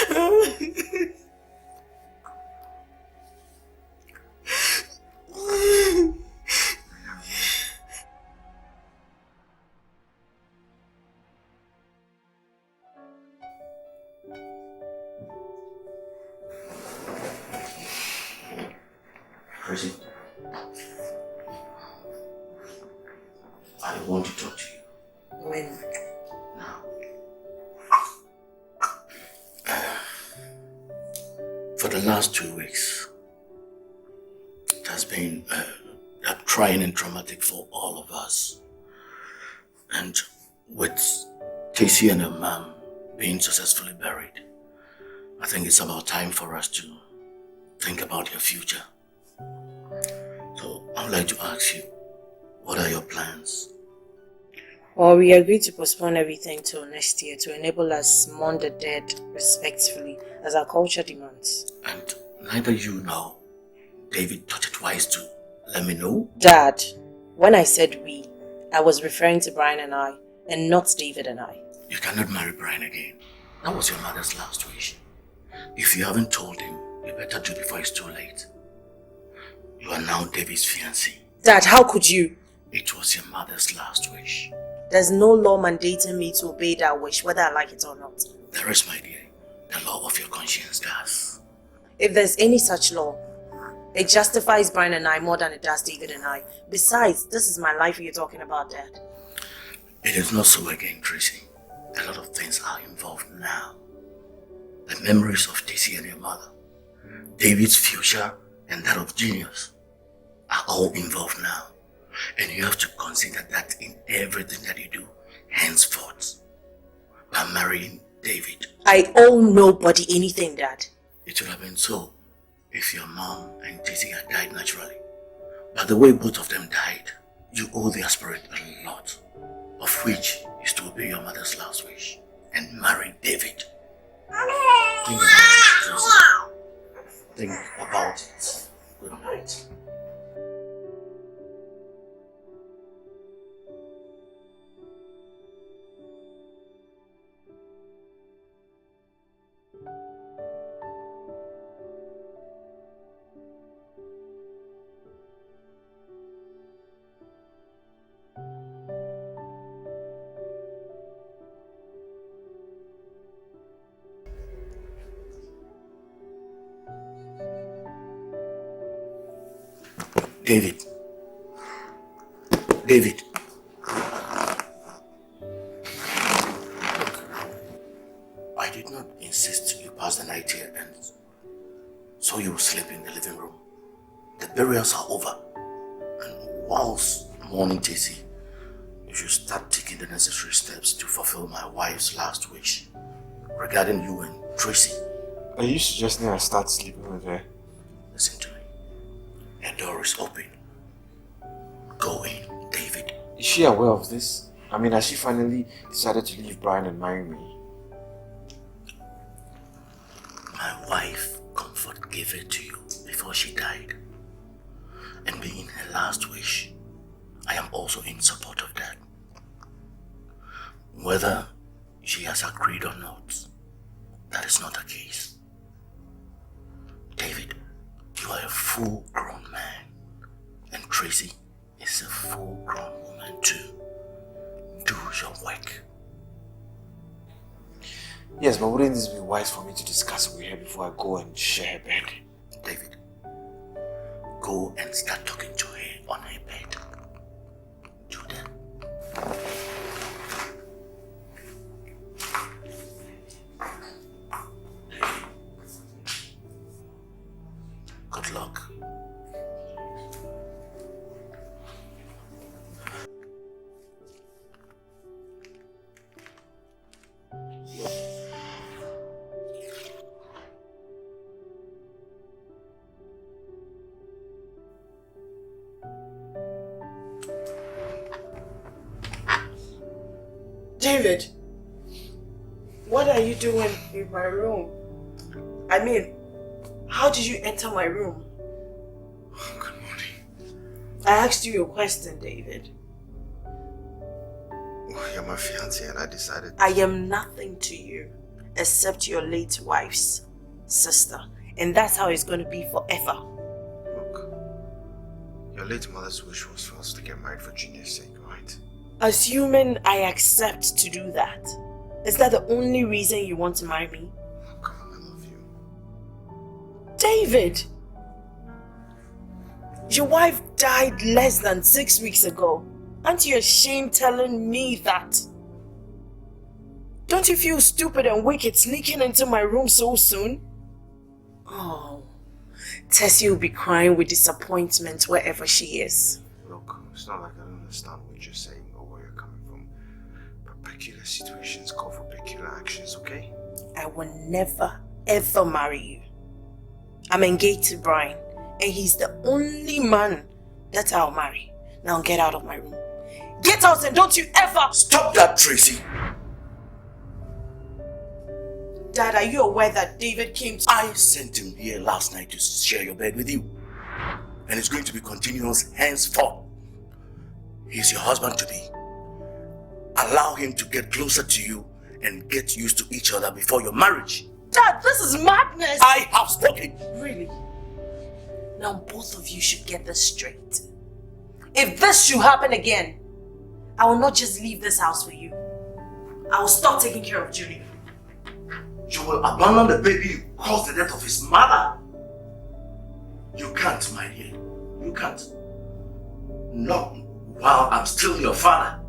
down, okay? Calm down. Tracy, I want to talk to you. When? Now. For the last 2 weeks, it has been trying and traumatic for all of us. And with Tessy and her mom being successfully buried, I think it's about time for us to think about your future. So I would like to ask you, what are your plans? Well, we agreed to postpone everything till next year to enable us mourn the dead respectfully as our culture demands. And neither you nor David thought it wise to let me know? Dad, when I said we, I was referring to Brian and I, and not David and I. You cannot marry Brian again. That was your mother's last wish. If you haven't told him, you better do before it's too late. You are now David's fiancé. Dad, how could you? It was your mother's last wish. There's no law mandating me to obey that wish, whether I like it or not. There is, my dear. The law of your conscience does. If there's any such law, It justifies Brian and I more than it does David and I. Besides, this is my life you're talking about, Dad. It is not so again, Tracy. A lot of things are involved now. The memories of Tessy and your mother, David's future and that of Genius are all involved now. And you have to consider that in everything that you do henceforth. By marrying David. I owe nobody anything, Dad. It would have been so if your mom and Tessy had died naturally. But the way both of them died, you owe their spirit a lot, of which is to obey your mother's last wish and marry David. Think about it, Tracy. Think about it. Good night. David. David. I did not insist you pass the night here and so you will sleep in the living room. The burials are over. And whilst mourning Tessy, you should start taking the necessary steps to fulfill my wife's last wish regarding you and Tracy. Are you suggesting I start sleeping with her? Listen to me. Her door is open. Go in, David. Is she aware of this? I mean, has she finally decided to leave Brian and marry me? My wife, Comfort, gave it to you before she died. And being her last wish, I am also in support of that. Whether she has agreed or not, that is not the case. David, you are a full-grown man, and Tracy is a full-grown woman too. Do your work. Yes, but wouldn't this be wise for me to discuss with her before I go and share her bed? David, go and start talking to her on her bed. Do that. Good luck. David, what are you doing in my room? I mean, how did you enter my room? Good morning. I asked you a question, David. Well, you're my fiancé and I decided... I am nothing to you except your late wife's sister. And that's how it's going to be forever. Look, your late mother's wish was for us to get married for Junior's sake, right? Assuming I accept to do that, is that the only reason you want to marry me? Oh, come on, I love you. David! Your wife died less than 6 weeks ago. Aren't you ashamed telling me that? Don't you feel stupid and wicked sneaking into my room so soon? Oh, Tessy will be crying with disappointment wherever she is. Look, it's not like I don't understand what you're saying or where you're coming from. But peculiar situations call for peculiar actions, okay? I will never, ever marry you. I'm engaged to Brian, and he's the only man that I'll marry. Now get out of my room. Get out and don't you ever... Stop that, Tracy! Dad, are you aware that David came to... I sent him here last night to share your bed with you. And it's going to be continuous henceforth. He's your husband-to-be. Allow him to get closer to you and get used to each other before your marriage. Dad, this is madness! I have spoken! Really? Now both of you should get this straight. If this should happen again, I will not just leave this house for you. I will stop taking care of Julie. You will abandon the baby who caused the death of his mother. You can't, my dear. You can't. Not while I'm still your father.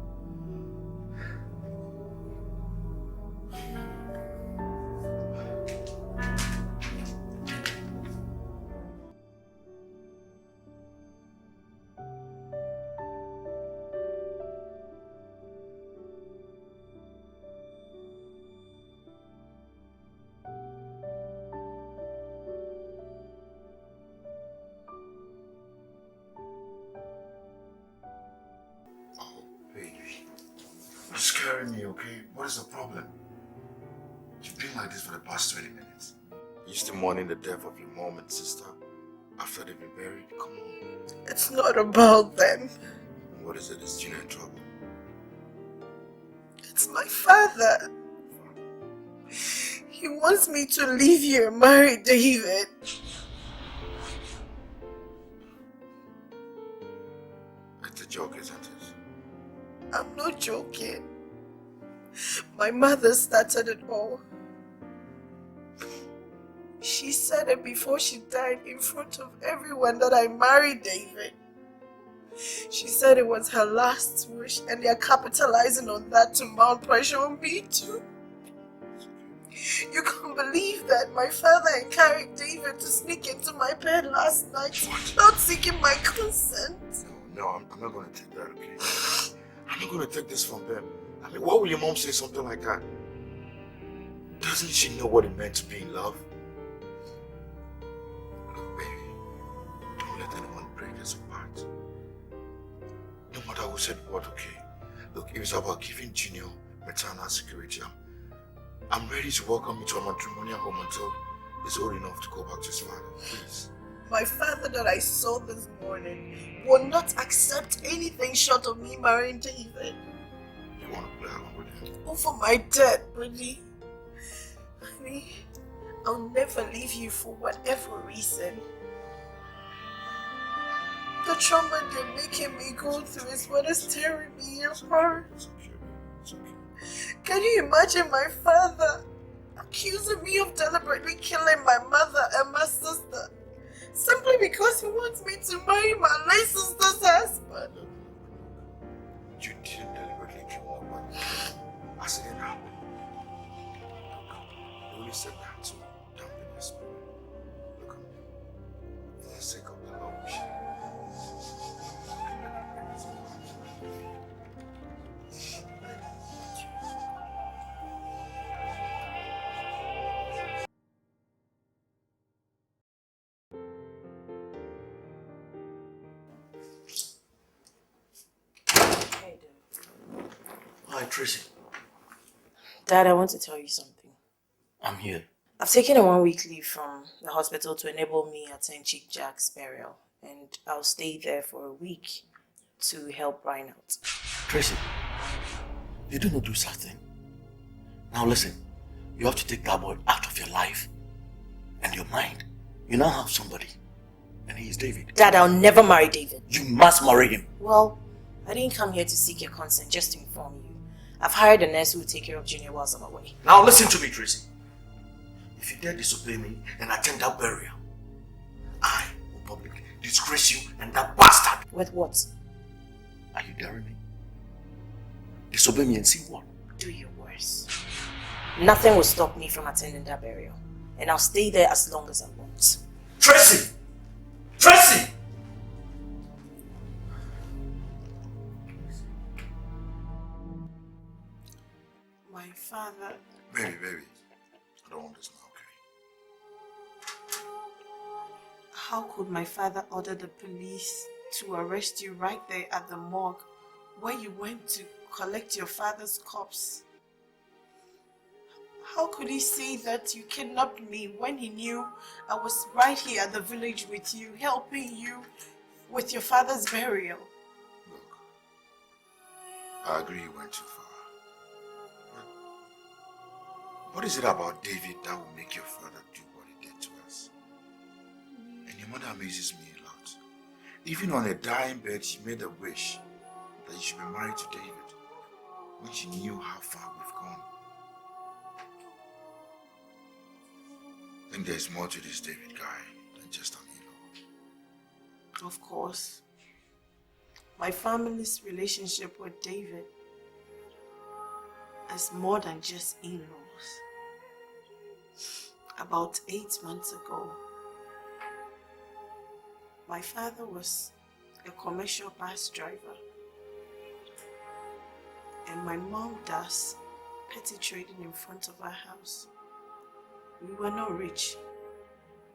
You're scaring me, okay? What is the problem? You've been like this for the past 20 minutes. You're still mourning the death of your mom and sister after they've been buried? Come on. It's not about them. What is it? Is Gina in trouble? It's my father. He wants me to leave you and marry David. It's a joke, isn't it? I'm not joking. My mother started it all. She said it before she died in front of everyone that I married David. She said it was her last wish and they're capitalizing on that to mount pressure on me too. You can't believe that my father encouraged David to sneak into my bed last night without seeking my consent. No, I'm not going to take that, okay? I'm not going to take this from them. I mean, why would your mom say something like that? Doesn't she know what it meant to be in love? Look, baby, don't let anyone break us apart. No matter who said what, okay? Look, if it's about giving Junior maternal security, I'm ready to welcome you to a matrimonial home until he's old enough to go back to his father, please. My father that I saw this morning will not accept anything short of me marrying David. You want to play along with him? Over my dead, buddy. Honey, I'll never leave you for whatever reason. The trauma they're making me go through is what is tearing me apart. It's okay. Can you imagine my father accusing me of deliberately killing my mother and my sister simply because he wants me to marry my late sister's husband? You didn't deliberately kill my mother. Accident happened. You only said that to dampen your spirit. Look, for the sake of the Lord, we should. Hi, Tracy. Dad, I want to tell you something. I'm here. I've taken a 1-week leave from the hospital to enable me attend Chief Jack's burial, and I'll stay there for a week to help Brian out. Tracy, you do not do such thing. Now listen, you have to take that boy out of your life and your mind. You now have somebody, and he is David. Dad, I'll never marry David. You must marry him. Well, I didn't come here to seek your consent, just to inform you. I've hired a nurse who will take care of Junior whilst I'm away. Now listen to me, Tracy. If you dare disobey me and attend that burial, I will publicly disgrace you and that bastard. With what? Are you daring me? Disobey me and see what? Do your worst. Nothing will stop me from attending that burial. And I'll stay there as long as I want. Tracy! Tracy! My father... Baby, I don't want this now, okay? How could my father order the police to arrest you right there at the morgue where you went to collect your father's corpse? How could he say that you kidnapped me when he knew I was right here at the village with you, helping you with your father's burial? Look, I agree you went too far. But what is it about David that will make your father do what he did to us? And your mother amazes me a lot. Even on a dying bed, she made a wish that you should be married to David when she knew how far we've gone. I think there's more to this David guy than just an hero. Of course, my family's relationship with David is more than just in-laws. About 8 months ago, my father was a commercial bus driver, and my mom does petty trading in front of our house. We were not rich,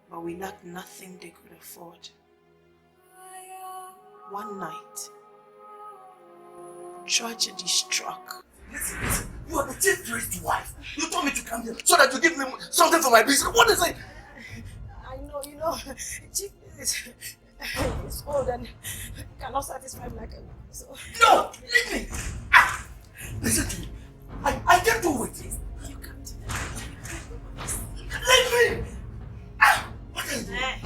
but we lacked nothing they could afford. One night, tragedy struck. Listen, you are the chief priest's wife. You told me to come here so that you give me something for my business. What is it? I know, Chief is old and cannot satisfy me like a man, so... No! Leave me! Listen to me. I can't do it. You can't. Leave me! What are you doing?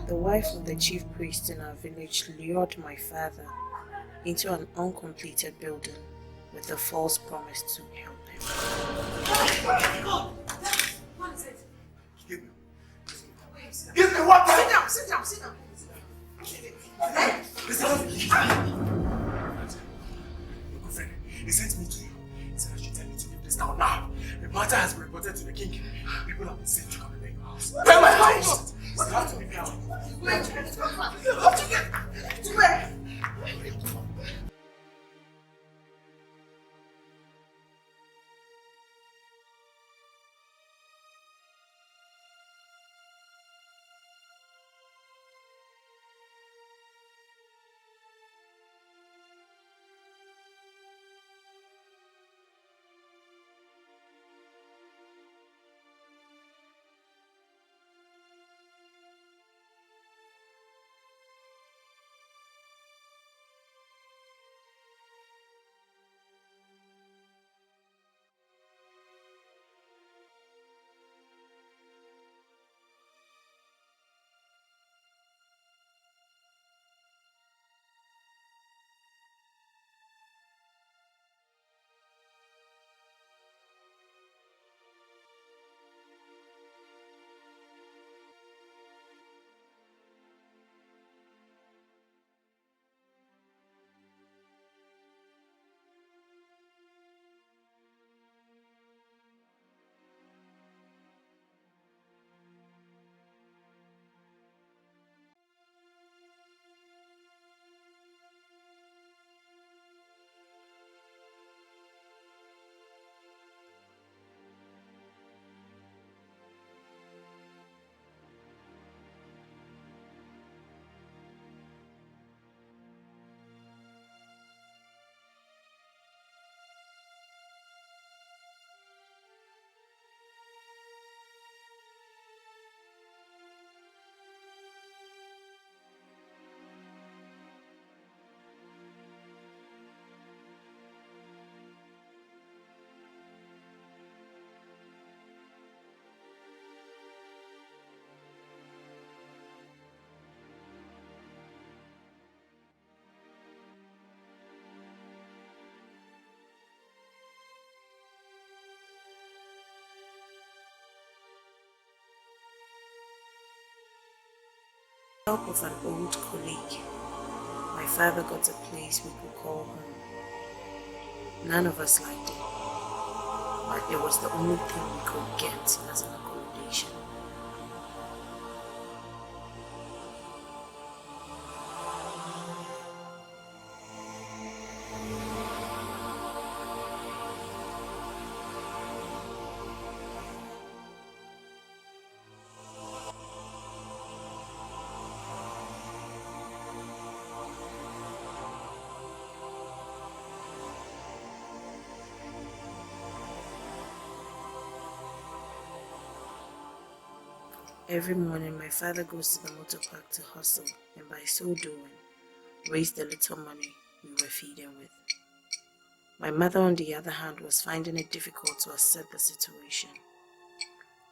The wife of the chief priest in our village lured my father into an uncompleted building with the false promise to help him. What is it? Give me. Give me what? Sit down. Listen. He sent me to you. He said I should tell you to leave this town now. The matter has been reported to the king. People have been sent to come and beg your house. Pay my house! You have to leave now. Where? To where? Help of an old colleague, my father got a place we could call home. None of us liked it, but it was the only thing we could get as an accommodation. Every morning, my father goes to the motor park to hustle, and by so doing, raise the little money we were feeding with. My mother, on the other hand, was finding it difficult to accept the situation.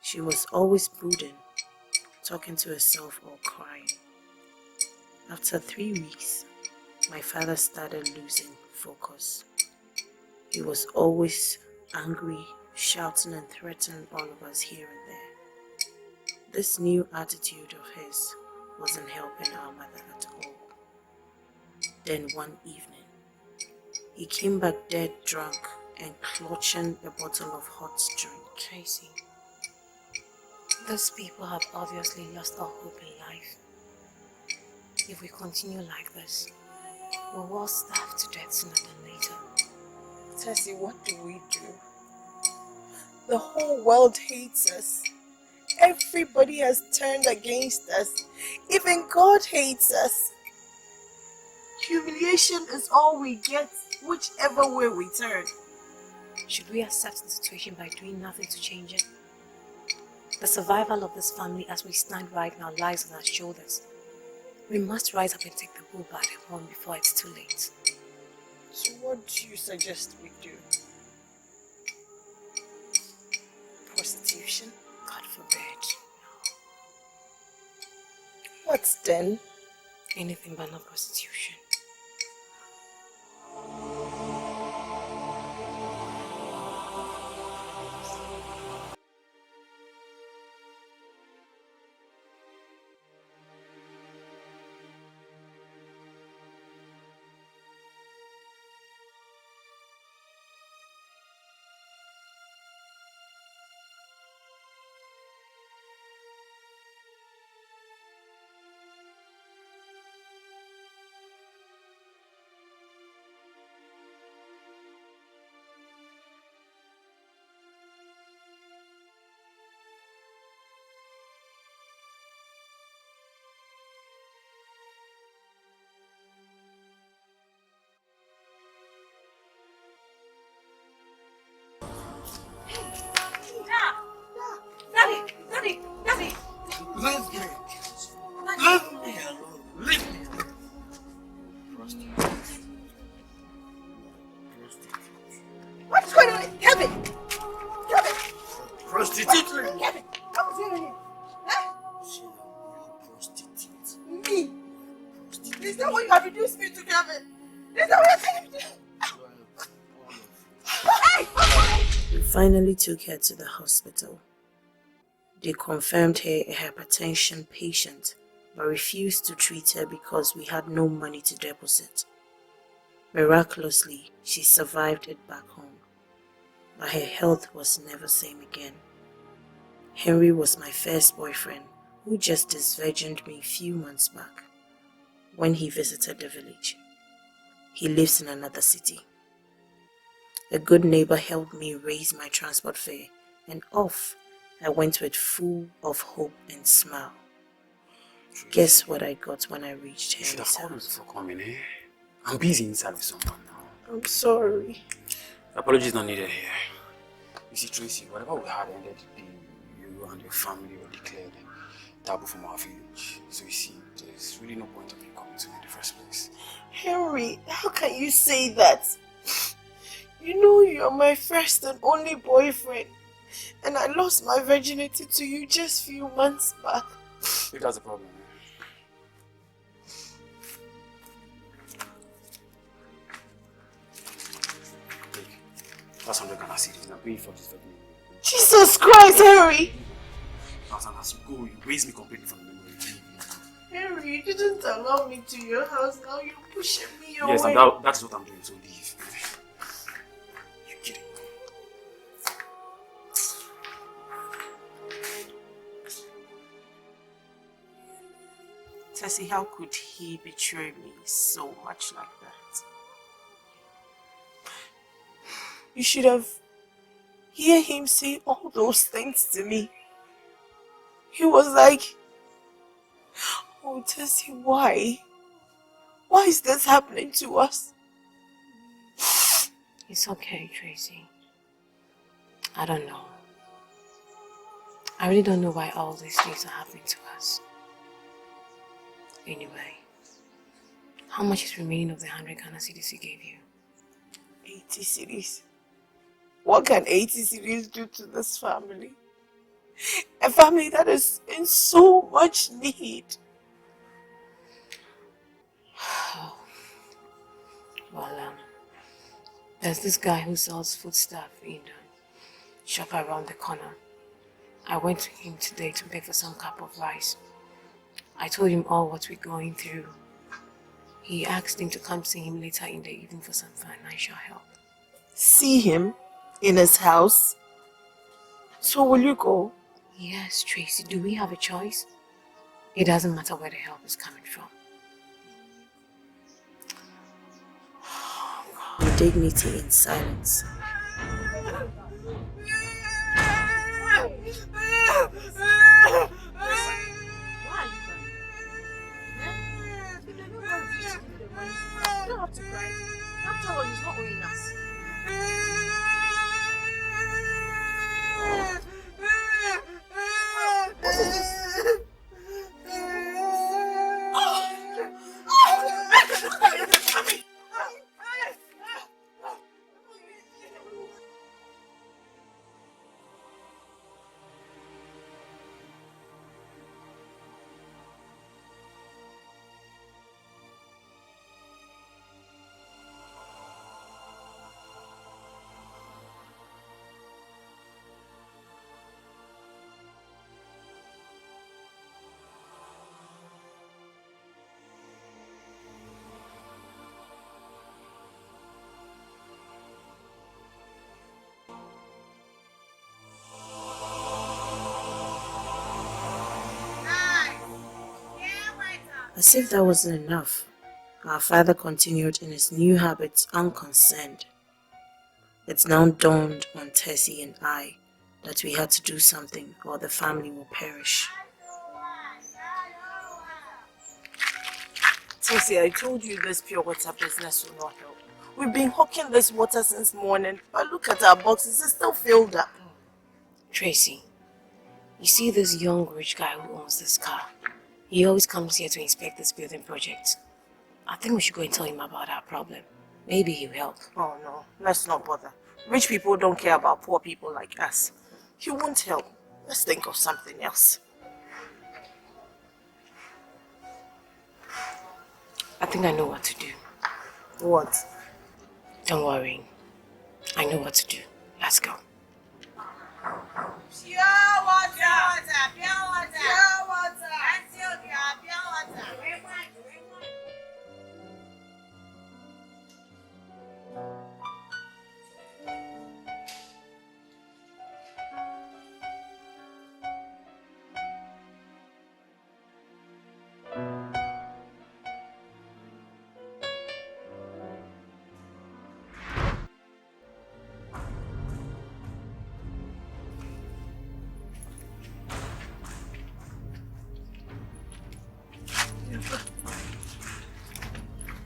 She was always brooding, talking to herself or crying. After 3 weeks, my father started losing focus. He was always angry, shouting and threatening all of us here and there. This new attitude of his wasn't helping our mother at all. Then one evening, he came back dead drunk and clutching a bottle of hot drink. Tracy, those people have obviously lost all hope in life. If we continue like this, we'll all starve to death sooner than later. Tessy, what do we do? The whole world hates us. Everybody has turned against us. Even God hates us. Humiliation is all we get, whichever way we turn. Should we accept the situation by doing nothing to change it? The survival of this family as we stand right now lies on our shoulders. We must rise up and take the bull by the horn before it's too late. So what do you suggest we do? Prostitution? God forbid. What then? Anything but not prostitution. Daddy! Leave me! Leave me alone! Leave me! What's going on? Kevin! Prostitute! Kevin! Come here! Me? Is that what you have reduced me to, Kevin? Is that what you're telling me to? We finally took her to the hospital. They confirmed her a hypertension patient, but refused to treat her because we had no money to deposit. Miraculously, she survived it back home, but her health was never same again. Henry was my first boyfriend, who just disvirgined me a few months back when he visited the village. He lives in another city. A good neighbor helped me raise my transport fare, and off I went with full of hope and smile. Guess what I got when I reached Henry's should have called me house? before coming, eh? I'm busy inside with someone now. I'm sorry. Apologies not needed here. You see, Tracy, whatever we had ended the day, you and your family were declared taboo from our village. So you see, there's really no point of you coming to me in the first place. Henry, how can you say that? You know you're my first and only boyfriend, and I lost my virginity to you just a few months back. If that's the problem, that's 100 Ghana cedis. Now pay for this. Jesus Christ, Henry! As you go, you raise me completely from the memory. Henry, you didn't allow me to your house. Now you're pushing me away. Yes, and that's what I'm doing, so leave. You're kidding. Tessy, how could he betray me so much like that? You should have heard him say all those things to me. He was like, oh Tessy, why? Why is this happening to us? It's okay, Tracy. I don't know. I really don't know why all these things are happening to us. Anyway, how much is remaining of the 100 Ghana cedis he gave you? 80 cedis. What can 80 cedis do to this family? A family that is in so much need. Well, there's this guy who sells foodstuff in the shop around the corner. I went to him today to beg for some cup of rice. I told him all what we're going through. He asked him to come see him later in the evening for some financial help. See him? In his house? So will you go? Yes, Tracy. Do we have a choice? It doesn't matter where the help is coming from. We did meeting in silence. You don't have to cry. After all, he's not owing us. What is this? As if that wasn't enough, our father continued in his new habits unconcerned. It's now dawned on Tessy and I that we had to do something or the family will perish. Tessy, I told you this pure water business will not help. We've been hawking this water since morning, but look at our boxes, it's still filled up. Tracy, you see this young rich guy who owns this car? He always comes here to inspect this building project. I think we should go and tell him about our problem. Maybe he'll help. Oh no, let's not bother. Rich people don't care about poor people like us. He won't help. Let's think of something else. I think I know what to do. What? Don't worry. I know what to do. Let's go. Pure water, pure water, pure water. Pure water.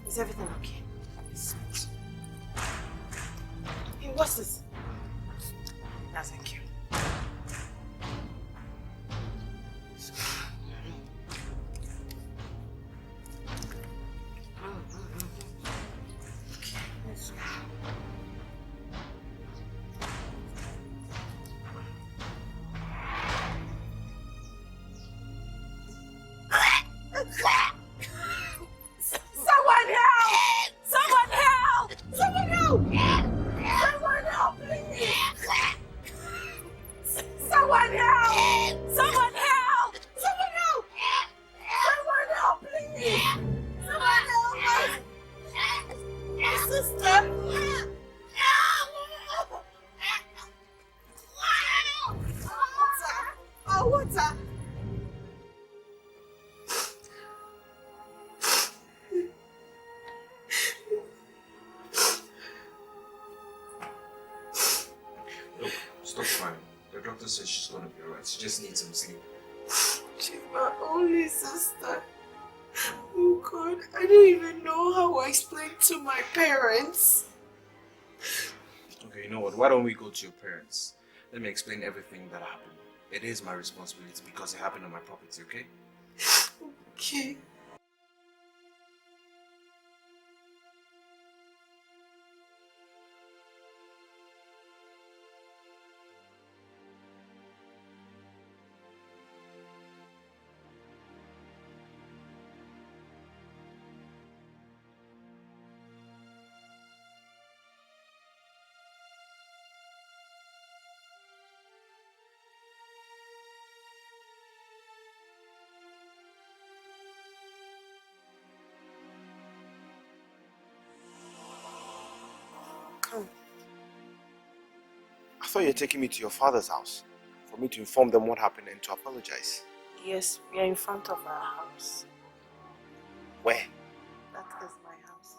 Is everything okay? Hey, what's this? No, thank you. Says she's gonna be alright. She just needs some sleep. She's my only sister. Oh God, I don't even know how I explain to my parents. Okay, you know what? Why don't we go to your parents? Let me explain everything that happened. It is my responsibility because it happened on my property, okay? Okay. thought you were taking me to your father's house for me to inform them what happened and to apologize. Yes, we are in front of our house. Where? That is my house.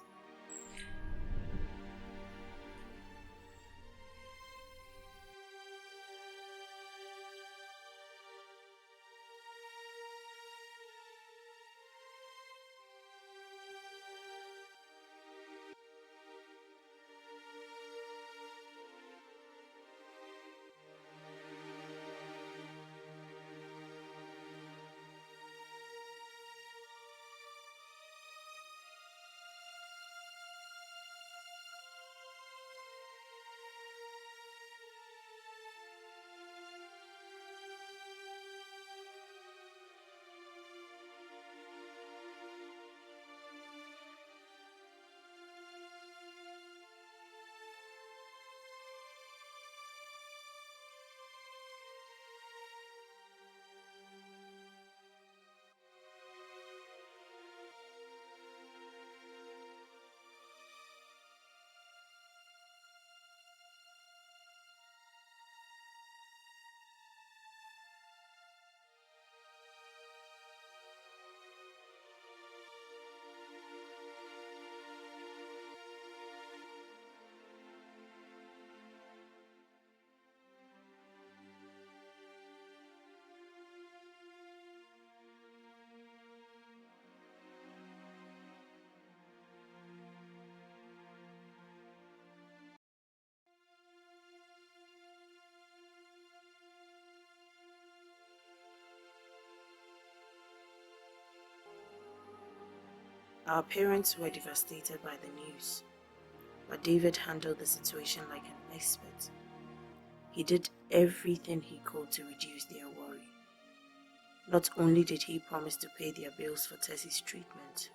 Our parents were devastated by the news, but David handled the situation like an expert. He did everything he could to reduce their worry. Not only did he promise to pay their bills for Tessy's treatment,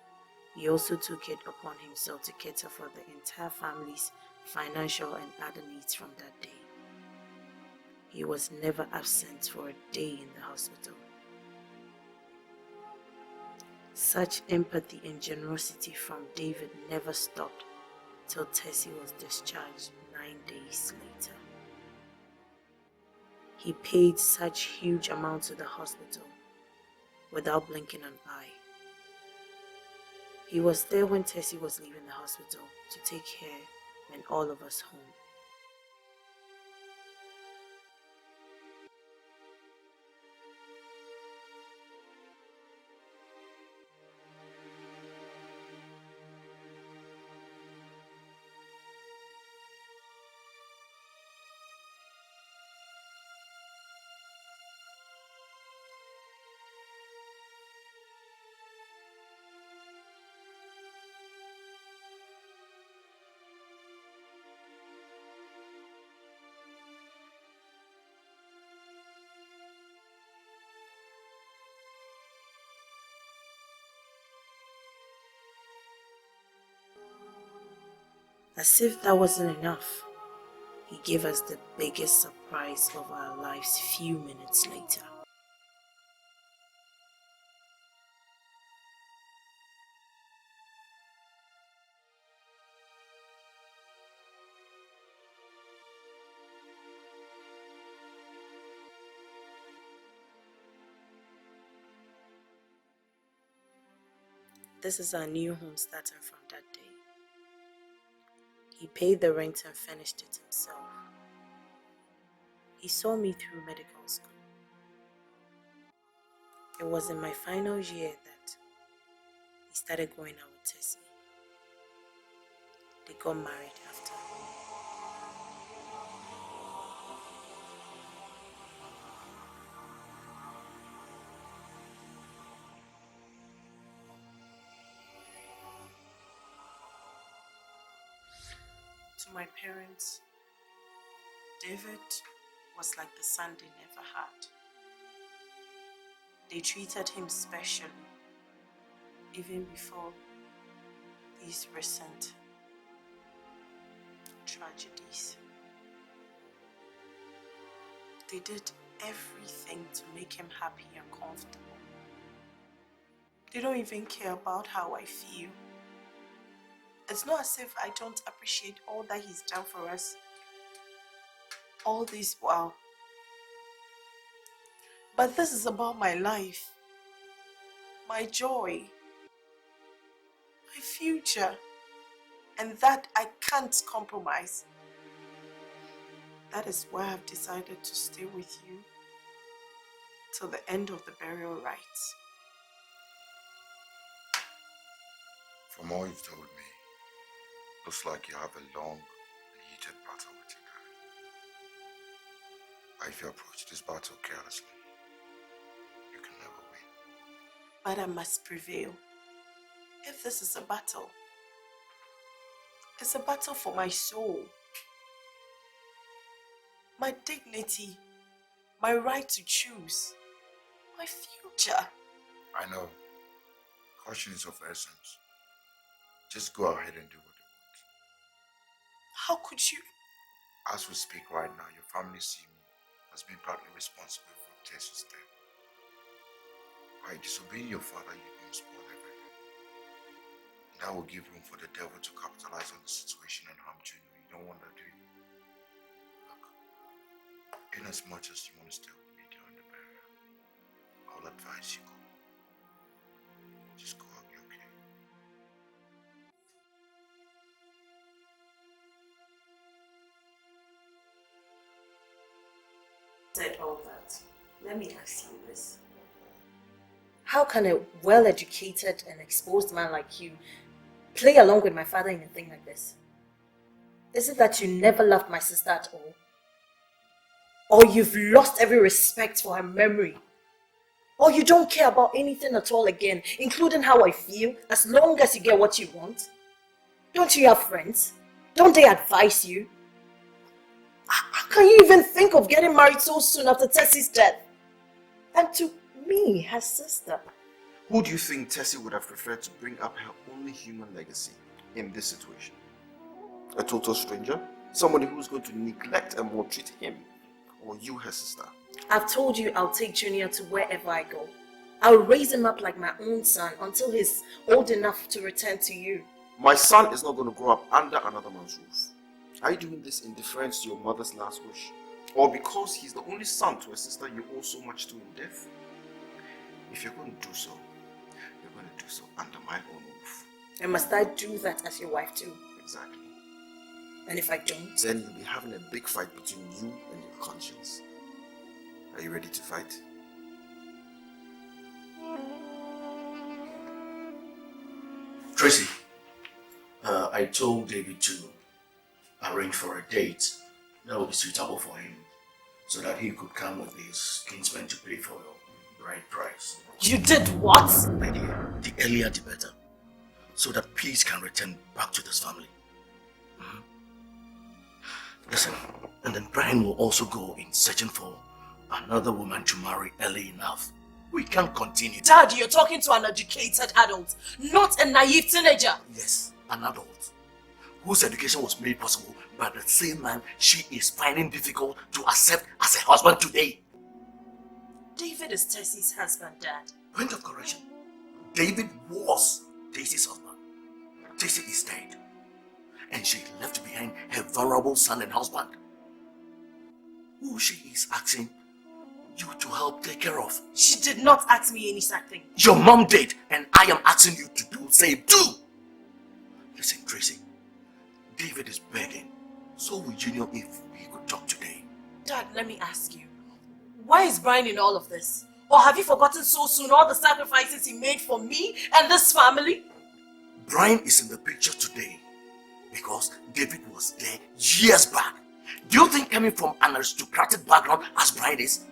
he also took it upon himself to cater for the entire family's financial and other needs from that day. He was never absent for a day in the hospital. Such empathy and generosity from David never stopped till Tessy was discharged 9 days later. He paid such huge amounts to the hospital without blinking an eye. He was there when Tessy was leaving the hospital to take her and all of us home. As if that wasn't enough, he gave us the biggest surprise of our lives few minutes later. This is our new home starting from that day. He paid the rent and finished it himself. He saw me through medical school. It was in my final year that he started going out with Tessy. They got married after. To my parents, David was like the son they never had. They treated him specially, even before these recent tragedies. They did everything to make him happy and comfortable. They don't even care about how I feel. It's not as if I don't appreciate all that he's done for us. all this while. But this is about my life, my joy, my future, and that I can't compromise. That is why I've decided to stay with you till the end of the burial rites. From all you've told me, looks like you have a long and heated battle with your dad. If you approach this battle carelessly, you can never win. But I must prevail. If this is a battle, it's a battle for my soul, my dignity, my right to choose, my future. I know. Caution is of essence. Just go ahead and do what you want. How could you? As we speak right now, your family see me as being partly responsible for Tessy's death. By disobeying your father, you didn't spoil everything. And that will give room for the devil to capitalize on the situation and harm Junior. You don't want that, do you? Look, in as much as you want to stay with me during the burial, I'll advise you go. Just go, I'll be okay. Said all that. Let me ask you this. How can a well-educated and exposed man like you play along with my father in a thing like this? Is it that you never loved my sister at all? Or you've lost every respect for her memory? Or you don't care about anything at all again, including how I feel, as long as you get what you want? Don't you have friends? Don't they advise you? How can you even think of getting married so soon after Tessy's death? And to me, her sister. Who do you think Tessy would have preferred to bring up her only human legacy in this situation? A total stranger? Somebody who's going to neglect and maltreat him? Or you, her sister? I've told you I'll take Junior to wherever I go. I'll raise him up like my own son until he's old enough to return to you. My son is not going to grow up under another man's roof. Are you doing this in deference to your mother's last wish? Or because he's the only son to a sister you owe so much to in death? If you're going to do so, you're going to do so under my own roof. And must I do that as your wife too? Exactly. And if I don't? Then you'll be having a big fight between you and your conscience. Are you ready to fight? Tracy, I told David to arrange for a date that would be suitable for him so that he could come with his kinsmen to pay for your bride price. You did what? My dear, the earlier the better, so that peace can return back to this family. Listen, and then Brian will also go in searching for another woman to marry early enough. We can't continue. Dad, you're talking to an educated adult, not a naive teenager. Yes, an adult whose education was made possible by the same man she is finding difficult to accept as a husband today. David is Tessy's husband, Dad. Point of correction. David was Tessy's husband. Tessy is dead. And she left behind her vulnerable son and husband, who she is asking you to help take care of. She did not ask me any such thing. Your mom did, and I am asking you to do the same too. Listen, Tracy, David is begging. So will Junior if we could talk today. Dad, let me ask you, why is Brian in all of this? Or have you forgotten so soon all the sacrifices he made for me and this family? Brian is in the picture today because David was there years back. Do you think coming from an aristocratic background as Brian is,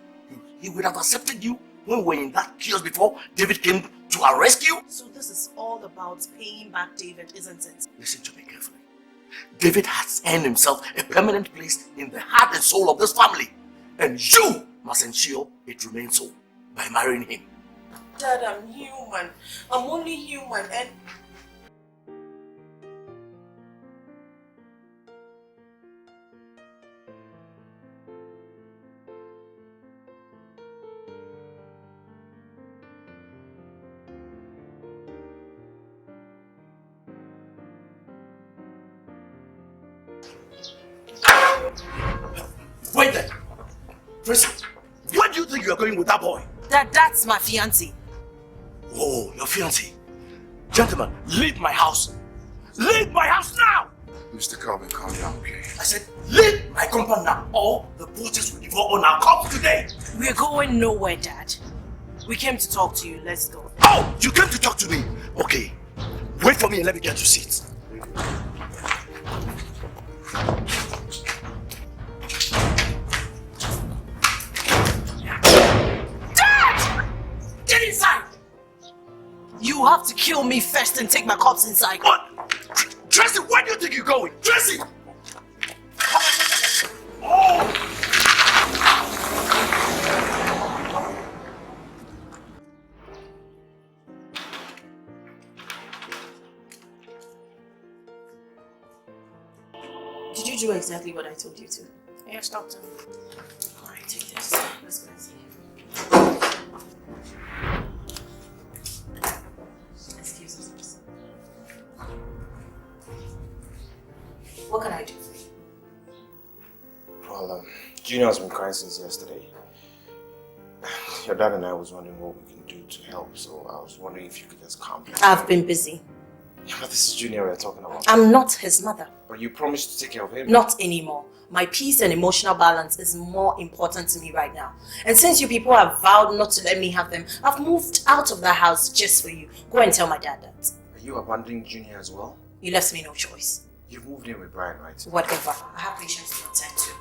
he would have accepted you when we were in that chaos before David came to our rescue? So this is all about paying back David, isn't it? Listen to me carefully. David has earned himself a permanent place in the heart and soul of this family. And you must ensure it remains so by marrying him. Dad, I'm human. I'm only human and... Wait there! Tracy, where do you think you are going with that boy? That's my fiancé. Oh, your fiancé. Gentlemen, leave my house. Leave my house now! Mr. Calvin, calm down, okay? I said, leave my compound now, or the vultures will devour on our corpse today. We're going nowhere, Dad. We came to talk to you. Let's go. Oh, you came to talk to me? Okay. Wait for me and let me get to seats. Dad! Get inside! You have to kill me first and take my corpse inside. What? Tracy, where do you think you're going? Tracy! Oh! Did you do exactly what I told you to? Yes, doctor. Alright, take this. Let's go and see. Excuse us. What can I do for you? Well, Junior has been crying since yesterday. Your dad and I was wondering what we can do to help, so I was wondering if you could just calm down. I've been busy. Yeah, but this is Junior we're talking about. I'm not his mother. But you promised to take care of him. Not anymore. My peace and emotional balance is more important to me right now. And since you people have vowed not to let me have them, I've moved out of the house just for you. Go and tell my dad that. Are you abandoning Junior as well? You left me no choice. You've moved in with Brian, right? Whatever. I have patience to attend to.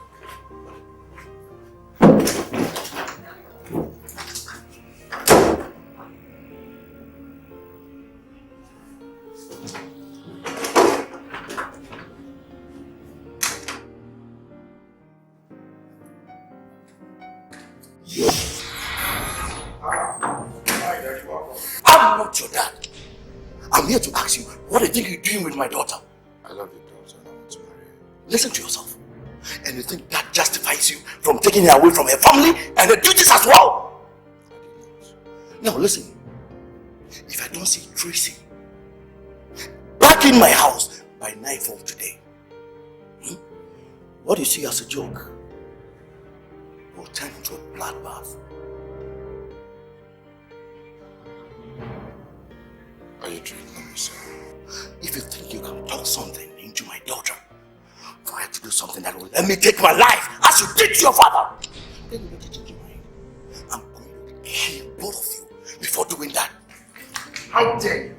I'm not your dad. I'm here to ask you, what do you think you're doing with my daughter? I love your daughter and I want to marry her. Listen to yourself. And you think that justifies you from taking her away from her family and her duties as well? Now listen, if I don't see Tracy back in my house by nightfall today, what you see as a joke will turn into a bloodbath. Are you treating me, sir? If you think you can talk something into my daughter for her to do something that will let me take my life as you did to your father, then you better change your mind. I'm going to kill both of you before doing that. How dare you?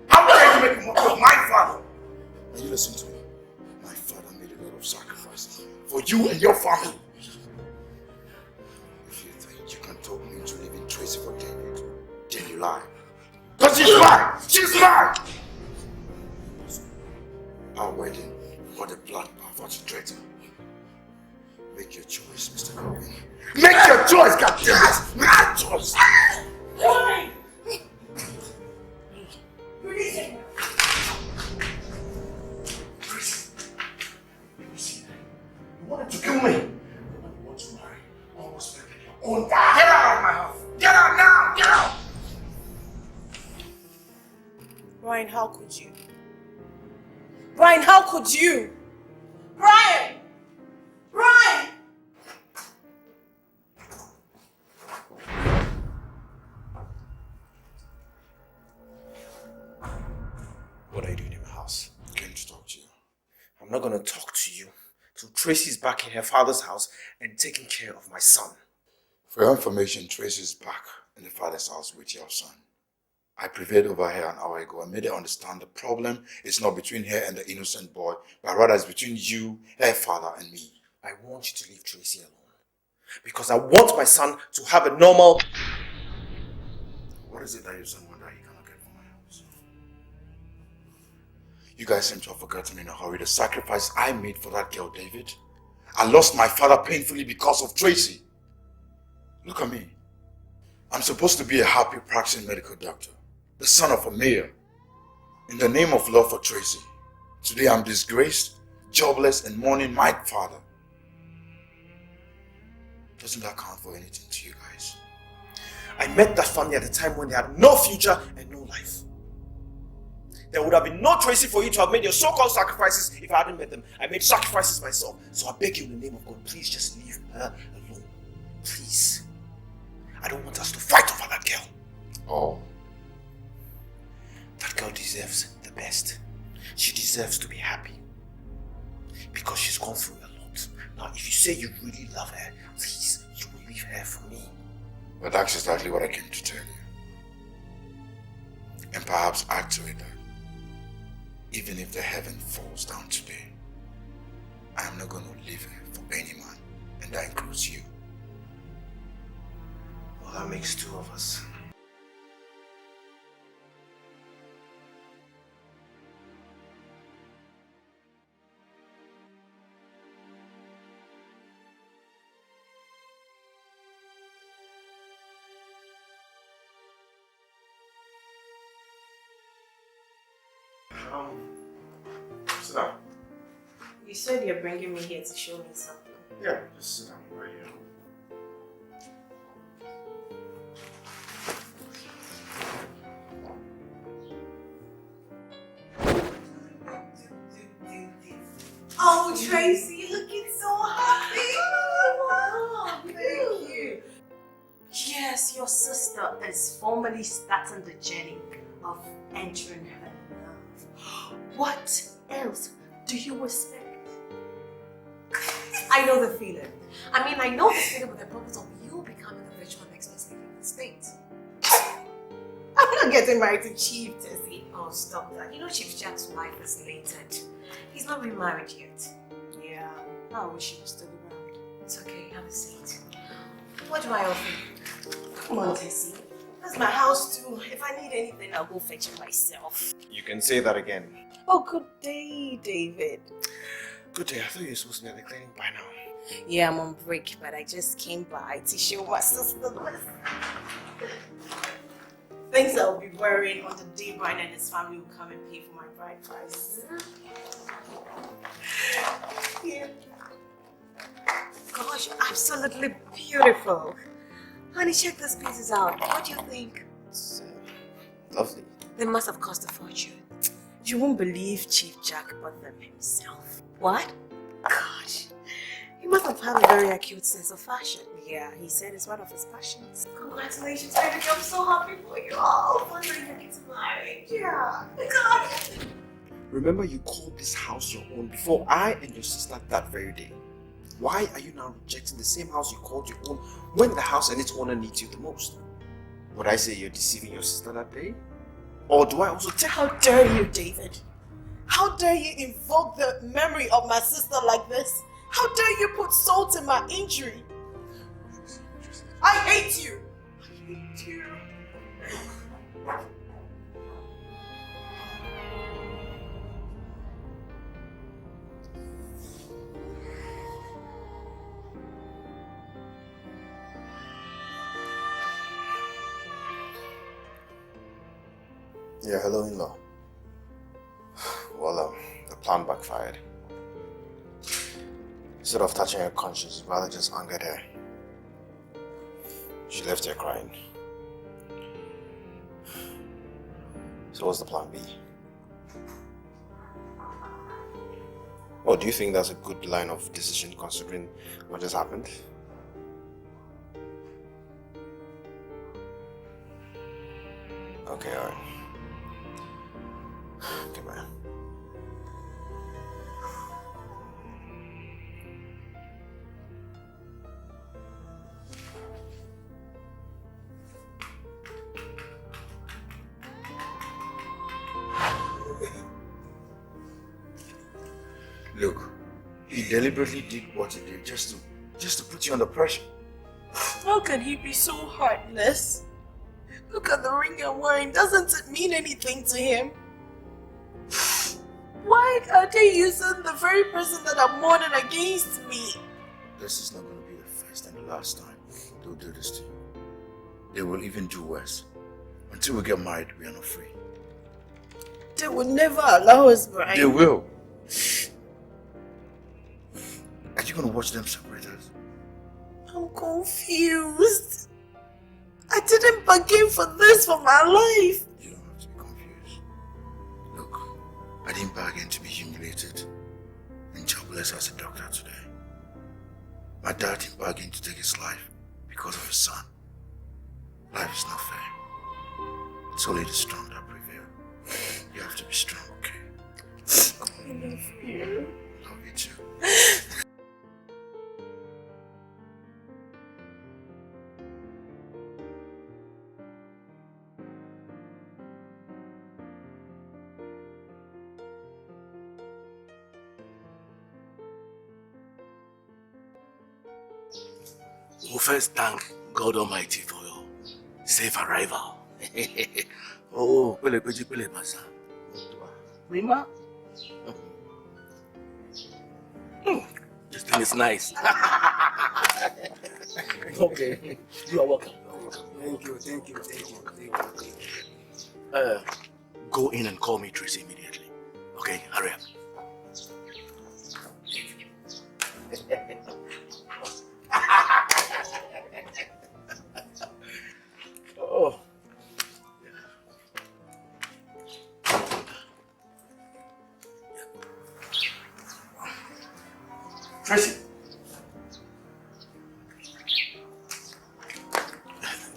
How dare you make a mockery of my father? Now you listen to me. My father made a lot of sacrifices for you and your family. If you think you can talk me into leaving Tracy for David, then you lie. Because she's mine! She's mine! Our wedding, what a bloodbath, what a traitor. Make your choice, Mr. Calvin. Make your choice, goddammit! Make your choice! Why? Release him! You wanted to kill me. You want to marry almost like your own dad. Get out of my house! Get out now! Get out! Brian, how could you? Brian, how could you? Brian! Brian! What are you doing in my house? I came to talk to you. I'm not gonna talk to you till Tracy's back in her father's house and taking care of my son. For your information, Tracy's back in the father's house with your son. I prevailed over her an hour ago and made her understand the problem is not between her and the innocent boy, but rather it's between you, her father, and me. I want you to leave Tracy alone. Because I want my son to have a normal... What is it that your son wonder he cannot get from my house? You guys seem to have forgotten in a hurry the sacrifice I made for that girl, David. I lost my father painfully because of Tracy. Look at me. I'm supposed to be a happy practicing medical doctor, the son of a mayor. In the name of love for Tracy, today I'm disgraced, jobless, and mourning my father. Doesn't that count for anything to you guys? I met that family at a time when they had no future and no life. There would have been no Tracy for you to have made your so-called sacrifices if I hadn't met them. I made sacrifices myself. So I beg you in the name of God, please just leave her alone. Please. I don't want us to fight over that girl. Oh. That girl deserves the best. She deserves to be happy. Because she's gone through a lot. Now, if you say you really love her, please, you will leave her for me. But that's exactly what I came to tell you. And perhaps add to it that even if the heaven falls down today, I'm not going to leave her for any man. And that includes you. Well, that makes two of us. Sit down. You said you're bringing me here to show me something. Yeah, just sit down right here. Oh, Tracy, you're looking so happy. Oh, wow, thank you. Yes, your sister is formally starting the journey of entering her love. What else do you expect? I know the feeling. I mean, I know the feeling with the purpose of you becoming the virtual next best lady in the state. I'm not getting married to Chief Tessy. Oh, stop that. You know Chief Jack's life is lated. He's not remarried yet. Yeah, I wish he was still around. It's okay, have a seat. What do I offer you? Come on, Tessy. That's my house too. If I need anything, I'll go fetch it myself. You can say that again. Oh, good day, David. Good day. I thought you were supposed to be at the clinic by now. Yeah, I'm on break, but I just came by to show my sister this. Things I'll be wearing on the day Brian and his family will come and pay for my bride price. Yeah. Gosh, absolutely beautiful. Honey, check these pieces out. What do you think? It's lovely. They must have cost a fortune. You won't believe Chief Jack bought them himself. What? Gosh, he must have had a very acute sense of fashion. Yeah, he said it's one of his passions. Congratulations, baby. I'm so happy for you. Oh, one day you get married. Yeah. God. Remember, you called this house your own before I and your sister that very day. Why are you now rejecting the same house you called your own when the house and its owner needs you the most? Would I say you're deceiving your sister that day? Or do I also tell How dare you, David? How dare you invoke the memory of my sister like this? How dare you put salt in my injury? I hate you. I hate you. Yeah, hello, in-law. Well, the plan backfired. Instead of touching her conscience, rather just angered her. She left her crying. So what's the plan B? Well, do you think that's a good line of decision considering what just happened? Okay, alright. Okay, man. Look, he deliberately did what he did just to put you under pressure. How can he be so heartless? Look at the ring I'm wearing. Doesn't it mean anything to him? Why are they using the very person that are mourning against me? This is not going to be the first and the last time they'll do this to you. They will even do worse. Until we get married, we are not free. They will never allow us, Brian. They will. Are you going to watch them separate us? I'm confused. I didn't bargain for this for my life. You don't have to be confused. Look, didn't bargain to be humiliated and jobless as a doctor today. My dad didn't bargain to take his life because of his son. Life is not fair. It's only the strong that prevail. You have to be strong, okay? I love you. Love you too. We'll first thank God Almighty for your safe arrival. Oh, pele masa. Rima? This thing is nice. Okay, you are welcome. Thank you. Go in and call me Tracy immediately. Okay, hurry up. Oh. Tracy.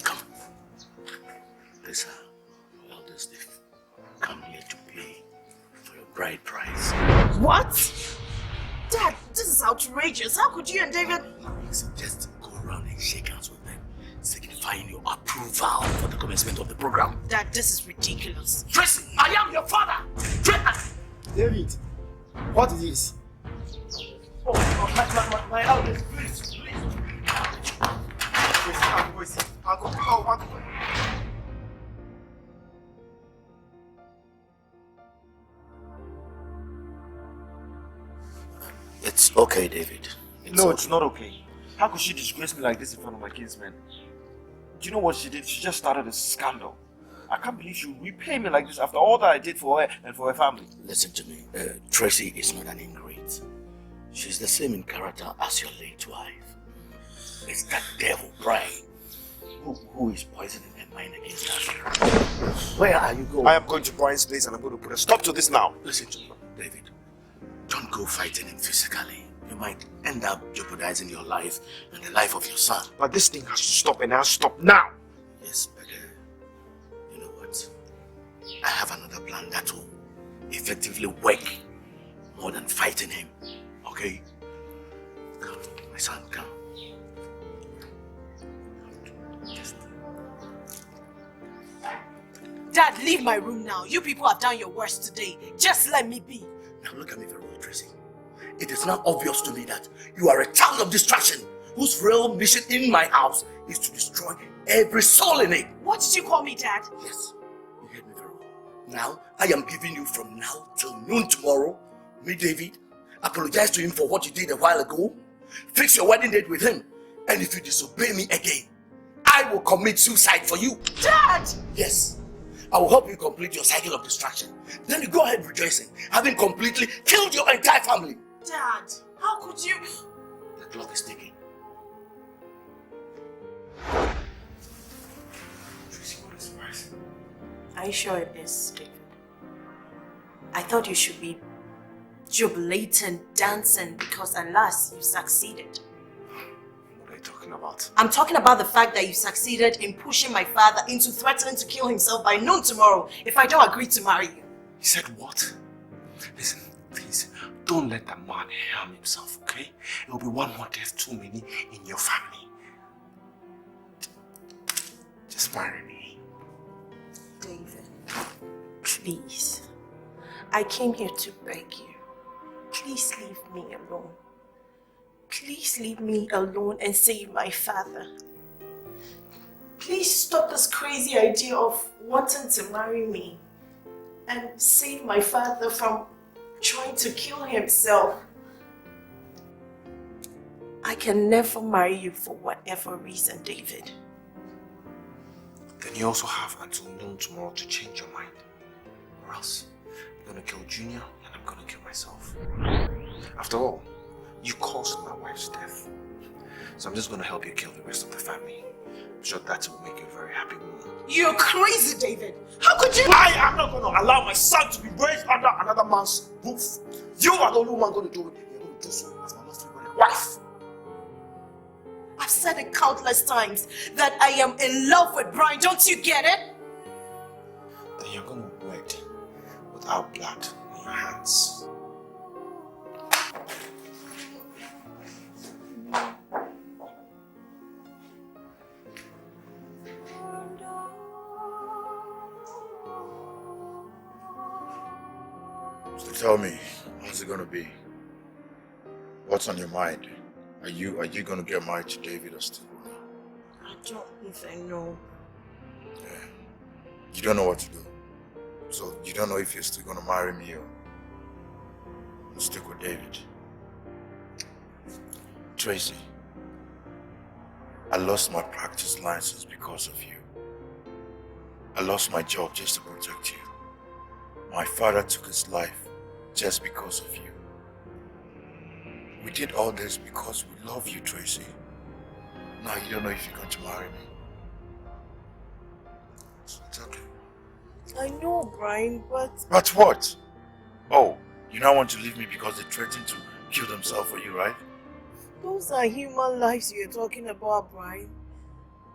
Come. Listen, elders, they've come here to pay for your bride price. What? Dad, this is outrageous. How could you and David... Listen, just go around and shake hands with them, signifying your approval for the commencement of the program. Dad, this is ridiculous. Tracy, I am your father! David, what is this? Oh, my elders, please. It's okay, David. It's not okay. How could she disgrace me like this in front of my kinsmen? Do you know what she did? She just started a scandal. I can't believe she would repay me like this after all that I did for her and for her family. Listen to me. Tracy is not an ingrate. She's the same in character as your late wife. It's that devil, Brian, who is poisoning her mind against us. Where are you going? I am going to Brian's place and I'm going to put a stop to this now. Listen to me, David. Don't go fighting him physically. You might end up jeopardizing your life and the life of your son. But this thing has to stop and it has to stop now. Yes, but you know what? I have another plan that will effectively work more than fighting him. Okay? Come, my son, come. Dad, leave my room now. You people have done your worst today. Just let me be. Now look at me very well, Tracy. It is now obvious to me that you are a child of destruction whose real mission in my house is to destroy every soul in it. What did you call me, Dad? Yes, you heard me very well. Now, I am giving you from now till noon tomorrow. Meet David, apologize to him for what you did a while ago, fix your wedding date with him, and if you disobey me again, I will commit suicide for you. Dad! Yes. I will help you complete your cycle of destruction. Then you go ahead rejoicing, having completely killed your entire family. Dad, how could you? The clock is ticking. Tracy, what is this? Are you sure it is, David? I thought you should be jubilating, dancing, because at last you succeeded. What are you talking about? I'm talking about the fact that you succeeded in pushing my father into threatening to kill himself by noon tomorrow if I don't agree to marry you. He said what? Listen, please, don't let that man harm himself, okay? It will be one more death too many in your family. Just marry me. David, please. I came here to beg you. Please leave me alone. Please leave me alone and save my father. Please stop this crazy idea of wanting to marry me and save my father from trying to kill himself. I can never marry you for whatever reason, David. Then you also have until noon tomorrow to change your mind. Or else, I'm gonna kill Junior and I'm gonna kill myself. After all, you caused my wife's death. So I'm just gonna help you kill the rest of the family. I'm sure that will make you a very happy woman. You're crazy, David. How could you? I am not going to allow my son to be raised under another man's roof. You are the only one going to do it. You're going to do so as my most favorite wife. I've said it countless times that I am in love with Brian. Don't you get it? Then you're going to wed without blood on your hands. So tell me, how's it going to be? What's on your mind? Are you going to get married to David or still? I don't even know. Yeah. You don't know what to do. So you don't know if you're still going to marry me or stick with David. Tracy, I lost my practice license because of you. I lost my job just to protect you. My father took his life just because of you. We did all this because we love you, Tracy. Now you don't know if you're going to marry me. So it's okay. I know, Brian, but... But what? Oh, you now want to leave me because they threatened to kill themselves for you, right? Those are human lives you're talking about, Brian.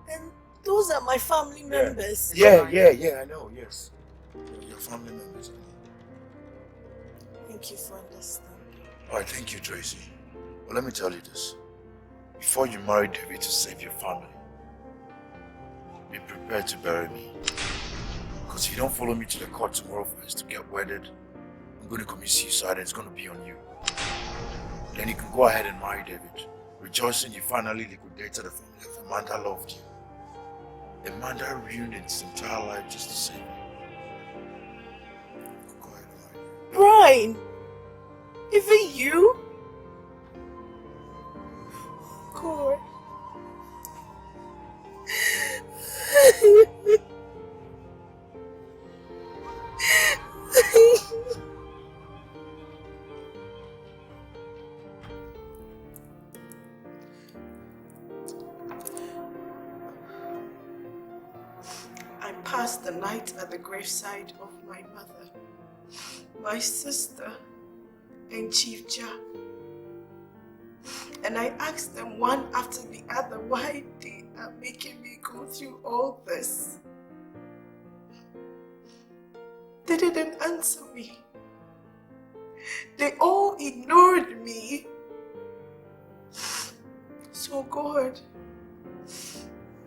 And those are my family members. Yeah, I know, yes. Your family members. Thank you for understanding. Alright, thank you, Tracy. But let me tell you this. Before you marry David to save your family, be prepared to bury me. Because if you don't follow me to the court tomorrow for us to get wedded, I'm going to commit suicide and it's going to be on you. Then you can go ahead and marry David, rejoicing you finally liquidated the family of a man that loved you. A man that ruined its entire life just to save you. Go ahead and marry him. Brian! Even you? God. I passed the night at the graveside of my mother, my sister, and Chief Jack. And I asked them one after the other why they are making me go through all this. They didn't answer me. They all ignored me. So God,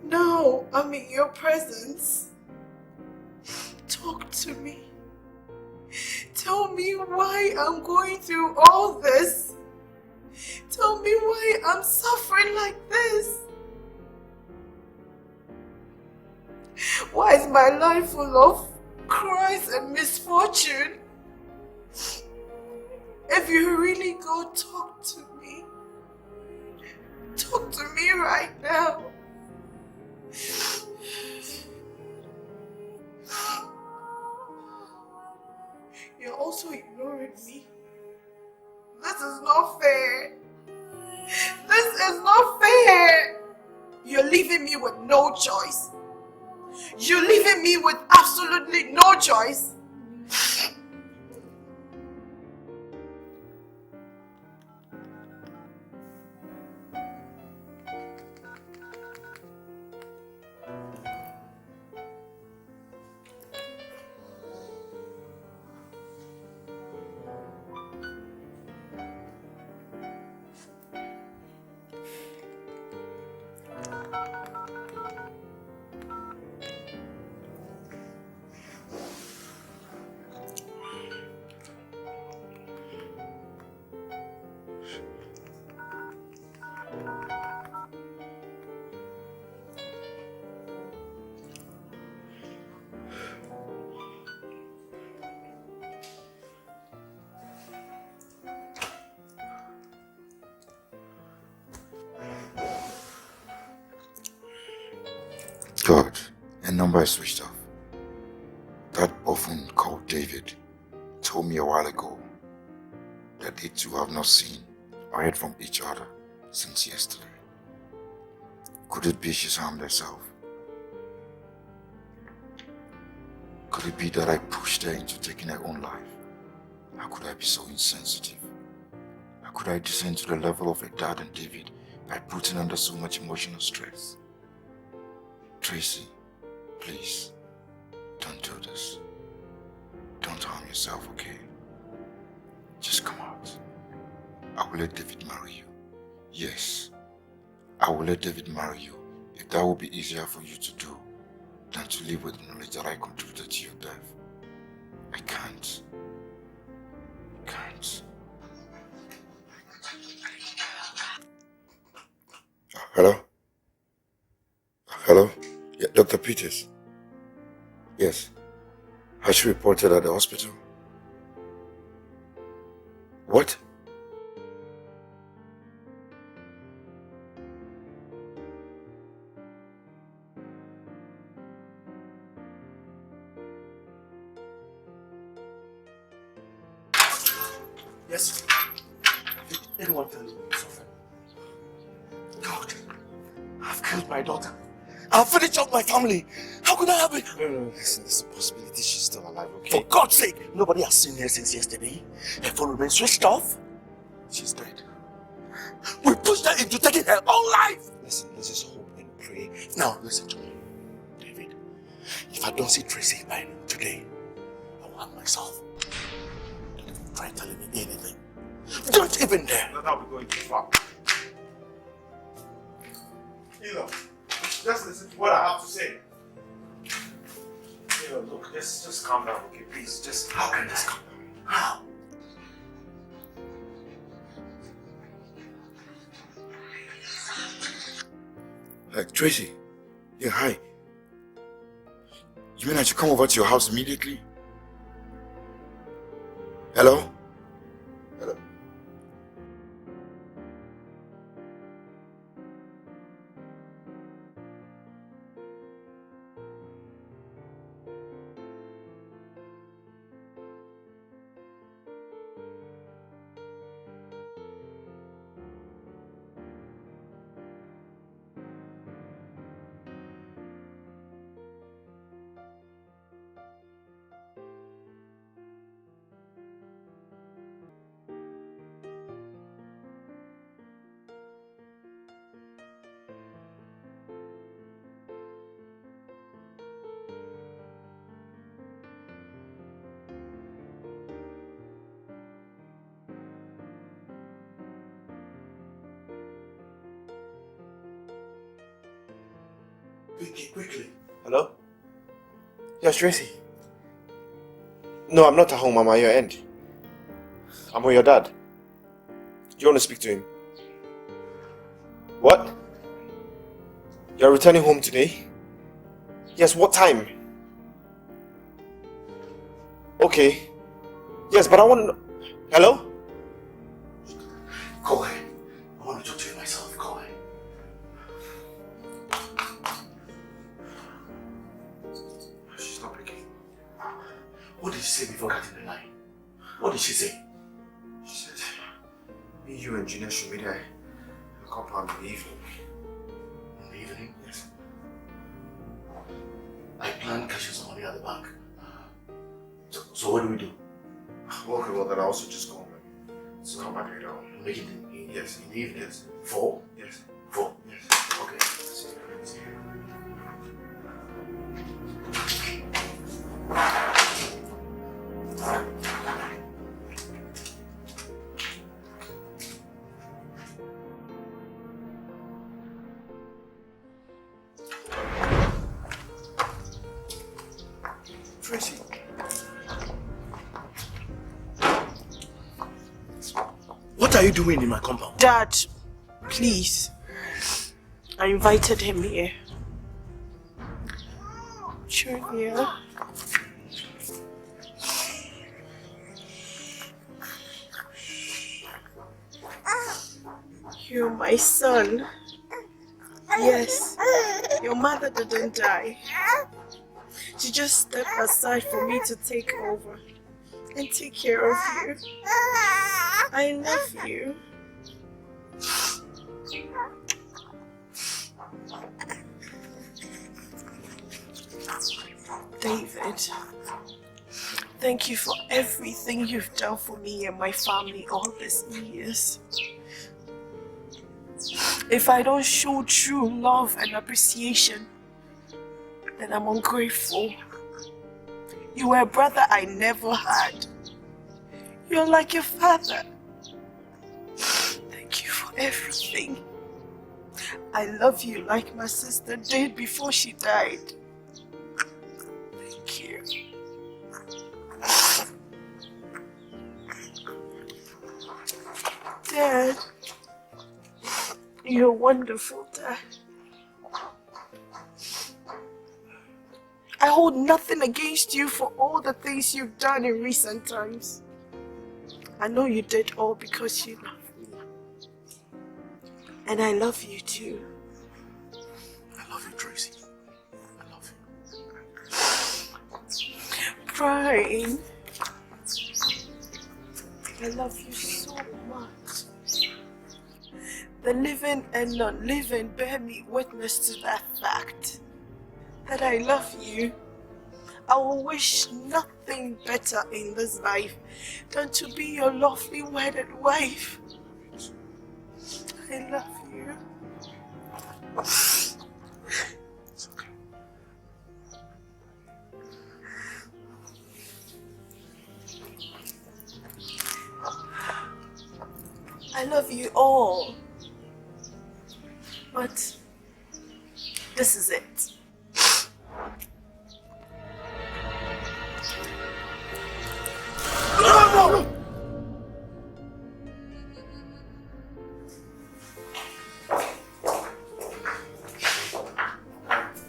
now I'm in your presence. Talk to me. Tell me why I'm going through all this. Tell me why I'm suffering like this. Why is my life full of cries and misfortune? If you really go, talk to me. Talk to me right now. You're also ignoring me. This is not fair. This is not fair. You're leaving me with no choice. You're leaving me with absolutely no choice. God, a number is switched off. That orphan called David told me a while ago that they two have not seen or heard from each other since yesterday. Could it be she's harmed herself? could it be that I pushed her into taking her own life? How could I be so insensitive? How could I descend to the level of a dad and David by putting under so much emotional stress? Tracy, please, don't do this. Don't harm yourself, okay? Just come out. I will let David marry you. Yes, I will let David marry you if that will be easier for you to do than to live with the knowledge that I contributed to your death. I can't. I can't. Hello? Hello? Yeah, Dr. Peters. Yes. Has she reported at the hospital? What? Yes. Did anyone tell you something? God, I've killed my daughter. I've finished off my family. How could I have it? No, listen, there's a possibility she's still alive, okay? For God's sake, nobody has seen her since yesterday. Her phone remains switched off. She's dead. We pushed her into taking her own life. Listen, let's just hope and pray. Now, listen to me, David. If I don't see Tracy by today, I will hang myself. And if you try telling me anything, don't even dare. Not how we're going too far. Just listen to what I have to say. Look, just calm down, okay? Please, just... How can this come down? How? Tracy. Yeah, hi. You mean I should come over to your house immediately? Hello? Hello? Quickly. Hello? Yes, Tracy. No, I'm not at home. I'm at your end. I'm with your dad. Do you want to speak to him? What? You're returning home today? Yes, what time? Okay. Yes, but I want to know... Hello? Go ahead. I want to talk to you myself. Go ahead. She's not picking. What did she say before cutting the line? What did she say? She said, me, you and Gina should meet her in the compound in the evening. In the evening? Yes. I planned cashing some money at the bank. So what do we do? Okay, well then I'll also just go home and come back later on. Make it Yes. in the evening? Yes. 4? Yes. 4? Yes. Okay. See you. Tracy. What are you doing in my compound? Dad, please. I invited him here. Trivia. You're my son. Yes, your mother didn't die. She just stepped aside for me to take over and take care of you. I love you. David, thank you for everything you've done for me and my family all these years. If I don't show true love and appreciation, then I'm ungrateful. You were a brother I never had. You're like your father. Thank you for everything. I love you like my sister did before she died. Thank you. Dad, you're wonderful, Dad. I hold nothing against you for all the things you've done in recent times. I know you did all because you love me. And I love you too. I love you, Tracy. I love you. Brian, I love you so much. The living and non-living bear me witness to that fact. That I love you. I will wish nothing better in this life than to be your lovely wedded wife. I love you. It's okay. I love you all. But this is it.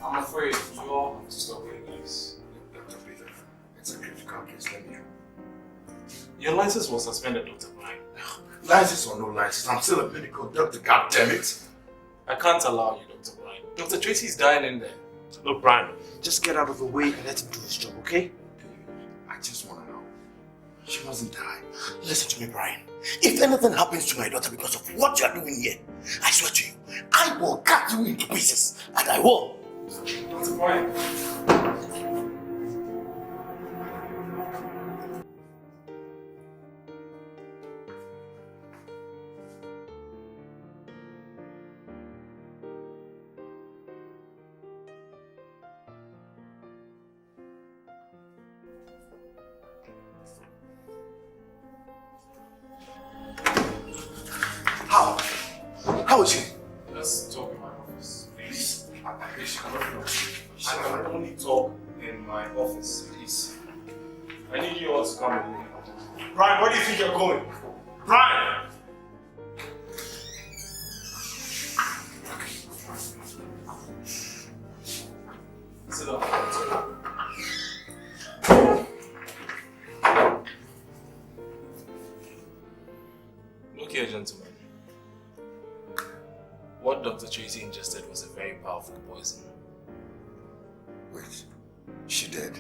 I'm afraid you all have to stop here, please. Dr. Peter, it's a critical case, let me know. Your license was suspended, Dr. Brian. License or no license, I'm still a medical doctor, goddammit. I can't allow you, Dr. Brian. Dr. Tracy's dying in there. Look, Brian, just get out of the way and let him do his job, okay? I just want to know. She mustn't die. Listen to me, Brian. If anything happens to my daughter because of what you are doing here, I swear to you, I will cut you into pieces. And I will. Dr. Brian. How is she? Let's talk in my office, please. I can only talk in my office, please. I need you all to come with me. Brian, where do you think you're going? Brian! Sit down. Look here, gentlemen. What Dr. Tracy ingested was a very powerful poison. Wait, she dead?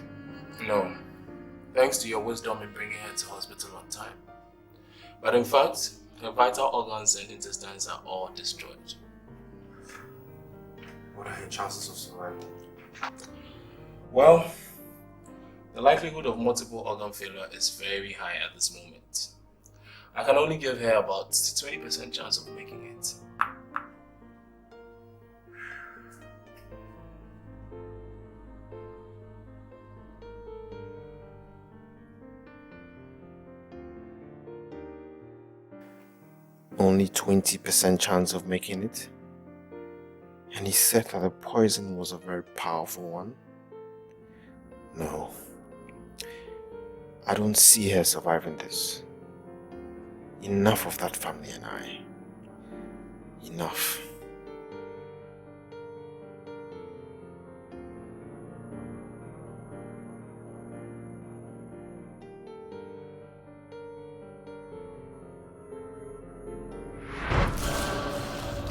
No. Thanks to your wisdom in bringing her to hospital on time. But in fact, her vital organs and intestines are all destroyed. What are her chances of survival? Well, the likelihood of multiple organ failure is very high at this moment. I can only give her about 20% chance of making it. Only 20% chance of making it? And he said that the poison was a very powerful one? No. I don't see her surviving this. Enough of that family and I. Enough.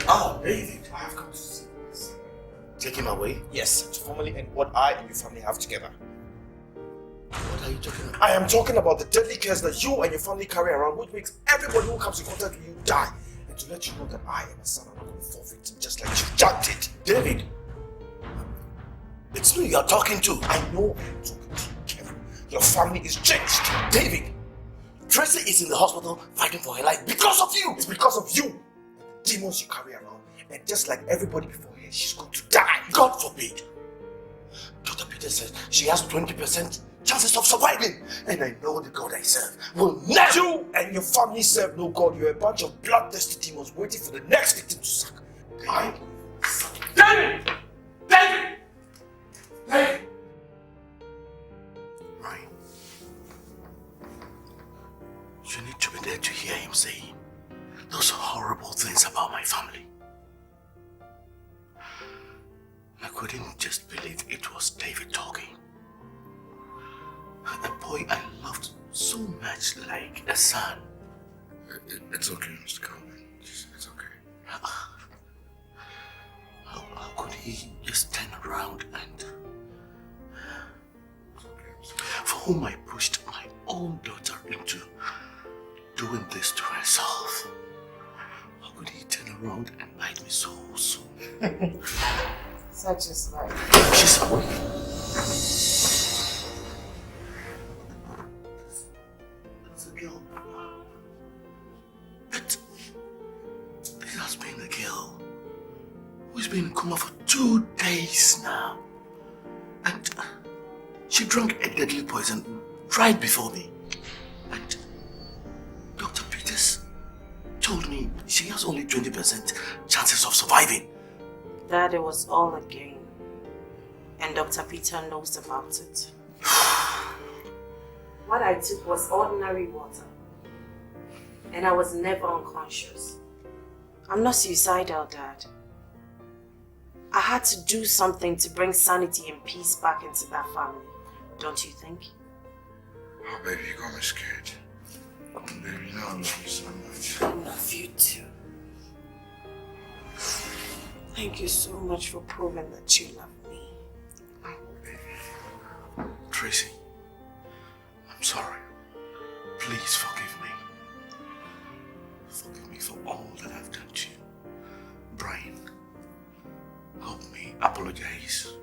Oh, David, I have come to see this. Take him away? Yes, to formally end what I and your family have together. What are you talking about? I am talking about the deadly curse that you and your family carry around, which makes everybody who comes in contact with you die. And to let you know that I am a son, I'm not going to fall victim just like you jumped it. David! It's me. you are talking to? I know I'm talking to you, Kevin. Your family is changed. David, Tracy is in the hospital fighting for her life because of you. It's because of you. The demons you carry around. And just like everybody before her, she's going to die. God forbid. Dr. Peter says she has 20% chances of surviving. And I know the God I serve will never... You and your family serve no God. You're a bunch of bloodthirsty demons waiting for the next victim to suck. David! David! David! David! Ryan, you need to be there to hear him saying those horrible things about my family. I couldn't just believe it was David talking. A boy I loved so much, like a son. It's okay, Mr. Calvin. It's okay. How could he just turn around and... For whom I pushed my own daughter into doing this to herself. How could he turn around and bite me so soon? Such is life. She's awake. It's a girl. But it has been a girl who's been in coma for 2 days now. And she drank a deadly poison right before me. And Dr. Peters told me she has only 20% chances of surviving. That it was all a game. And Dr. Peter knows about it. What I took was ordinary water. And I was never unconscious. I'm not suicidal, Dad. I had to do something to bring sanity and peace back into that family. Don't you think? Oh, baby, you got me scared. Baby, you know I love you so much. I love you too. Thank you so much for proving that you love me. Tracy, I'm sorry. Please forgive me. Forgive me for all that I've done to you. Brian, help me apologize